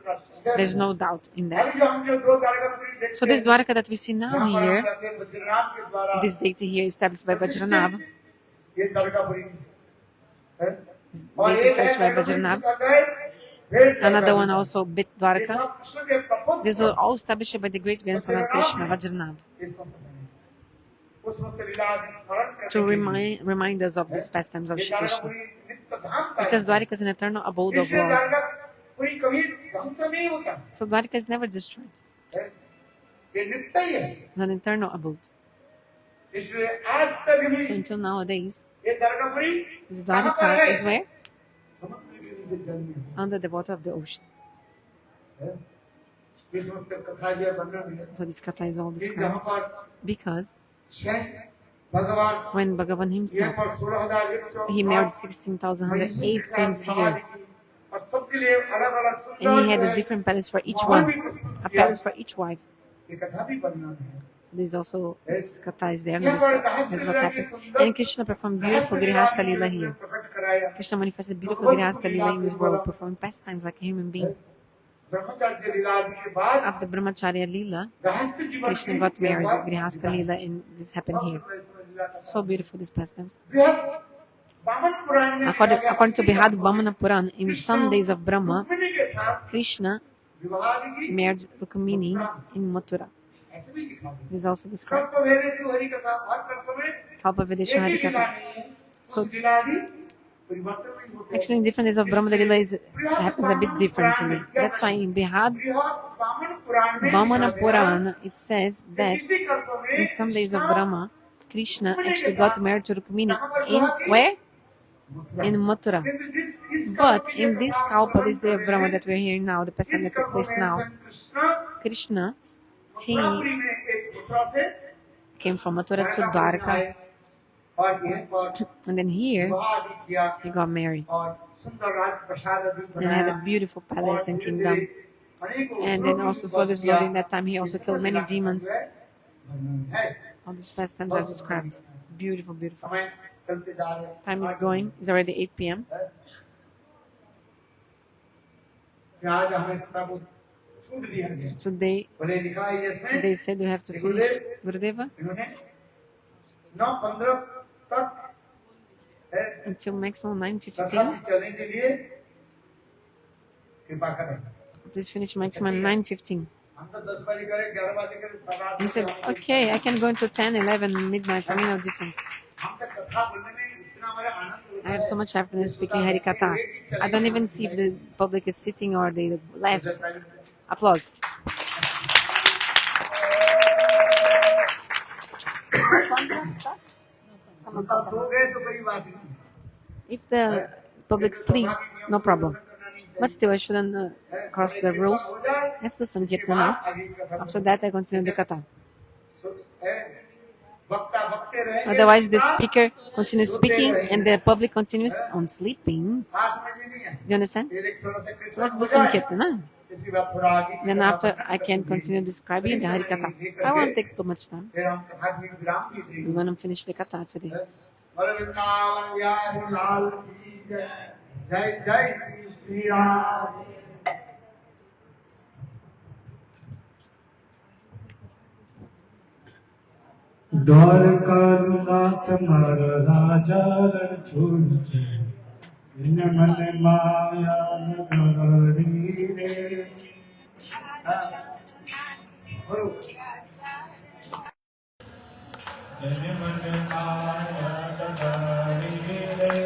तक There's no doubt in अभी that. जो हम जो दो द्वारकापुरी देखते So this हैं Dvaraka that we see now जहाँ पर हम here, जाते हैं वज्रनाभ के द्वारा this deity here established by Vajranabh, ये द्वारकापुरी है deity established by Vajranabh, another one also Bit Dvaraka. These were all established by the great grandson of Krishna, Vajranabh, to remind us of these pastimes of Shri Krishna. Because Dvaraka is an eternal abode of love. So Dvaraka is never destroyed. It's an eternal abode. So until nowadays, this Dvaraka is where? Under the water of the ocean. So this katha is all described because when Bhagavan himself, he married 16,108 queens here, and he had a different palace for each one, a palace for each wife. So this also, this katha is there, and this is what happened. And Krishna performed beautiful Grihastha-lila here. Krishna manifested beautiful Grihastha-lila in this world, performing pastimes like a human being. After Brahmacharya Lila, Krishna got married with Grihastha Lila, and this happened here. So beautiful, these pastimes. According to Bihad Bhamana Puran, in some days of Brahma, Krishna married Rukmini in Mathura. This is also described. Kalpavedeshu Harikatha. So परिवर्तन नहीं होते Actually, in different days of Brahma-lila happens a bit differently. That's why in Bhamana Purana it says that in some days of Brahma, Krishna actually got married to Rukmini. In where? In Mathura. But in this Kalpa, this day of Brahma that we're hearing now, the pastime that took place now, Krishna, he came from Mathura to Dvaraka. And then here, he got married. And had a beautiful palace and kingdom. And then also slowly, slowly, in that time, he also killed many demons. All these pastimes are described. Beautiful, beautiful. Time is going. It's already 8 p.m. So they said we have to finish Gurudeva until maximum 9:15. Please finish maximum 9:15. He said, okay, I can go until 10, 11, midnight. For me, no difference. I have so much happiness speaking Harikatha. I don't even see if the public is sitting or the left. Applause. If the public sleeps, no problem. But still, I shouldn't cross the rules. Let's do some kirtan now. After that, I continue the katha. Otherwise, the speaker continues speaking and the public continues on sleeping. Do you understand? So let's do some kirtan. Huh? Then after, I can continue describing the Harikatha. I won't take too much time. We're going to finish the katha today. Jai Jai Shri Ram. Dwarka नाथ महाराजा रण छोड़ इन मन माया नगरी रे इन मन माया नगरी रे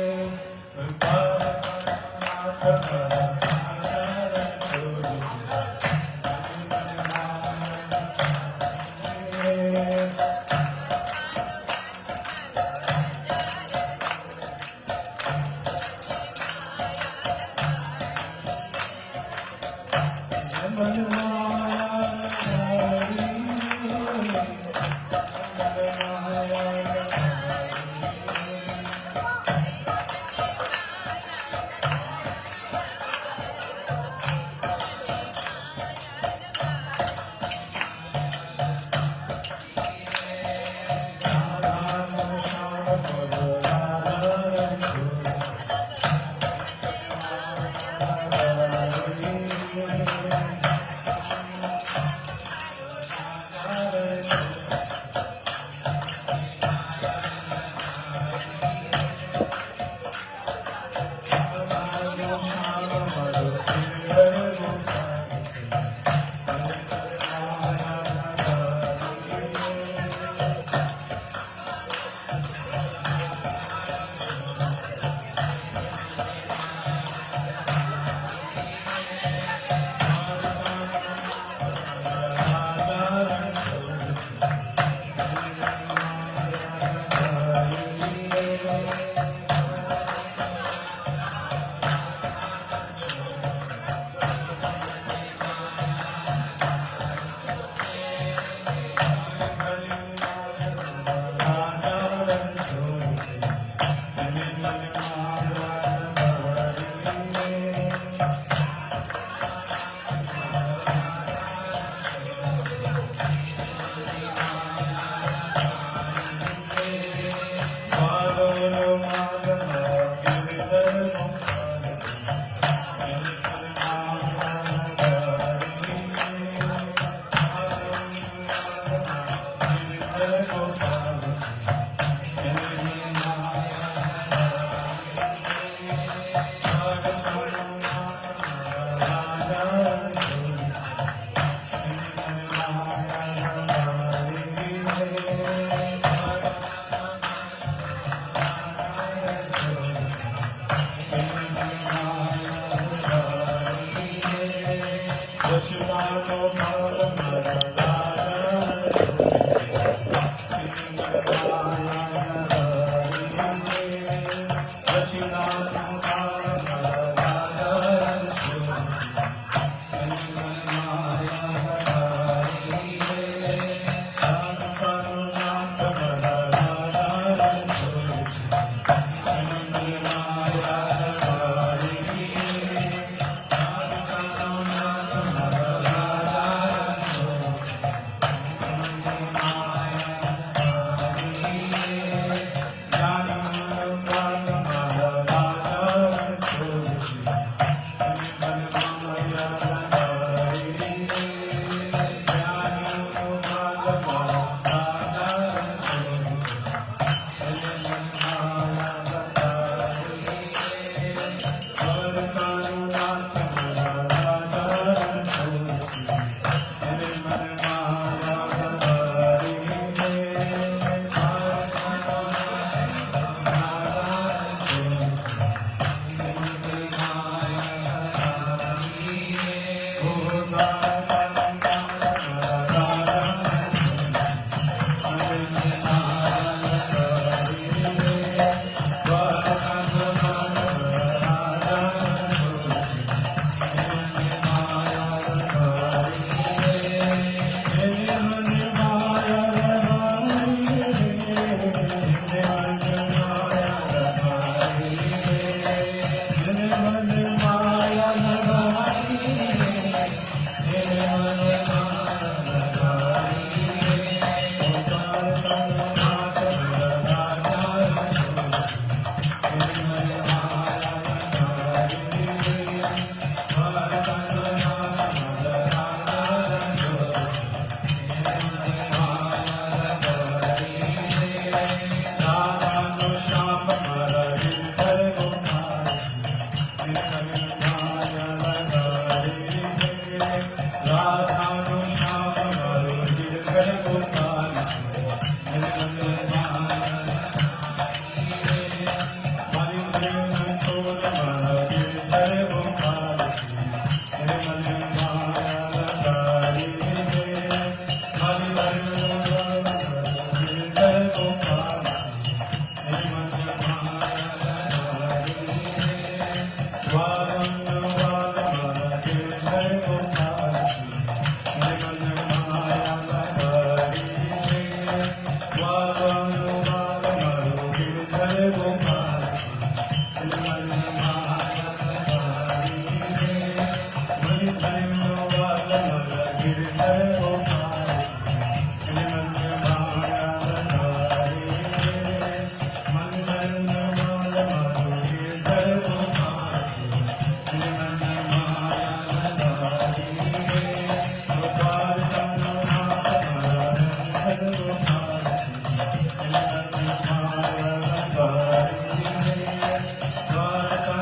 Dvaraka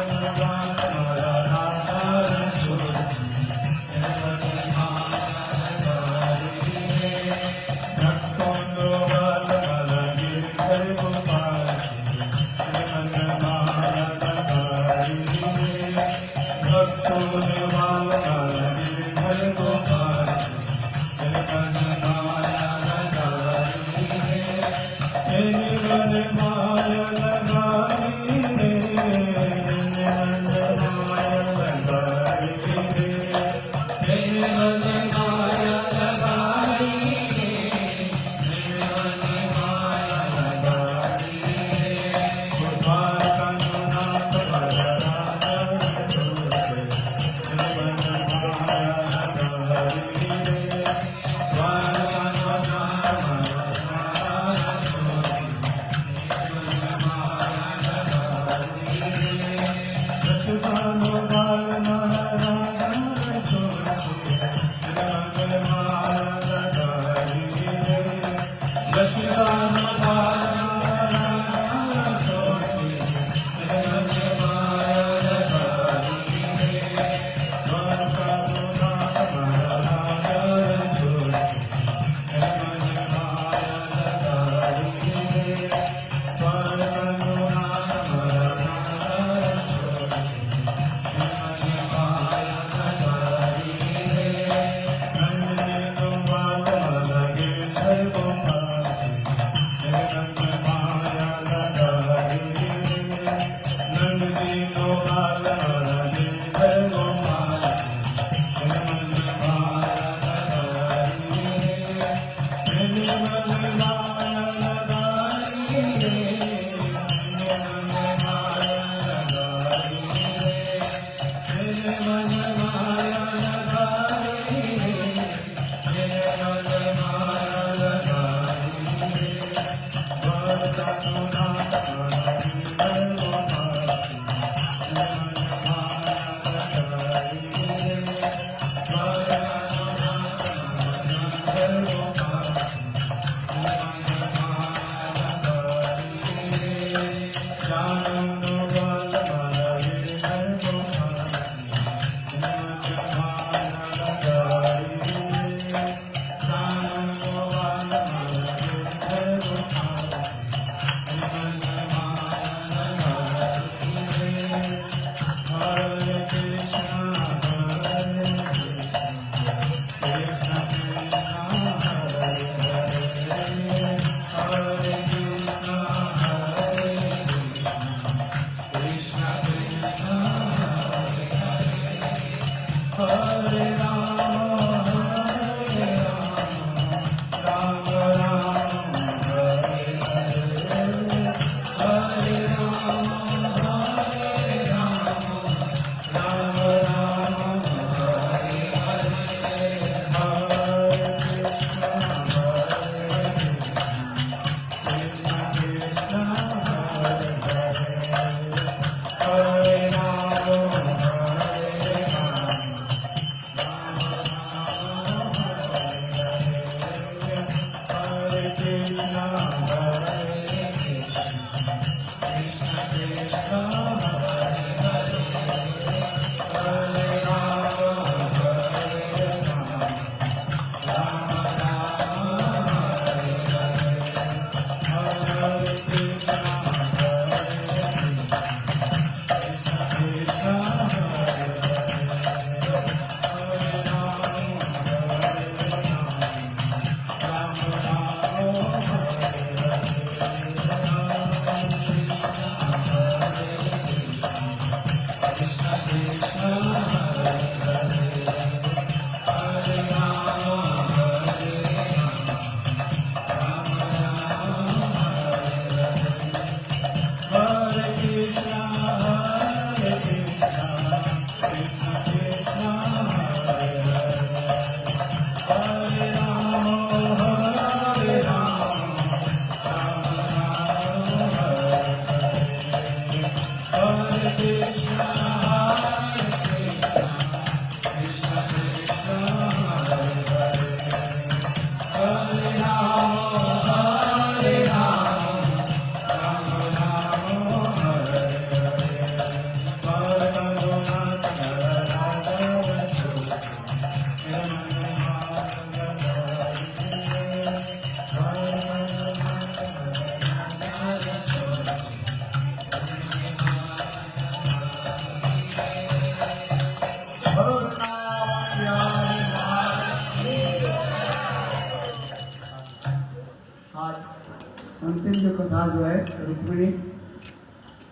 अंतिम जो कथा जो है रुक्मिणी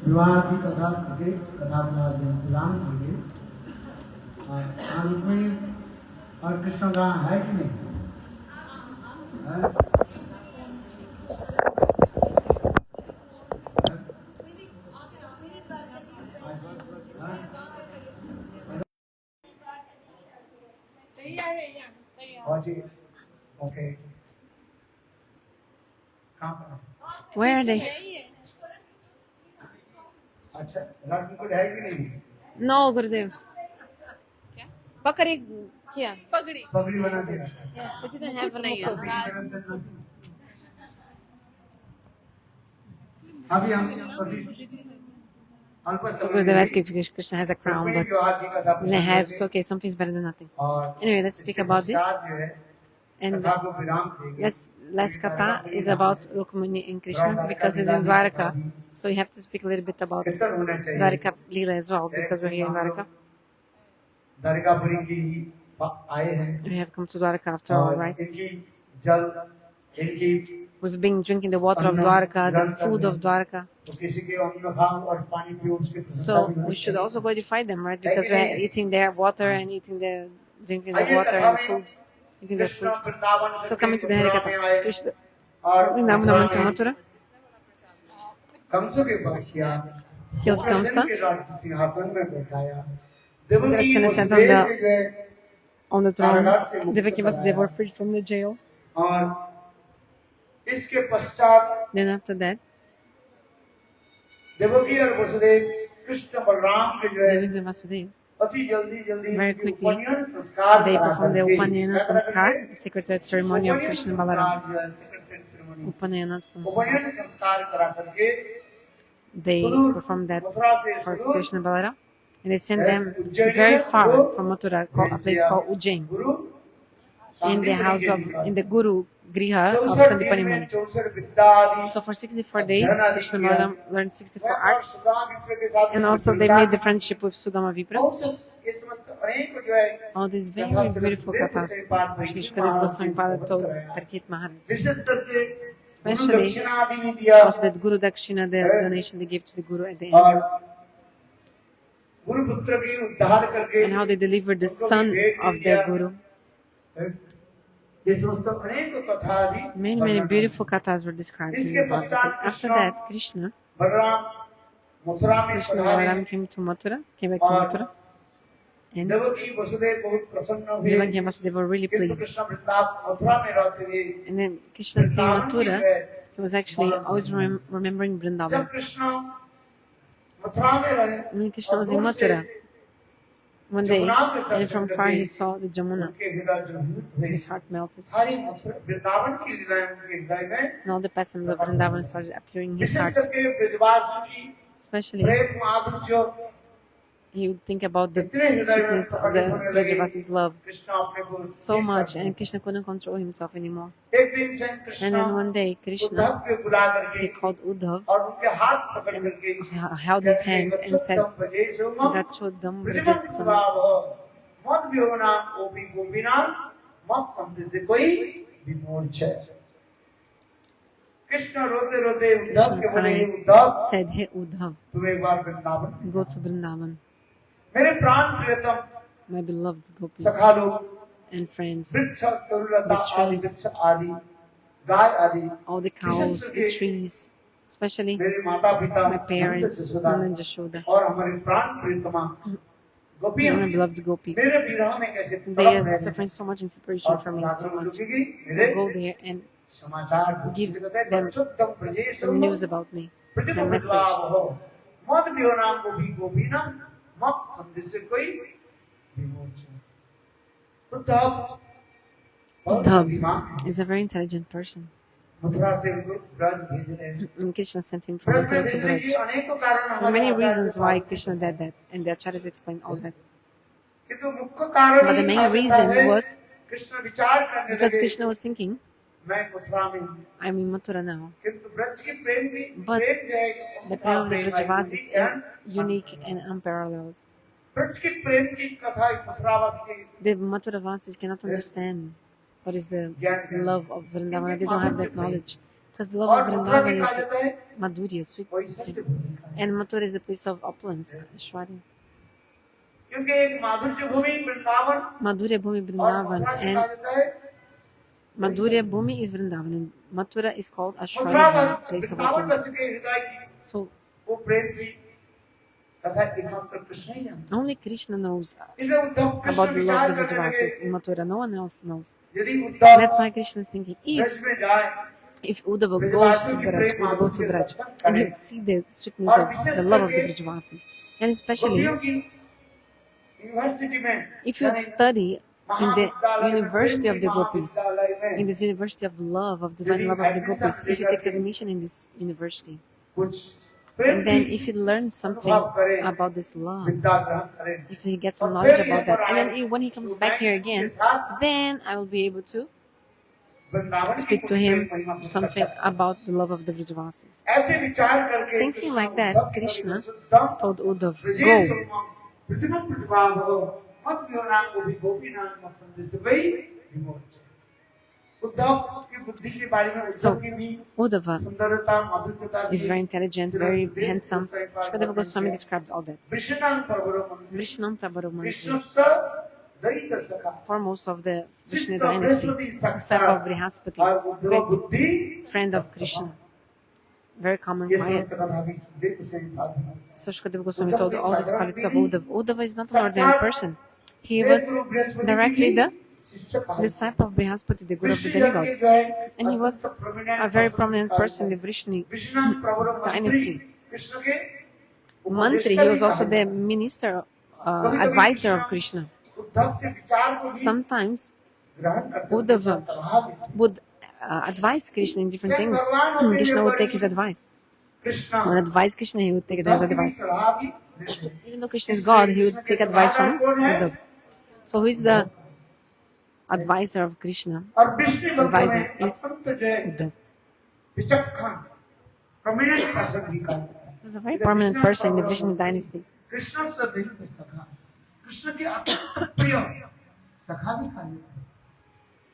विवाह की कथा करके कथा को आज विराम देंगे। रुक्मिणी और कृष्ण का है कि नहीं है? Okay. Where are they? अच्छा रात में है कि नहीं? No, Gurudev. Bakari क्या? पगड़ी बना दिया। Yes, they didn't have no अभी हम So Gurudev asked if Krishna has a crown, but they have, so okay, something's better than nothing. Anyway, let's speak about this. And last katha is about Rukmini and Krishna because it's in Dvaraka. So you have to speak a little bit about Dvaraka Lila as well because we're here in Dvaraka. We have come to Dvaraka after all, right? We've been drinking the water of Dvaraka, the food of Dvaraka. तो किसी के अन्न खाओ और पानी पियो उसके प्रशंसा So भी we होनी should चाहिए। also glorify them, right? Because we're eating their water and drinking the आइए water कथा and में food, eating their Krishna food. Vrindavan So से coming to the Mathura Harikatha, में आए Krishna, और Vrindavan मथुरा went to में Mathura, कंसों के वध किया, killed उग्रसेन Kamsa. के राज्य सिंहासन में बैठाया। Devaki Ugrasena sat on Vasudev के जो है on the throne. कारागार से मुक्त Devaki and Vasudeva कराया। were freed from the jail. और इसके पश्चात Then after that, देवकी और वसुदेव कृष्ण बलराम के जो है Devaki and Vasudeva, अति जल्दी very उनके quickly, उपनयन संस्कार they करा performed the करके Upanayana क्या करा Sanskar, करके? the sacred ceremony of उपनयन Krishna and संस्कार Balarama. जो है secretary ceremony, Upanayana Sanskar. उपनयन संस्कार करा करके They सुदूर performed that मथुरा से for सुदूर Krishna and Balarama. And they sent है, them उज्जैन very में far वो from Mathura, a भेज place दिया। called Ujjain, Guru in the house Shanti of, के in the Guru Griha of 64 दिन Sandipani में Muni. 64 विद्या आदि So for 64 days, अध्ययन आदि Krishna and किया। Balarama learned 64 और arts, सुदामा मित्र के साथ and में also they मित्रता made the की। friendship with Sudama Vipra. बहुत से इस मतलब अनेक जो है All these very कथा से beautiful सुखदेव kathas के पाठ में Shri कि Sukadeva महाराज Goswami के Pada श्रवण told कराया। Pariksit Maharaja. विशेष करके गुरु Especially दक्षिणा आदि भी दिया also that Guru Dakshina, the है। donation they gave to the Guru at the end. और गुरु पुत्र की उद्धार करके And how they delivered the उनको भी son भेंट of दिया। their Guru. ये समस्त अनेक कथा आदि Many, many beautiful kathas were described in the इसके Bhagavatam. पश्चात After Krishna that, Krishna Balram Mathura में and पधारे Balaram came to Mathura, came back to और Mathura, and देवकी वसुदेव बहुत प्रसन्न हुए Devaki and Vasudeva were really किंतु pleased. कृष्ण वृंदावन मथुरा में रहते हुए And then Krishna staying in Vrindavan की Mathura, है he was actually always remembering जब Vrindavan. कृष्ण मथुरा में रहे When Krishna और was in दूर से Mathura, one day, जमुना के and Darshan from far he करके saw the Jamuna. उनके हृदय जो हुए His heart melted. सारी मथुरा वृंदावन की लीलाएं उनके हृदय में And all the pastimes of Vrindavan started appearing in his wishes heart. करके ब्रजवासियों की Especially, प्रेम माधुर्य he would think about the इतने हृदय में sweetness of प्रकट the होने लगे Brajavasis' love कृष्ण अपने को so much, and Krishna couldn't control himself anymore. एक दिन से And Krishna then one day, Krishna, Uddhav को बुला करके he called Uddhav और उनके हाथ पकड़ and करके held his hand and said, गच्छोत्तम भजे सोमम Gachodam ब्रजमन Brajatsam. विवाह मत विहोना ओपी गोपीना मत समझ से कोई विमोच है कृष्ण रोते रोते उद्धव Krishna के बोले crying Uddhav said, Hey Uddhav, तुम एक बार वृंदावन go to Vrindavan, मेरे प्राण प्रियतम my beloved gopis सखा लोग and friends, वृक्ष तरुलता the आदि trees, वृक्ष आदि गाय आदि all the cows, the trees, especially मेरे माता पिता my parents, Nanda and Yasoda, और हमारे प्राण प्रियतमा गोपी and my beloved gopis. मेरे विरह में कैसे They तड़प are रहे suffering हैं so much in separation और from me, so प्रार्थना much. की So मेरे go there and समाचार give कहते हैं them गच्छोत्तम Prajnesh some news about me, my Pratim message. विद्वाव हो मत विहोना गोपी ना मत समझ से कोई विमोच उद्धव बहुत बुद्धिमान Uddhav is a very intelligent person. Mathura से उनको ब्रज भेज रहे हैं And Krishna sent him from Braj में Mathura to भेजने के Braj. अनेकों कारण There are हमारे many आचार्य reasons why बताते Krishna हैं। did that, and the acharyas explain all that. किंतु मुख्य कारण But the ये main था reason है, was कृष्ण विचार करने because लगे Krishna was thinking, मैं मथुरा में हूँ I'm in Mathura now. किंतु ब्रज की प्रेम भी But प्रेम जो है The उनका prema of the Prem Brajavasis है, is unique and unparalleled. Braj की प्रेम की कथा मथुरावास की The Mathuravasis cannot understand what is the love of Vrindavan. They don't have that knowledge. Because the love और of मथुरा की Vrindavan कहा is जाता है Madhurya, sweet. वही सत्य भूमि का है। And Mathura is the place of opulence, Aishwarya. क्योंकि एक माधुर्य भूमि वृंदावन Madhurya Bhumi और Vrindavan मथुरा की and कहा जाता है Madhurya Bhumi is Vrindavan and Mathura is called Mathura Aishwarya, place of Vrindavan opulence. वासी के हृदय की So वो प्रेम की कथा एकमात्र कृष्ण ही जानता only Krishna knows है। इसलिए Uddhav Krishna about the love विचार of the करने लगे Brajavasis in Mathura. No one else knows. यदि Uddhav That's why Krishna is thinking, Braj में जाए if Uddhava goes to Braj, would go to Braj, and he would see the sweetness of the love of the Brajavasis. And especially, गोपियों की university में if you would study in the University of the Gopis, in this University of love, of divine love of the Gopis, if he takes admission in this university, कुछ प्रेम and then की if he learns something about this love, विद्या ग्रहण करें if he gets some knowledge about that, and then when he comes back here again, then I will be able to Vrindavan की speak to पूरी him प्रेम महिमा को something सकता है। about the love of the Brajavasis. ऐसे विचार करके Thinking like that, Krishna told Uddhav, Brajesh go. सोमम प्रतिमं प्रतिभाव मत विहोना गोपी गोपीनाथ मत संदेश वही विमोच So Uddhava is very intelligent, very handsome. Sukadeva Goswami described all that. Vrishnam Prabharuman is foremost of the Vishnu dynasty, the son of Brihaspati, great friend of Krishna, very common quiet. So Sukadeva Goswami told all these qualities of Uddhava. Uddhava is not an ordinary person. He was directly the disciple of Brihaspati, the guru of the demigods. And he was a very prominent person in the Vrishni dynasty. Mantri, he was also the minister, advisor of Krishna. Sometimes Uddhava would advise Krishna in different things. Krishna would take his advice. When advise Krishna, he would take his advice. Even though Krishna is God, he would take advice from Uddhava. So who is the advisor of Krishna? Advisor is Uddhava. He was a very prominent person in the Vishnu dynasty.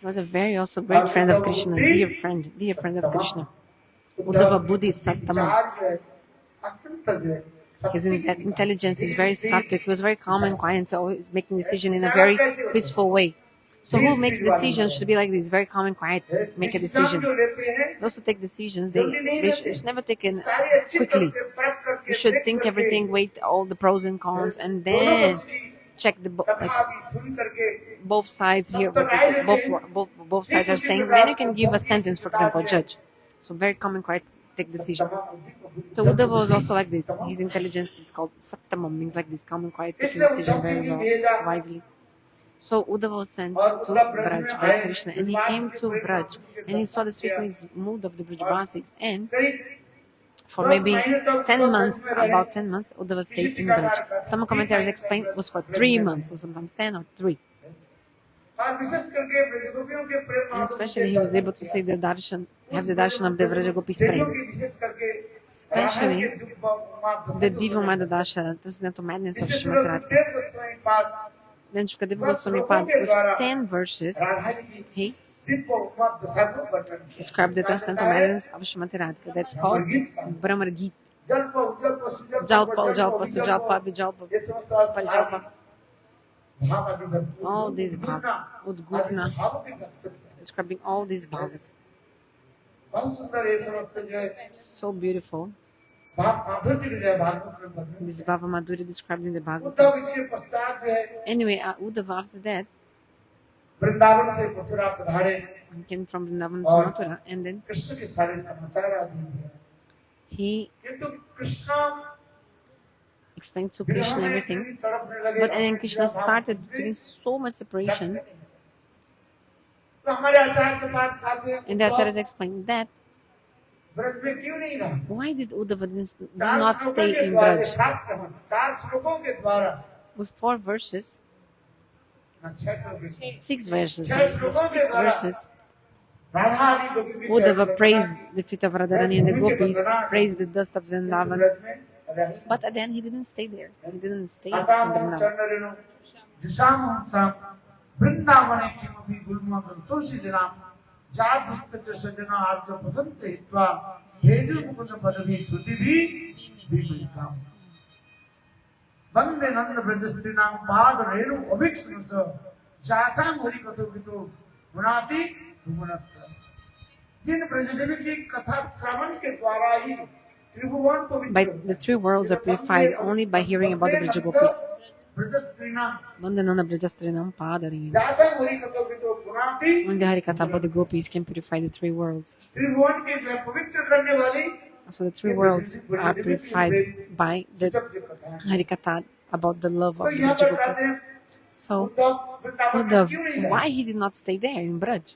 He was a very also great friend of Krishna, dear friend of Krishna. Uddhava Buddhi Sattama. His intelligence is very sattvic. He was very calm and quiet, so he's making decisions in a very peaceful way. So who makes decisions should be like this, very calm and quiet, make a decision. Those who take decisions, they should never take it quickly. You should think everything, wait all the pros and cons, and then check the both sides here, both sides are saying. Then you can give a sentence, for example, judge. So very calm and quiet, take decision. So Uddhava was also like this. His intelligence is called Sattamam, means like this, calm and quiet, taking decision very well, wisely. So Uddhava was sent to Vraj by Krishna, and he came to Vraj, and he saw the sweetness mood of the Brajvasis, and for maybe 10 months, about 10 months, Uddhava stayed in Vraj. Some commentators explain it was for 3 months, or sometimes 10 or 3. And especially he was able to see the darshan, have the darshan of the Vraja Gopis prem. Especially the Diva Madadasha, the madness of Srimati Radhika. Then Sukadeva Goswami Pad, with 10 verses, he described the transcendental madness of Srimati Radhika. That's called Brahmar Gita. Jalpa, Jalpa, Sujalpa, Vijalpa, Parijalpa. All these bhavas, Udgurna, describing all these bhavas. So beautiful. This Bhava Madhuri described in the Bhagavatam. Anyway, Uddhava after that, he came from Vrindavan to Mathura, and then he explained to Krishna everything. But and then Krishna started feeling so much separation. And the Acharyas explained that why did Uddhava do not stay in Braj? With 4 verses, 6 verses, Uddhava praised the feet of Radharani and the gopis, praised the dust of Vrindavan. But at the end, he didn't stay there. He didn't stay in Vrindavan. Bande Nanda Brajastrinam Pad Renu Aviksnasa Jasam Harikato Vito Munati Munatra. Jin Brajadevi ki Katha Sravan ke dwara hi Tribhuvan Pavitra. By the 3 worlds are purified only by hearing about the Brajagopis. Bande Nanda Brajastrinam Pad Renu. Jasam Harikato Vito Munati. When the Harikatha about the gopis can purify the 3 worlds. Tribhuvan ke Pavitra karne wali. So the 3 worlds are purified by the Harikatha about the love of the Brajagopis. So, Uddhava, why he did not stay there in Braj?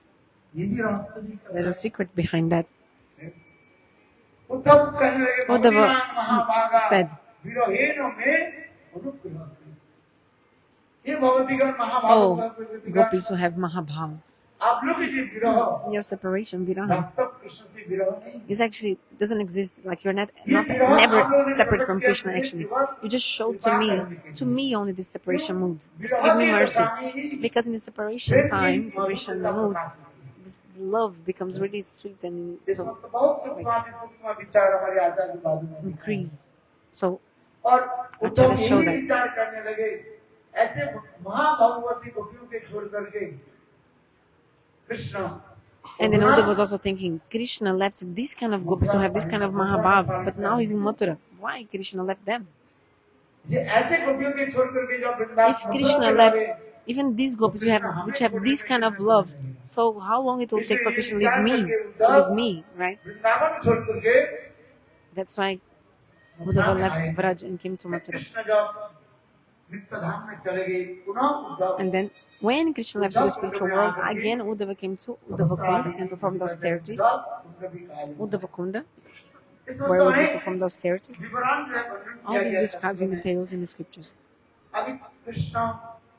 There's a secret behind that. Uddhava said, "Oh, gopis who have Mahabhav, your separation, viraha, is actually doesn't exist. Like you're never separate from Krishna. Actually, you just showed to me only this separation mood. Just give me mercy, because in the separation time, separation mood, this love becomes really sweet and इस so वक्त बहुत सूक्ष्म विचार हमारे आचार्य बाजू में दिखाए। increased. So और उद्धव Acharyas show यही that. विचार करने लगे, ऐसे महाभगवती गोपियों के छोड़ करके Krishna. and then Uddhava was also thinking, Krishna left this kind of gopis who have this kind of Mahabhav, but now he's in Mathura. Why Krishna left them? ये ऐसे गोपियों के छोड़ करके जो Vrindavan If Krishna left even these gopis which have this kind of love, so how long it will take for Krishna to leave me, right? Vrindavan छोड़ करके That's why Uddhava left Braj and came to Mathura. Krishna जब नित्य धाम में चले गए, पुनः Uddhav And then when Krishna left the spiritual world, again Uddhava came to Uddhava Kunda and performed austerities. Uddhava Kunda, where Uddhava performed austerities. All this describes in details in the scriptures. अभी Krishna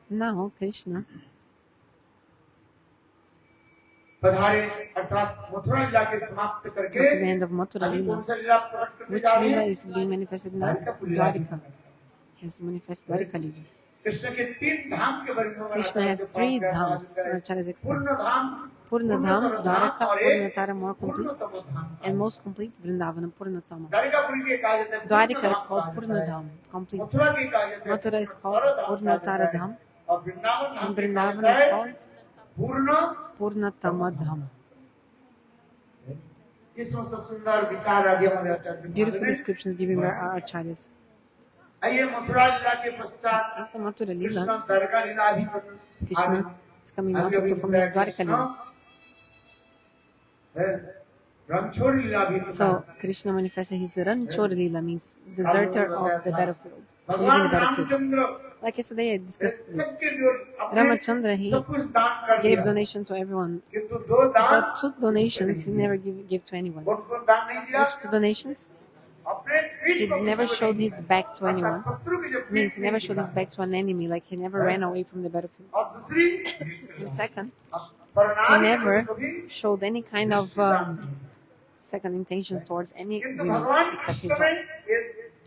Now Krishna पधारे, अर्थात मथुरा लीला के समाप्त got करके to the end of Mathura अभी Lila, कौन सा लीला प्रकट करने which जा रहे Lila हैं? is being manifested now. Dvaraka has manifest Dvaraka Lila. Krishna के तीन धाम के बारे में Krishna has three dhams. Acharyas explain. पूर्ण धाम, Purna Dham, Dvaraka, और Purna एक Tara, more complete, पूर्णतम Dham. and most complete Vrindavana, Purna Tama. Dwarikapuri के कहा जाता है Dvaraka is पूर्ण called धाम Purna Dham, complete. मथुरा के कहा जाता है Mathura is called Purna Tara Dham, और वृंदावन धाम and के कहा Vrindavan जाता is है called पूर्ण। Purna Tama Dham. इस सबसे सुंदर विचार आगे हमारे आचार्य Beautiful ने। descriptions given by our acharyas. आइए मथुरा लीला के पश्चात After Mathura Krishna Lila, Dwarka लीला भी कर- Krishna is coming now अभी to अभी perform his बताया Dvaraka कृष्ण Lila. है, रणछोड़ लीला भी So Prakash. Krishna manifested his Ranchor Lila, means deserter of the battlefield, leaving भगवान the battlefield. Ramchandra Like yesterday I discussed this. सबके जो अपने Ramachandra, he सब कुछ दान कर gave दिया, donation to everyone, किंतु दो दान but two donations he never gave to anyone. कौन कौन दान नहीं दिया? Which two donations? अपने पीठ He पर never किसी को showed नहीं his दिया। back to anyone. अर्थात शत्रु की जो पीठ Means he never नहीं showed his दिखा। back to an enemy, like he never ran away from the battlefield. और दूसरी And second, he परनारी never को भी showed any kind of second intentions towards any किंतु women भगवान except his कृष्ण में wife. ये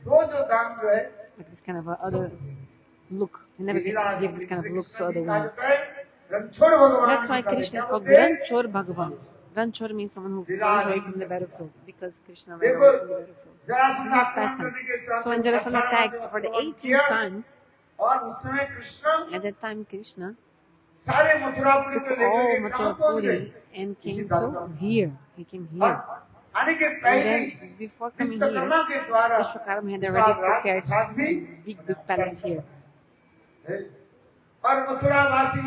दो जो दान जो है Like this kind of other look. He never gave this kind of look to other कहा women. जाता है रणछोड़ भगवान। That's why Krishna is called Ranchor Bhagavan. Ranchor means someone who runs away from the battlefield, because Krishna ran देखो away from the battlefield. Jarasandh This is आक्रमण pastime. करने के साथ So when Jarasandha attacked for the 18th time, और उस समय Krishna at that time Krishna सारे Mathurapuri took को लेकर all के कहां पहुंच गए? Mathura and came to here. He came here. और आने के And पहले then before coming here, Vishwakarma के द्वारा Vishwakarma had already prepared साथ भी big palace here. और मथुरावासी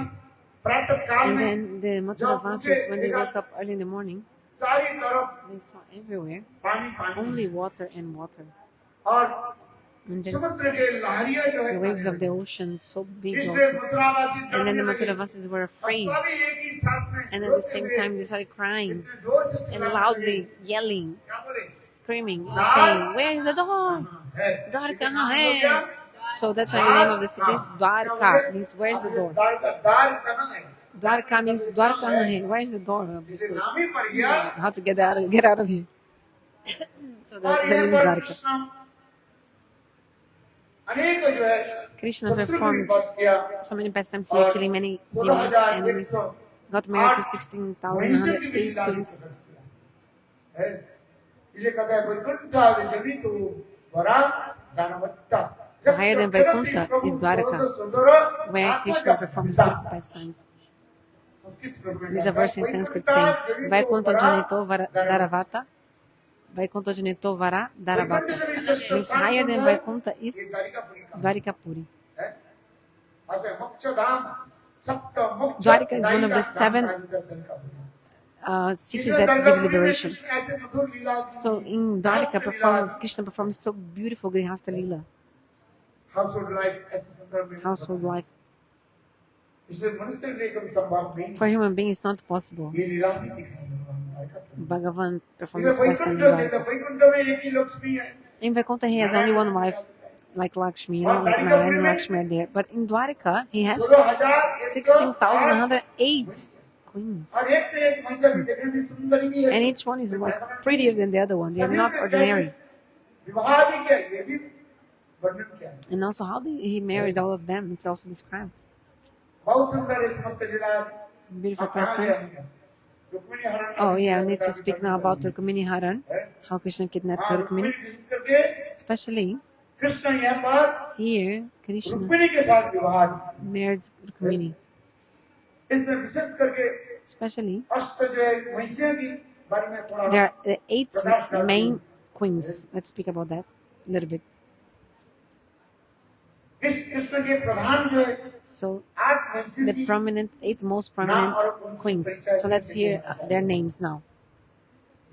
प्रातः काल And में then the Mathura Vasis, when they woke up early in the morning, सारी तरफ they saw everywhere पानी पानी only water and water. और And then समुद्र के लहरियां जो है the waves of the ocean so big इसलिए also. मथुरावासी And then the डरने लगे। Mathura Vasis were afraid. और सभी एक ही साथ में And at the रोते same हुए time they started crying इतने जोर से and चिल्लाने लगे। loudly yelling, क्या बोले? screaming, and saying, "Where is the door? है। Dwarka इसका नाम हो गया hai." So that's why the name of the city is Dwarka, means where is the door? द्वार कहाँ है? Dwarka means Dwarka hai. Where is the door of this इसे place? नाम ही पड़ गया। How to get out of here? So the और name यहाँ is पर Dwarka. कृष्ण अनेक जो है Krishna शत्रु की performed बात किया। so many pastimes here, killing many demons, enemies. Got married to 16,108 queens. इसे कहता है वैकुंठा विजयी तो वरा दानवत्ता। So higher than Vaikuntha is Dvaraka, where Krishna performs beautiful pastimes. There's a verse in Sanskrit saying, Vaikuntha Janeto Daravata, Vaikuntha Janeto Vara Daravata. Means higher than Vaikuntha is Dvarikapuri. Dvaraka is one of the 7 cities that give liberation. So in Dvaraka, Krishna performs so beautiful Grihastha Lila, household life. For human beings, it's not possible. Bhagavan performs this pastime in Dvaraka. In Vaikuntha, he has only one wife, like Lakshmi, like Narayana and Lakshmi are there. But in Dvaraka, he has 16,108 queens. And each one is like prettier than the other one. They are not ordinary. And also, how did he married all of them? It's also described. Beautiful pastimes. Rukmini हरण Oh yeah, I need to speak now about Rukmini Haran, how Krishna kidnapped Rukmini. विशेष करके Especially Krishna यहाँ पर here, Krishna Rukmini के साथ विवाह married Rukmini. इसमें विशेष करके Especially अष्ट जो है महिषियों की बारे में थोड़ा there are the 8 main queens. Let's speak about that a little bit. इस कृष्ण के प्रधान जो है So 8 महिषियों the की prominent 8 most prominent queens. So let's hear their names now.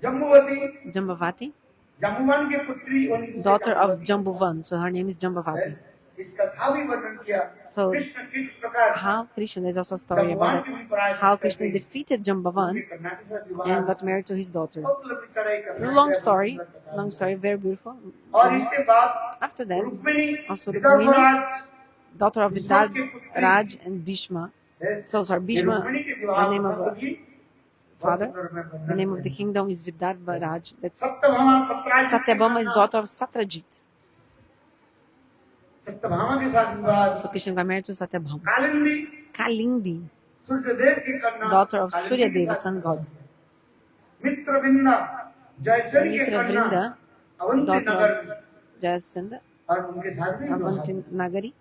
जम्बुवती Jambavati, जम्बुवन की पुत्री उन्हीं daughter of Jambuvan. So her name is Jambavati. इस कथा भी वर्णन किया So कृष्ण किस प्रकार how Krishna, there's also a story about that. How Krishna defeated Jambavan कन्या के साथ विवाह and got married to his daughter. बहुत लंबी चढ़ाई कथा Long story, very beautiful. और इसके बाद After that, Rukmini also Vidarbha Rukmini, Raj daughter of Vidal Raj and Bhishma. So sorry, Bhishma, Rukmini के विवाह the name of प्रसंग की father. The name of the kingdom is Vidarbha Raj. That's Satyabhama Satrajit Satyabhama is daughter of Satrajit. Satyabhama के साथ विवाह So Krishna got married to Satyabhama. Kalindi Kalindi, Suryadev की कन्या daughter of Kalindi Surya के Deva, साथ sun god. मित्रविंदा जयसरी के Mitra कन्या Vrinda, Avanti daughter Nagar of Jayasindha, और उनके साथ भी विवाह Avanti Nagari.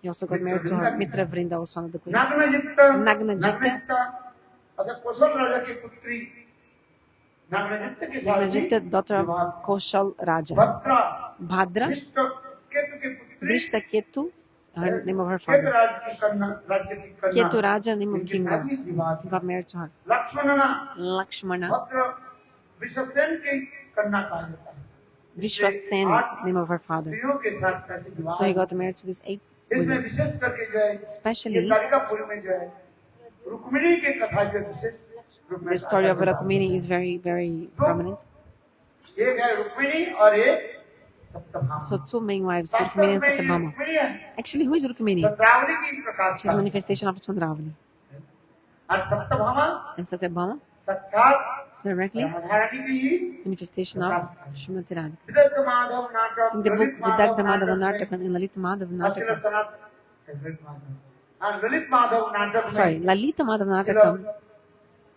He also got married to her. Mitra Vrinda was one of the queens. नागनजित्त अच्छा कौशल राजा की पुत्री नागनजित्त के साथ भी Nagnajita, daughter of विवाह Koshal Raja. भद्रा Bhadra, धृष्ट केतु की पुत्री Drishta Ketu, her name of her Ketu father. राज की कन्या राज्य की कन्या Ketu Raja, name of इनके साथ भी kingdom. विवाह He got married to her. लक्ष्मणना Lakshmana, भद्र विश्वसेन की कन्या कहा जाता है Vishwasen, name of her father. स्त्रियों के साथ कैसे विवाह So he got married to these 8 इसमें women. विशेष करके जो है ये Especially द्वारिकापुरी में जो है रुक्मिणी के कथा जो विशेष रूप में the story of Rukmini is very, very prominent. एक है रुक्मिणी और एक सप्तभामा So 2 main wives, Rukmini and Satyabhama. Rukmini है Actually, who is Rukmini? Chandravali की प्रकाश She's a manifestation of Chandravali. और सप्तभामा And Satyabhama, साक्षात directly, राधारानी की ही manifestation of Srimati Radha. Vidagdha Madhav नाटक In the book Vidagdha Madhava Natak and Lalita Madhava अशिल Natak, सनातन ललित माधव हाँ ललित माधव नाटक sorry, में Lalita Madhava Natakam,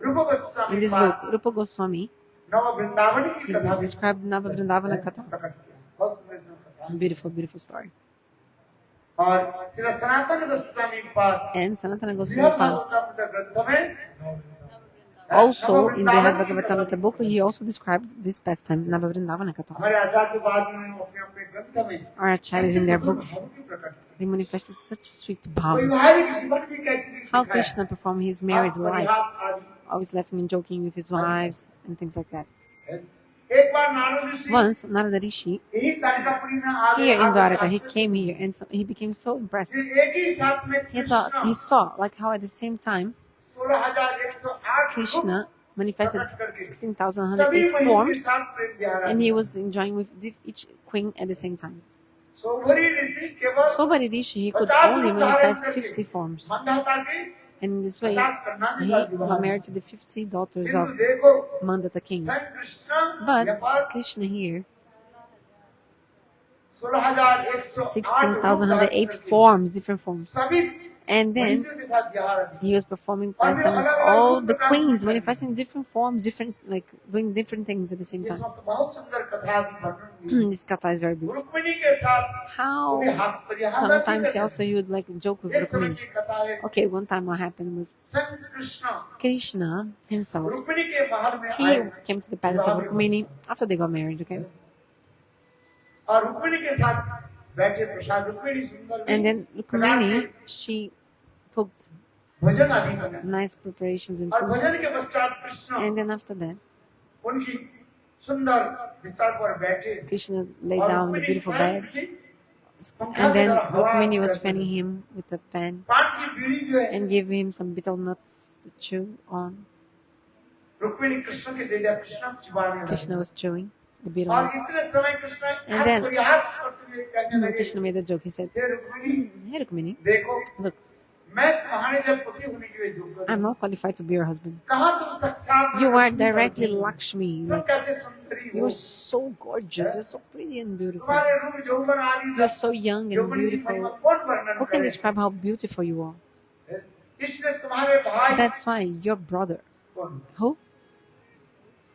रूप Goswami in this book, Rupa Goswami, नव वृंदावन की he कथा भी described Nava Vrindavana Katha. प्रकट किया बहुत सुंदर कथा है। Beautiful, beautiful story. और श्री सनातन गोस्वामी पाद And Sanatana बृहद Goswami Pad, भागवतामृत ग्रंथ में also in Brihad Bhagavatamrita book, he also described this pastime, Nava Vrindavana Katha. हमारे आचार्य बाद में अपने अपने ग्रंथ में Our acharyas in their books, भाव की प्रकट किया। they manifested such sweet कोई bhavas. वैवाहिक जीवन भी कैसे भी How दिखाया। Krishna performed his married life, परिहास आदि। always left him joking with his wives and things like that. एक बार नारद ऋषि Once, Narada Rishi, यही द्वारकापुरी में आ गए, here in आकर Dvaraka, he आश्चर्य came here and he became so impressed. कि एक ही साथ में He thought, he Krishna saw like how at the same time 16,108 Krishna manifested सभी 16,108 महिलाओं के forms साथ प्रेम विहार and he was enjoying with each queen at the same time. Sobhari ऋषि केवल So by Rishi, he could 50 only रूप धारण manifest करके 50 forms. Mandhata के And in this way, 50 कन्या के he साथ विवाह got married to the 50 daughters किंतु of देखो Mandata king. स्वयं कृष्ण But यहाँ पर Krishna here, 16,108 16,108 forms, different forms. सभी And then महिषियों के साथ विहार है। he was performing pastime with all the queens, manifesting different forms, different, like doing different things at the same time. इसमें तो बहुत सुंदर कथा की वर्णन हुई है। This katha is very beautiful. Rukmini के साथ How वो भी हास परिहास sometimes करते also you would like joke with हैं। एक समय Rukmini. की कथा है Okay, one time what happened was स्वयं कृष्ण Krishna himself, रुक्मिणी के महल में he आए came to the palace of Rukmini after they got married, okay? और रुक्मिणी के साथ बैठे प्रसाद रुक्मिणी सुंदर And then Rukmini, she cooked भजन आदि बना nice preparations and और food. भजन के पश्चात Krishna And then after that, उनकी सुंदर बिस्तर पर बैठे Krishna lay और down on the Rukmini beautiful स्वयं bed. की And then Rukmini was fanning him with a fan पान की बीड़ी जो है and gave him some betel nuts to chew on. Rukmini Krishna के दे दिया कृष्ण चिबाने Krishna लगे was chewing the betel और nuts. इतने समय कृष्ण And then- प्रयास करते हुए कहने लगे Krishna made a joke. He said, hey Rukmini "Hey Rukmini, देखो look, मैं तुम्हारे जब पति होने के लिए योग्य I'm हूँ not qualified to be your husband. कहाँ तुम साक्षात You are Lakshmi directly Saraswati हो? Lakshmi. तुम Like, कैसे सुंदरी हो you're so gorgeous. You're so pretty and beautiful. तुम्हारे रूप यौवन आदि You're so young and यौवन की महिमा beautiful. कौन वर्णन Who can करे describe how beautiful you are? इसलिए तुम्हारे भाई That's why your brother, कौन? Who?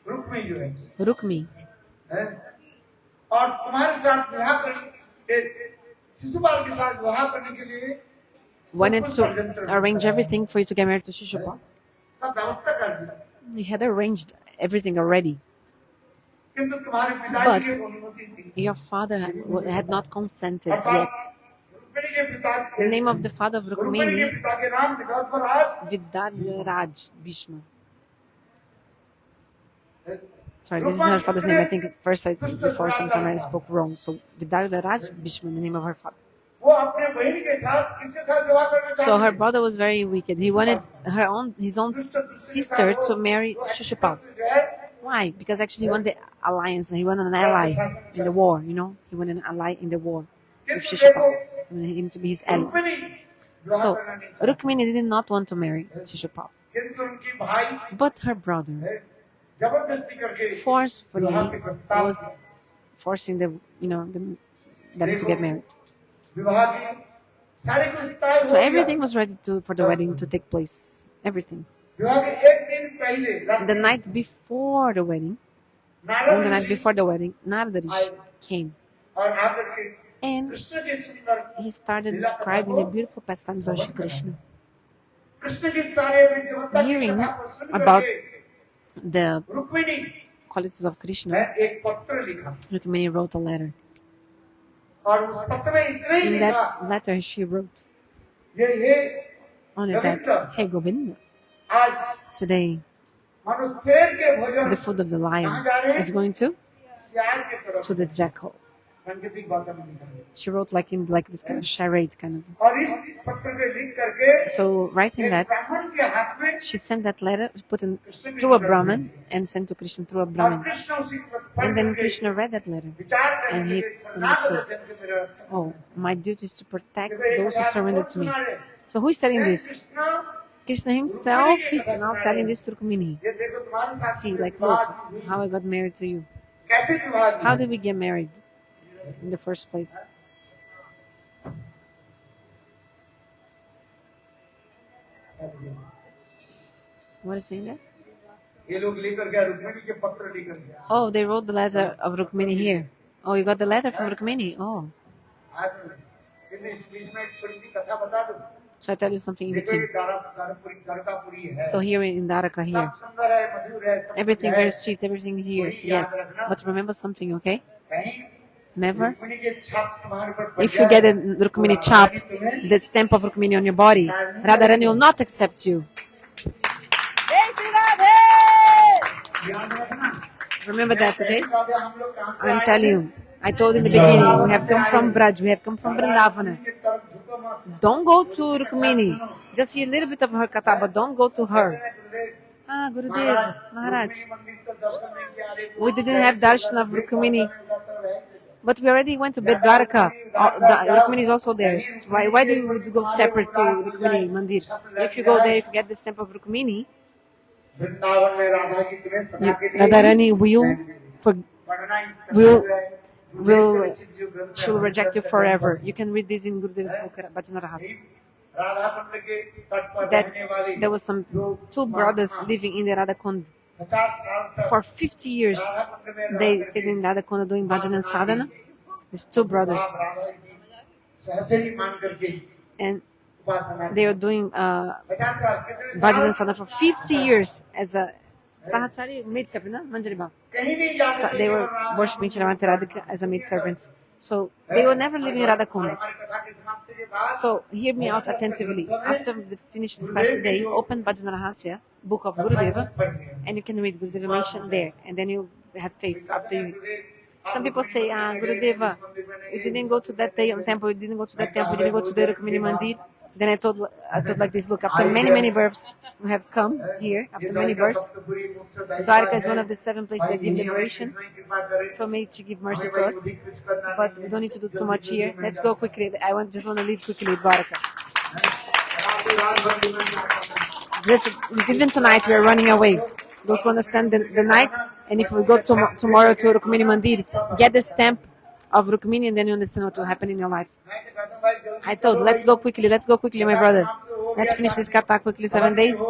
रुक्मी जो है, Rukmi. हैं? और तुम्हारे साथ विवाह करने, शिशुपाल के साथ विवाह करने के लिए Wanted to arrange everything for you to get married to Shishupal. सब व्यवस्था कर दी, He had arranged everything already. किंतु तुम्हारे पिताजी की अनुमति थी। Your father had not consented yet. Rukmini के पिता, The name of the father of Rukmini के Rukmini, पिता के नाम विदर्भराज, Vidaraj Bhishma. Sorry, this is her father's name. I think first before some time I spoke wrong. So Vidaraj Bhishma, the name of her father. वो अपने बहन के साथ किसके साथ विवाह करना चाहती So her थी? brother was very wicked. He wanted his own sister to marry Shishupal. जो है, Why? Because actually he wanted the alliance. He wanted an ally in the war. You know, he wanted an ally in the war with किंतु Shishupal. देखो, He wanted him to be his ally. Rukmini विवाह So करना नहीं चाहती। Rukmini did not want to marry Shishupal, किंतु उनकी भाई but her brother जबरदस्ती करके forcefully विवाह के प्रस्ताव was forcing them to get married. विवाह की सारी कुछ तय So हो everything गया। was ready for the wedding to take place. Everything. विवाह के एक दिन पहले The night before the wedding, on the night before the wedding, Narada Rishi came और आकर के and कृष्ण के सुंदर, he started describing the beautiful pastimes of Shri Krishna. Krishna की सारे विद्वत्ता की Hearing कथा को सुन about करके the Rukmini qualities of Krishna, ने एक पत्र लिखा Rukmini wrote a letter. और उस पत्र में इतना ही In लिखा that letter, she wrote ये on it that, "Hey Govinda, आज today मानो शेर के भोजन the food of the lion is going सियार के तरफ to the jackal." सांकेतिक भाषा में लिखा है। She wrote like this kind of charade kind of. और इस पत्र में लिख करके So writing एक that, ब्राह्मण के हाथ में she sent that letter, put in through a Brahman, and sent to Krishna through a और Brahman. कृष्ण उसी को पढ़ And then करके Krishna read that letter, विचार करने and के he लिए शरणागत understood. जन के मेरे रक्षक Oh, my duty is to protect देखो, एक those who बात surrender और to me. सुना रहे। So who is telling स्वयं this? Krishna Krishna himself is now telling this to Rukmini. ये देखो तुम्हारे साथ See, जो like, विवाह look की हुई, how I got married to you. कैसे विवाह How की? did we get married in the first place? What is saying there? ये लोग लेकर गया रुक्मिणी के पत्र लेकर गया। Oh, they wrote the letter of Rukmini here. Oh, you got the letter from Rukmini? Oh, आज सुनो, कितने इस बीच में थोड़ी सी कथा बता दूं। so I tell you something in देखो ये between. द्वारकापुरी है। So here in Dvaraka here, सब सुंदर है, मधुर है, सब everything कुछ है। very sweet, everything is here. Yes, but remember something, okay? कहीं Never. रुक्मिणी के छाप तुम्हारे ऊपर पड़ If you जाए, get a Rukmini chap, the stamp of Rukmini on your body, Radharani will not accept you. याद रखना। Remember that, okay? बाबा, हम लोग कहाँ से I'm आए telling हैं? you. I told in the beginning, we have come from Braj, we have come from Vrindavana. के तरफ झुको मत। Don't go to Rukmini. Just hear a little bit of her katha, but don't go to her. Ah, Gurudev, Maharaj, Rukmini मंदिर का दर्शन नहीं किया, अरे we didn't have darshan of Rukmini, but we already went to Bet Dvaraka. Rukmini is also there. So why do you go separate to Rukmini Mandir? If you go there, if you get the stamp of Rukmini, Vrindavan में राधा जी तुम्हें सदा के लिए Radharani will पढ़ना इसका will है। will she will reject you forever. You can read this in Gurudev's book Bhajana Rahasya. Radha Kund के तट पर That रहने वाले there was some two brothers living in the Radha Kund. 50 साल तक For 50 years, राधा कुंड में they stayed in Radha Kund doing bhajan and sadhana. These two brothers, Radha ji सहचरी मान करके and Upasana they were doing 50 साल कितने bhajan साल and sadhana for 50 years as a sahachari maid servant, no? Manjari Bhav. कहीं भी जाने से They were केवल Radha worshipping Shrimati Radhika as a maid servants. So they were never living in Radha Kund. हमारी कथा की समाप्ति के बाद So hear me out attentively. After we finish this class today, open Bhajana Rahasya, book of Gurudeva, and you can read Gurudeva mentioned there, and then you have faith after you. Some people say, Gurudeva, you didn't go to that temple, you didn't go to that temple, you didn't go to the Rukmini Mandir. Then I told like this, look, after many births, we have come here, after many births. Dvaraka is one of the 7 places that give liberation. So may she give mercy to us. But we don't need to do too much here. Let's go quickly. Just want to leave quickly at Dvaraka. Even tonight we are running away. Those who understand the night, and if we go tomorrow to Rukmini Mandir, get the stamp of Rukmini, and then you understand what will happen in your life. I told, let's go quickly, my brother. Let's finish this kata quickly, 7 days.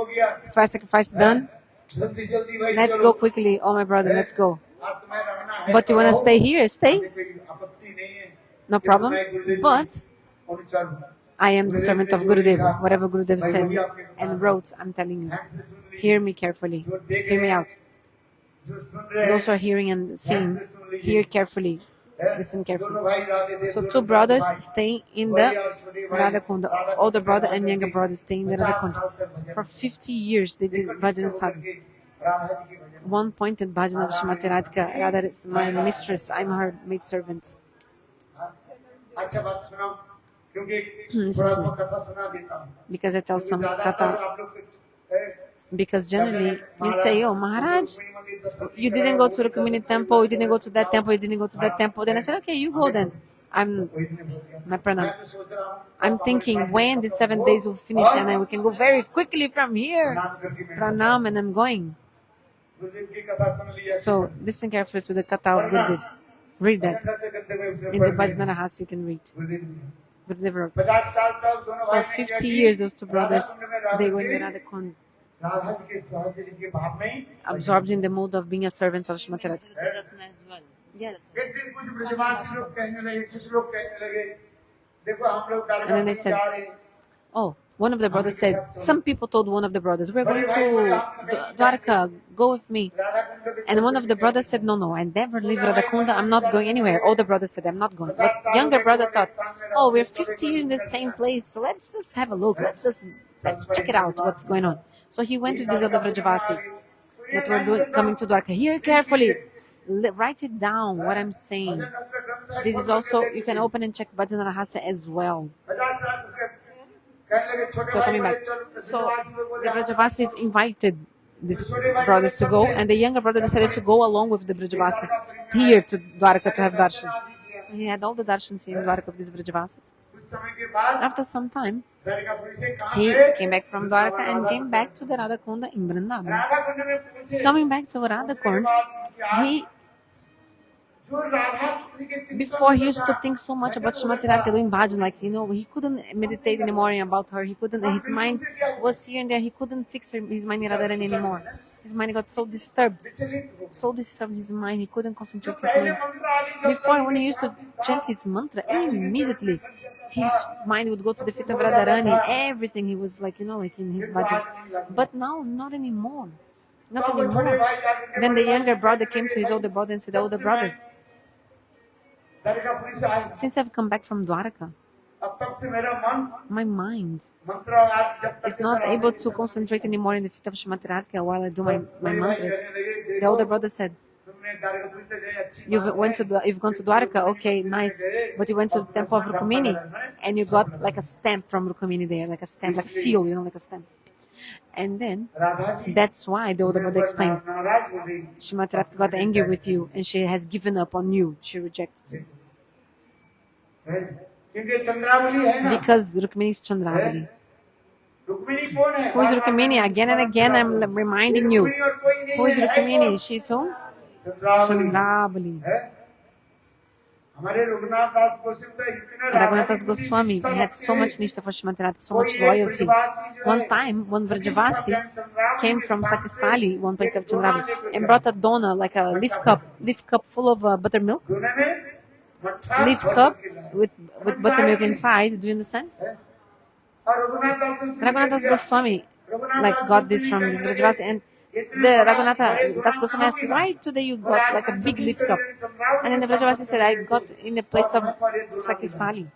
5 sacrifices done. जल्दी जल्दी भाई Let's चलो go quickly, oh my brother, let's go. आज तुम्हें रहना है But you want to stay here? Stay, हमें कोई आपत्ति नहीं है no कि problem. तुम्हें गुरुदेव But और चलो I am the servant of Gurudeva. Whatever Gurudev भाई said वही आपके and wrote, I'm telling you. ध्यान से सुन लीजिए Hear me carefully. जो देख Hear रहे me हैं out. जो सुन रहे Those who हैं are hearing and seeing, ध्यान से सुन लीजिए hear carefully. हैं? Listen दोनों carefully. भाई राधे थे So दोनों two चारों brothers भाई stay in बड़े the और छोटे भाई Radha Kunda. राधा Older कुंड में brother भजन and younger करके brother stay in the 50 Radha Kunda. साल तक भजन For किया। 50 years they did देखो bhajan नीचे sadhana. होकर के राधा जी की भजन One pointed bhajan of Srimati Radhika. Radha is my mistress. I'm her maid servant. हाँ? अच्छा बात सुनाओ क्योंकि Listen थोड़ा to me. आपको कथा सुना देता हूँ Because I tell क्योंकि some ज्यादातर kata. आप लोग कुछ Because generally you say, oh Maharaj, you didn't go to Rukmini temple, you didn't go to that temple, you didn't go to that temple. Then I said, okay, you go then. I'm my pranams. I'm thinking when the 7 days will finish and we can go very quickly from here. Pranam, and I'm going. So listen carefully to the kata of Gurudev. Read that. In the Bhajana Rahasya you can read. Gurudev wrote. For 50 years those two brothers, they were in the Radha Kund, Radha ji के सहचर्य के भाव में absorbed in the mood of being a servant of Srimati Radhika. Yes. एक दिन कुछ ब्रजवासी लोग कहने लगे कुछ लोग कहने लगे देखो हम लोग And then they Dwarka said, जा रहे हैं oh, one of the brothers said, some people told one of the brothers, we're going to Dvaraka, go with me. Radha Kund And one of the brothers said, no, I never leave Radhakunda, I'm not going anywhere. Older brother said, I'm not going. But younger brother thought, oh, we're 50 years in the same place, so let's just have a look, let's check it out, what's going on. So he went to these other Vrajavasis that were coming to Dwarka. Hear carefully, write it down, what I'm saying. This is also, you can open and check Bhajana Rahasya as well. So coming back, so the Brajavasis invited these brothers to go, and the younger brother decided to go along with the Brajavasis here to Dwaraka to have darshan. So he had all the darshans here in Dwaraka with these Brajavasis. After some time, he came back from Dwaraka and came back to the Radha Kunda in Vrindavan. Coming back to Radha Kunda, before he used to think so much about Srimati Radhika doing bhajan, like, he couldn't meditate anymore about her. He couldn't, his mind was here and there. He couldn't fix his mind in Radharani anymore. His mind got so disturbed his mind, he couldn't concentrate his mind. Before, when he used to chant his mantra, immediately his mind would go to the feet of Radharani, everything, he was like, like in his bhajan. But now, not anymore. Not anymore. Then the younger brother came to his older brother and said, older brother, since I've come back from Dwaraka, my mind is not able to concentrate anymore in the feet of Srimati Radhika while I do my mantras. The older brother said, you've gone to Dwaraka, okay, nice, but you went to the temple of Rukmini and you got like a stamp from Rukmini there, like a stamp, like a seal, like a stamp. And then, that's why the older brother explained, Srimati Radhika got angry with you and she has given up on you, she rejected you. Because Rukmini is Chandravali. Who is Rukmini? Again and again I'm reminding you. Who is Rukmini? She's who? Chandravali. Raghunath Das Goswami had so much nishtha for Srimati Radhika, so much loyalty. One time, one Vrajavasi came from Sakistali, one place of Chandravali, and brought a dona, like a leaf cup full of buttermilk. Leaf cup with buttermilk inside. Do you understand? Raghunath Das Goswami got this from this Vrajavasi, and the Raghunath Das Goswami asked, why today you got like a big leaf cup? And then the Vrajavasi said, I got in the place of Sakistali,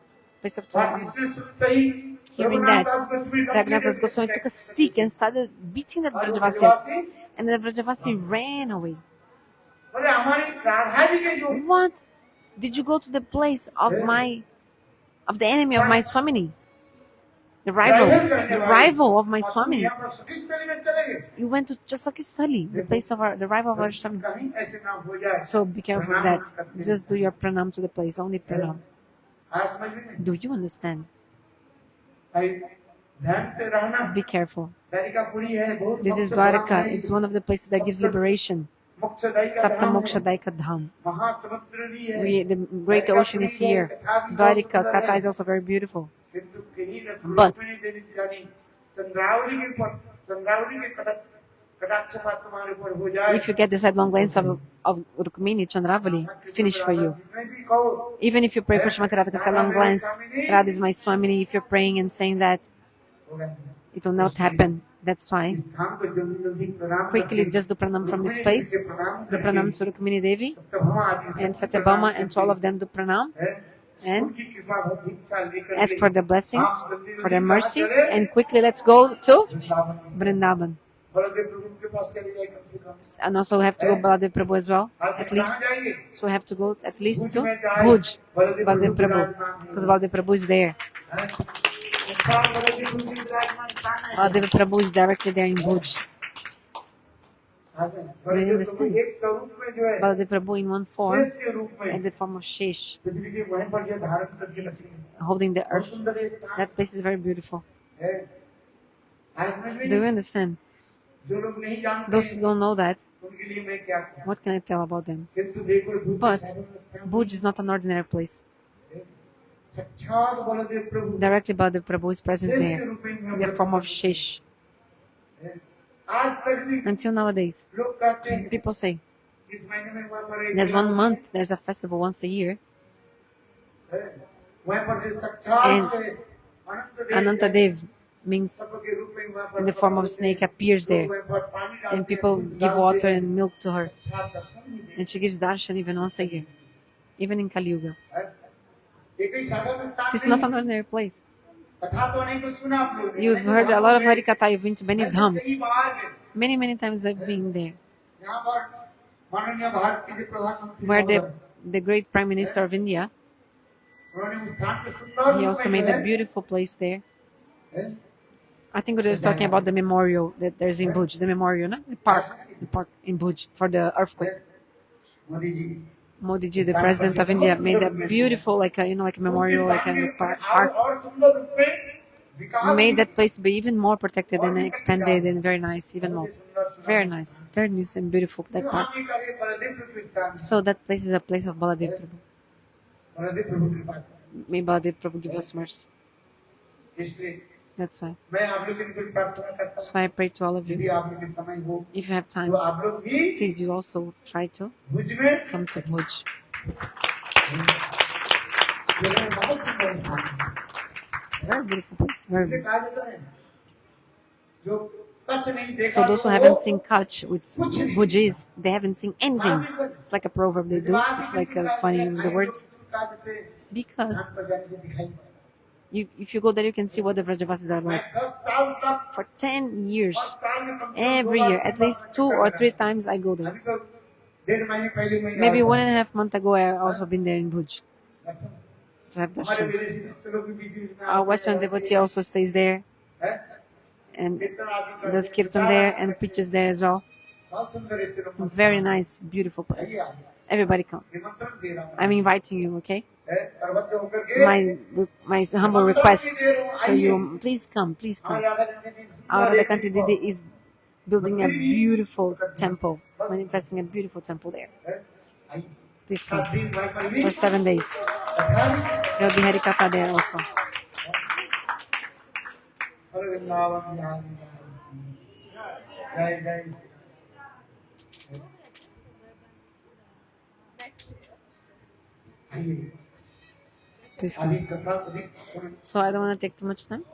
place of Chandravali. Hearing that, Raghunath Das Goswami took a stick and started beating that Vrajavasi up. And the Vrajavasi ran away. What? Did you go to the place of the enemy of my Swamini? The rival of my Swamini. You went to Sakistali, the place of the rival of our Swamini. So be careful of that. Just do your pranam to the place, only pranam. Do you understand? Be careful. This is Dvaraka. It's one of the places that gives liberation. Sapta Moksha Daika Dham. The great ocean is here. Dvaraka Kata is also very beautiful. But कटाक्षपात तुम्हारे ऊपर हो जाए, if you get the sidelong glance of Rukmini Chandravali, finish for you. जितने भी कहो, Even if you pray for Srimati Radha sidelong glance, Radha is my Swamini, if you're praying and saying that, होगा नहीं। it will not happen. That's why इस धाम को जल्दी प्रणाम quickly करके just do pranam from this Rukmini place. देवी के प्रणाम Do pranam to करके Rukmini Devi सत्यभामा आदि and सबको Satyabhama, प्रणाम and to all of करके, them do pranam है, and उनकी कृपा बहुत भिक्षा लेकर ask के for the blessings, आप जल्दी for their जल्दी mercy, कहाँ चले? and quickly let's go to Vrindavan. Vrindavan. Baldev प्रभु के पास चले जाए कम से कम। And also we have to go Baladev Prabhu as well, आज से at कहाँ least. जाएंगे? So we have to go at least Bhuj to में जाए, Bhuj, बलदेव Baladev प्रभु Prabhu, विराजमान because हैं। Baladev Prabhu is there. हैं? स्थान बलदेव प्रभु की विराजमान स्थान है। Baladev Prabhu is directly there in Bhuj. आज Do you Baldev Prabhu understand? एक स्वरूप में जो है, Baladev Prabhu in one form, शेष के रूप में in the form of Shesh, पृथ्वी के वहीं पर जो धारण करके he's रखे हैं। holding the बहुत earth. सुंदर ये स्थान That place is very beautiful. है। आज समझ में Do you नहीं, understand? जो लोग नहीं जानते Those who हैं, don't know that, उनके लिए मैं क्या कहूँ? what can I tell about them? किंतु देखो भुज But साधन स्थान Bhuj is not an ordinary place. है। साक्षात बलदेव प्रभु Directly Baladev Prabhu is present शेष के there रूप में in the form of Shesh. है। आज तक भी Until nowadays, लोग कहते हैं people say इस महीने में वहाँ पर एक there's मेला 1 होता month, there's a festival once a year, है। वहाँ पर जो साक्षात And जो है, अनंत देव Ananta है, Dev means सबके रूप में वहाँ पर in the form of snake appears there, लोग वहाँ पर पानी डालते and हैं, people दूध give डालते water हैं, and milk to her, साक्षात दर्शन भी देते and she gives darshan even once a year, even in Kali Yuga. हैं। ये कोई साधारण स्थान This is नहीं not an ordinary place. कथा तो नहीं कुछ सुना आप लोगों ने, You've लेकिन heard a वहाँ lot of पे Harikatha, you've been to many मैं तो dhams. कई बार गए। Many times I've been there, यहाँ पर माननीय भारत के जो प्रधानमंत्री where महोदय, the great Prime Minister of India, उन्होंने उस स्थान को सुंदर he रूप also में made जो a है, beautiful place there. है, I think we was talking about the memorial that there's in Bhuj, the memorial, no? The park in Bhuj for the earthquake. Modi ji Modi ji, the president of India, made a beautiful, like a memorial, like a park. और सुंदर रूप में विकास Made that place be even more protected and expanded and very nice, even more. Very nice, very nice and beautiful, that जो park. हम ये करें बलदेव प्रभु स्थान So that place is a place of Baladev Prabhu. Baldev प्रभु की बात May Baladev Prabhu give us mercy. इसलिए That's why. मैं आप लोगों की प्रार्थना करता So I pray to all of हूँ यदि you, आप लोग के समय हो if you have time, तो आप लोग भी please you also try to भुज में come to Bhuj. बहुत सुंदर स्थान है। Very beautiful place. Very इसे beautiful. कहा जाता है जो सच नहीं देखा So those who तो haven't वो seen Kutch, which Bhuj is, they haven't seen anything. It's like a proverb they do. It's like a funny the words. Because if you go there, you can see what the Vrajavasis are like. 10 साल तक For 10 years, साल में कम से कम every 2 year, bar at least 2 or 3 times I go there. अभी तो 1.5 महीने पहले मैं Maybe गया था। 1.5 months ago, I also been there in Bhuj Darshan. to have हमारे darshan. विदेशी दोस्तों भी बीच-बीच में Our आते Western हैं, devotee also stays there हैं? and कीर्तन आदि करते does हैं। kirtan there and preaches there as well. बहुत सुंदर इससे लोग मस्त Very हैं। nice, beautiful place. आइए आइए। Everybody come. निमंत्रण दे रहा हूँ। I'm inviting you, okay? हैं? करबद्ध होकर के My humble request to you, please come, please come. हमारे राधा कृष्ण जी सुंदर Our एक Kanti Didi is building a beautiful temple, manifesting a beautiful temple there. हैं? आइए। Please come 7 दिन वहीं पर भी for 7 days. कथा There will be Harikatha there also. हरे वृंदावन बिहारी जय जय श्री राम। आइए Please अभी come. कथा अधिक सुन So I don't want to take too much time.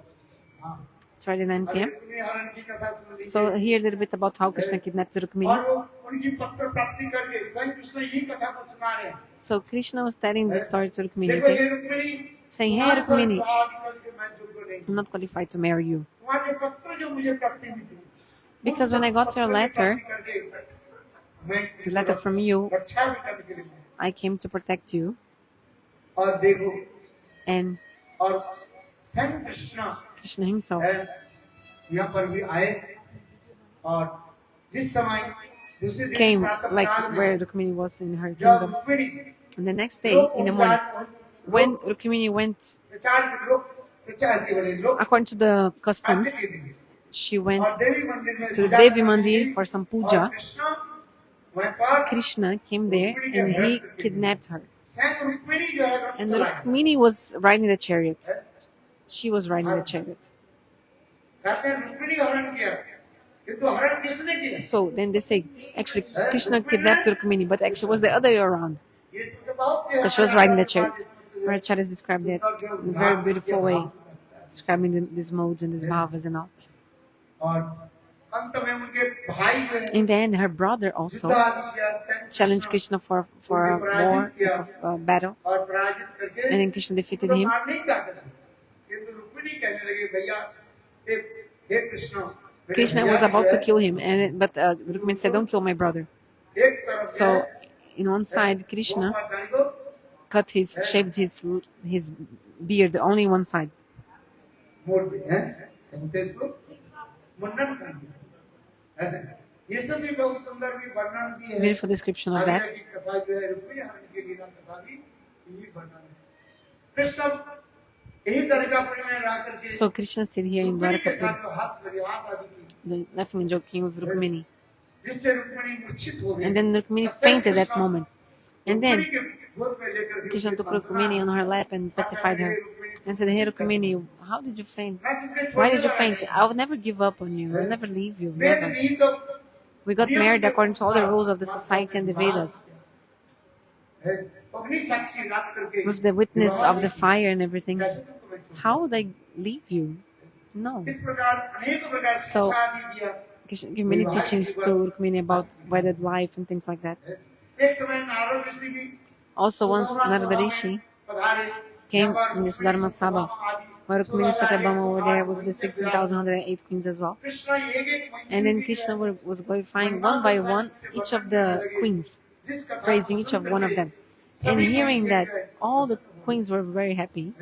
हाँ It's already 9 p.m. अभी हरण की कथा सुन लीजिए So hear a little bit about how Krishna kidnapped और Rukmini. वो उनकी पत्र प्राप्ति करके स्वयं कृष्ण यही कथा को सुना रहे हैं So Krishna was telling this story to Rukmini, देखो okay? हे रुक्मिणी Saying, hey तुम्हारे साथ Rukmini, विवाह करके मैं योग्य नहीं I'm not qualified to marry you. तुम्हारे पत्र जो मुझे प्राप्ति हुई थी Because when I got your letter, the letter from you, रक्षा भी करने के लिए I came to protect you. और देखो And और स्वयं कृष्ण Krishna himself यहाँ पर भी आए और जिस समय दूसरे दिन came प्रातः like काल में where Rukmini was in her जब kingdom. Rukmini And the next day in the morning, when Rukmini went, प्रचार के लोग प्रचार के वाले लोग according to the आज्ञा customs, के लिए she और went देवी मंदिर में to the पूजा Devi करने Mandir गई for some और puja. कृष्ण वहाँ पर Krishna came there and he kidnapped her. स्वयं रुक्मिणी जो है रथ And चलाए Rukmini was riding the chariot. She was riding the chariot. कहते हैं रुक्मिणी हरण किया किंतु हरण किसने किया? So then they say, actually, Krishna kidnapped Rukmini, but actually it was the other way around. ये सब तो बहुत Because she was riding the chariot. Maharaj described it in a very beautiful way, describing these modes and these bhavas and all. और अंत में उनके भाई जो है In the end, her brother also challenged Krishna for a war, for a battle, और पराजित करके and then Krishna defeated him. मार नहीं चाहते थे, किंतु रुक्मिणी कहने लगे भैया हे Krishna, Krishna was about to kill him, but Rukmini said, "Don't kill my brother." So, in one side, Krishna shaved his beard, only one side. Beautiful description of that. So Krishna stayed here in Dvaraka, laughing and joking with Rukmini. And then Rukmini fainted that moment. And then Krishna took Rukmini on her lap and pacified her and said, "Hey Rukmini, how did you faint? Why did you faint? I will never give up on you. I will never leave you. Never. We got married according to all the rules of the society and the Vedas, with the witness of the fire and everything. How would I leave you? No." So Krishna gave many teachings to Rukmini about wedded life and things like that. Also, once Narada Rishi came in the Sudharma Sabha, where Rukmini and Satyabhama were there with the 16,108 queens as well. And then Krishna was glorifying one by one each of the queens, praising each of one of them. And hearing that all the queens were very happy,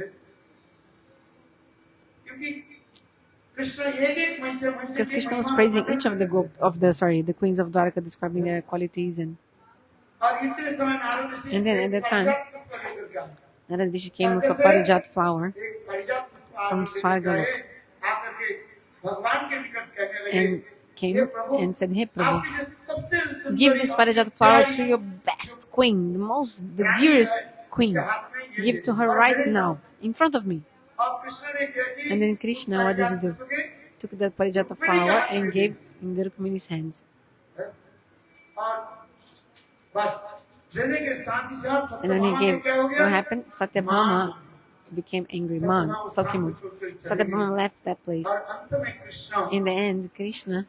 because Krishna was praising each of the queens of Dvaraka, describing their qualities. And then at that time, Narada Rishi came with a parijat flower from Swargalok and came and said, "Hey Prabhu, give this parijat flower to your best queen, the dearest queen. Give to her right now, in front of me." And then Krishna, what did he do? Took that parijata flower and gave in the Rukmini's hands. And when he gave, what happened? Satyabhama became angry. Sakimut. Satyabhama left that place. In the end, Krishna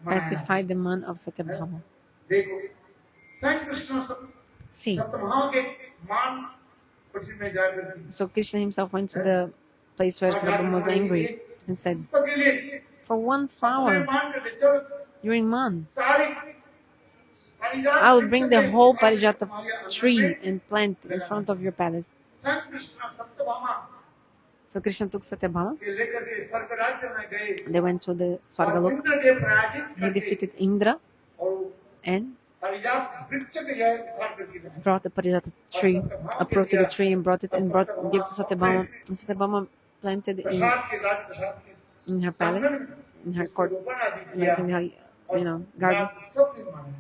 pacified the man of Satyabhama. See. So Krishna himself went to the place where Satyabhama was angry and said, "For one flower, you're in man. I will bring the whole parijata tree and plant in front of your palace." So Krishna took Satyabhama. They went to the Swargalok. He defeated Indra and brought the parijata tree, uprooted the tree and gave to Satyabhama. And Satyabhama planted in her palace, in her court, like in her garden.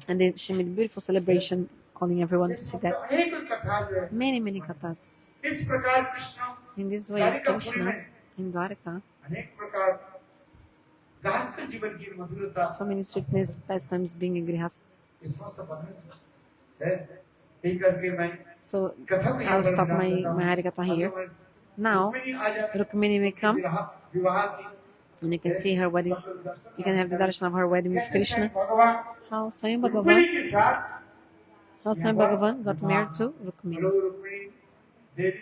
And then she made a beautiful celebration, calling everyone to see that. Many, many kathas. In this way, Krishna in Dvaraka, so many sweetness, pastimes, being a grihastha. So I'll stop my Harikatha here. Now, Rukmini may come, and you can see her wedding. You can have the darshan of her wedding with Krishna. How Swayam Bhagavan got married to Rukmini. If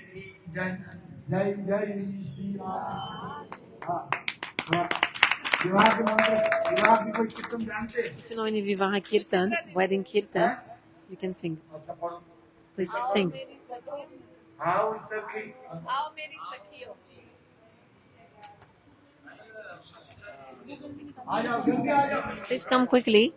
you know any Vivaha Kirtan, wedding Kirtan, you can sing. Please sing. How many Please come quickly.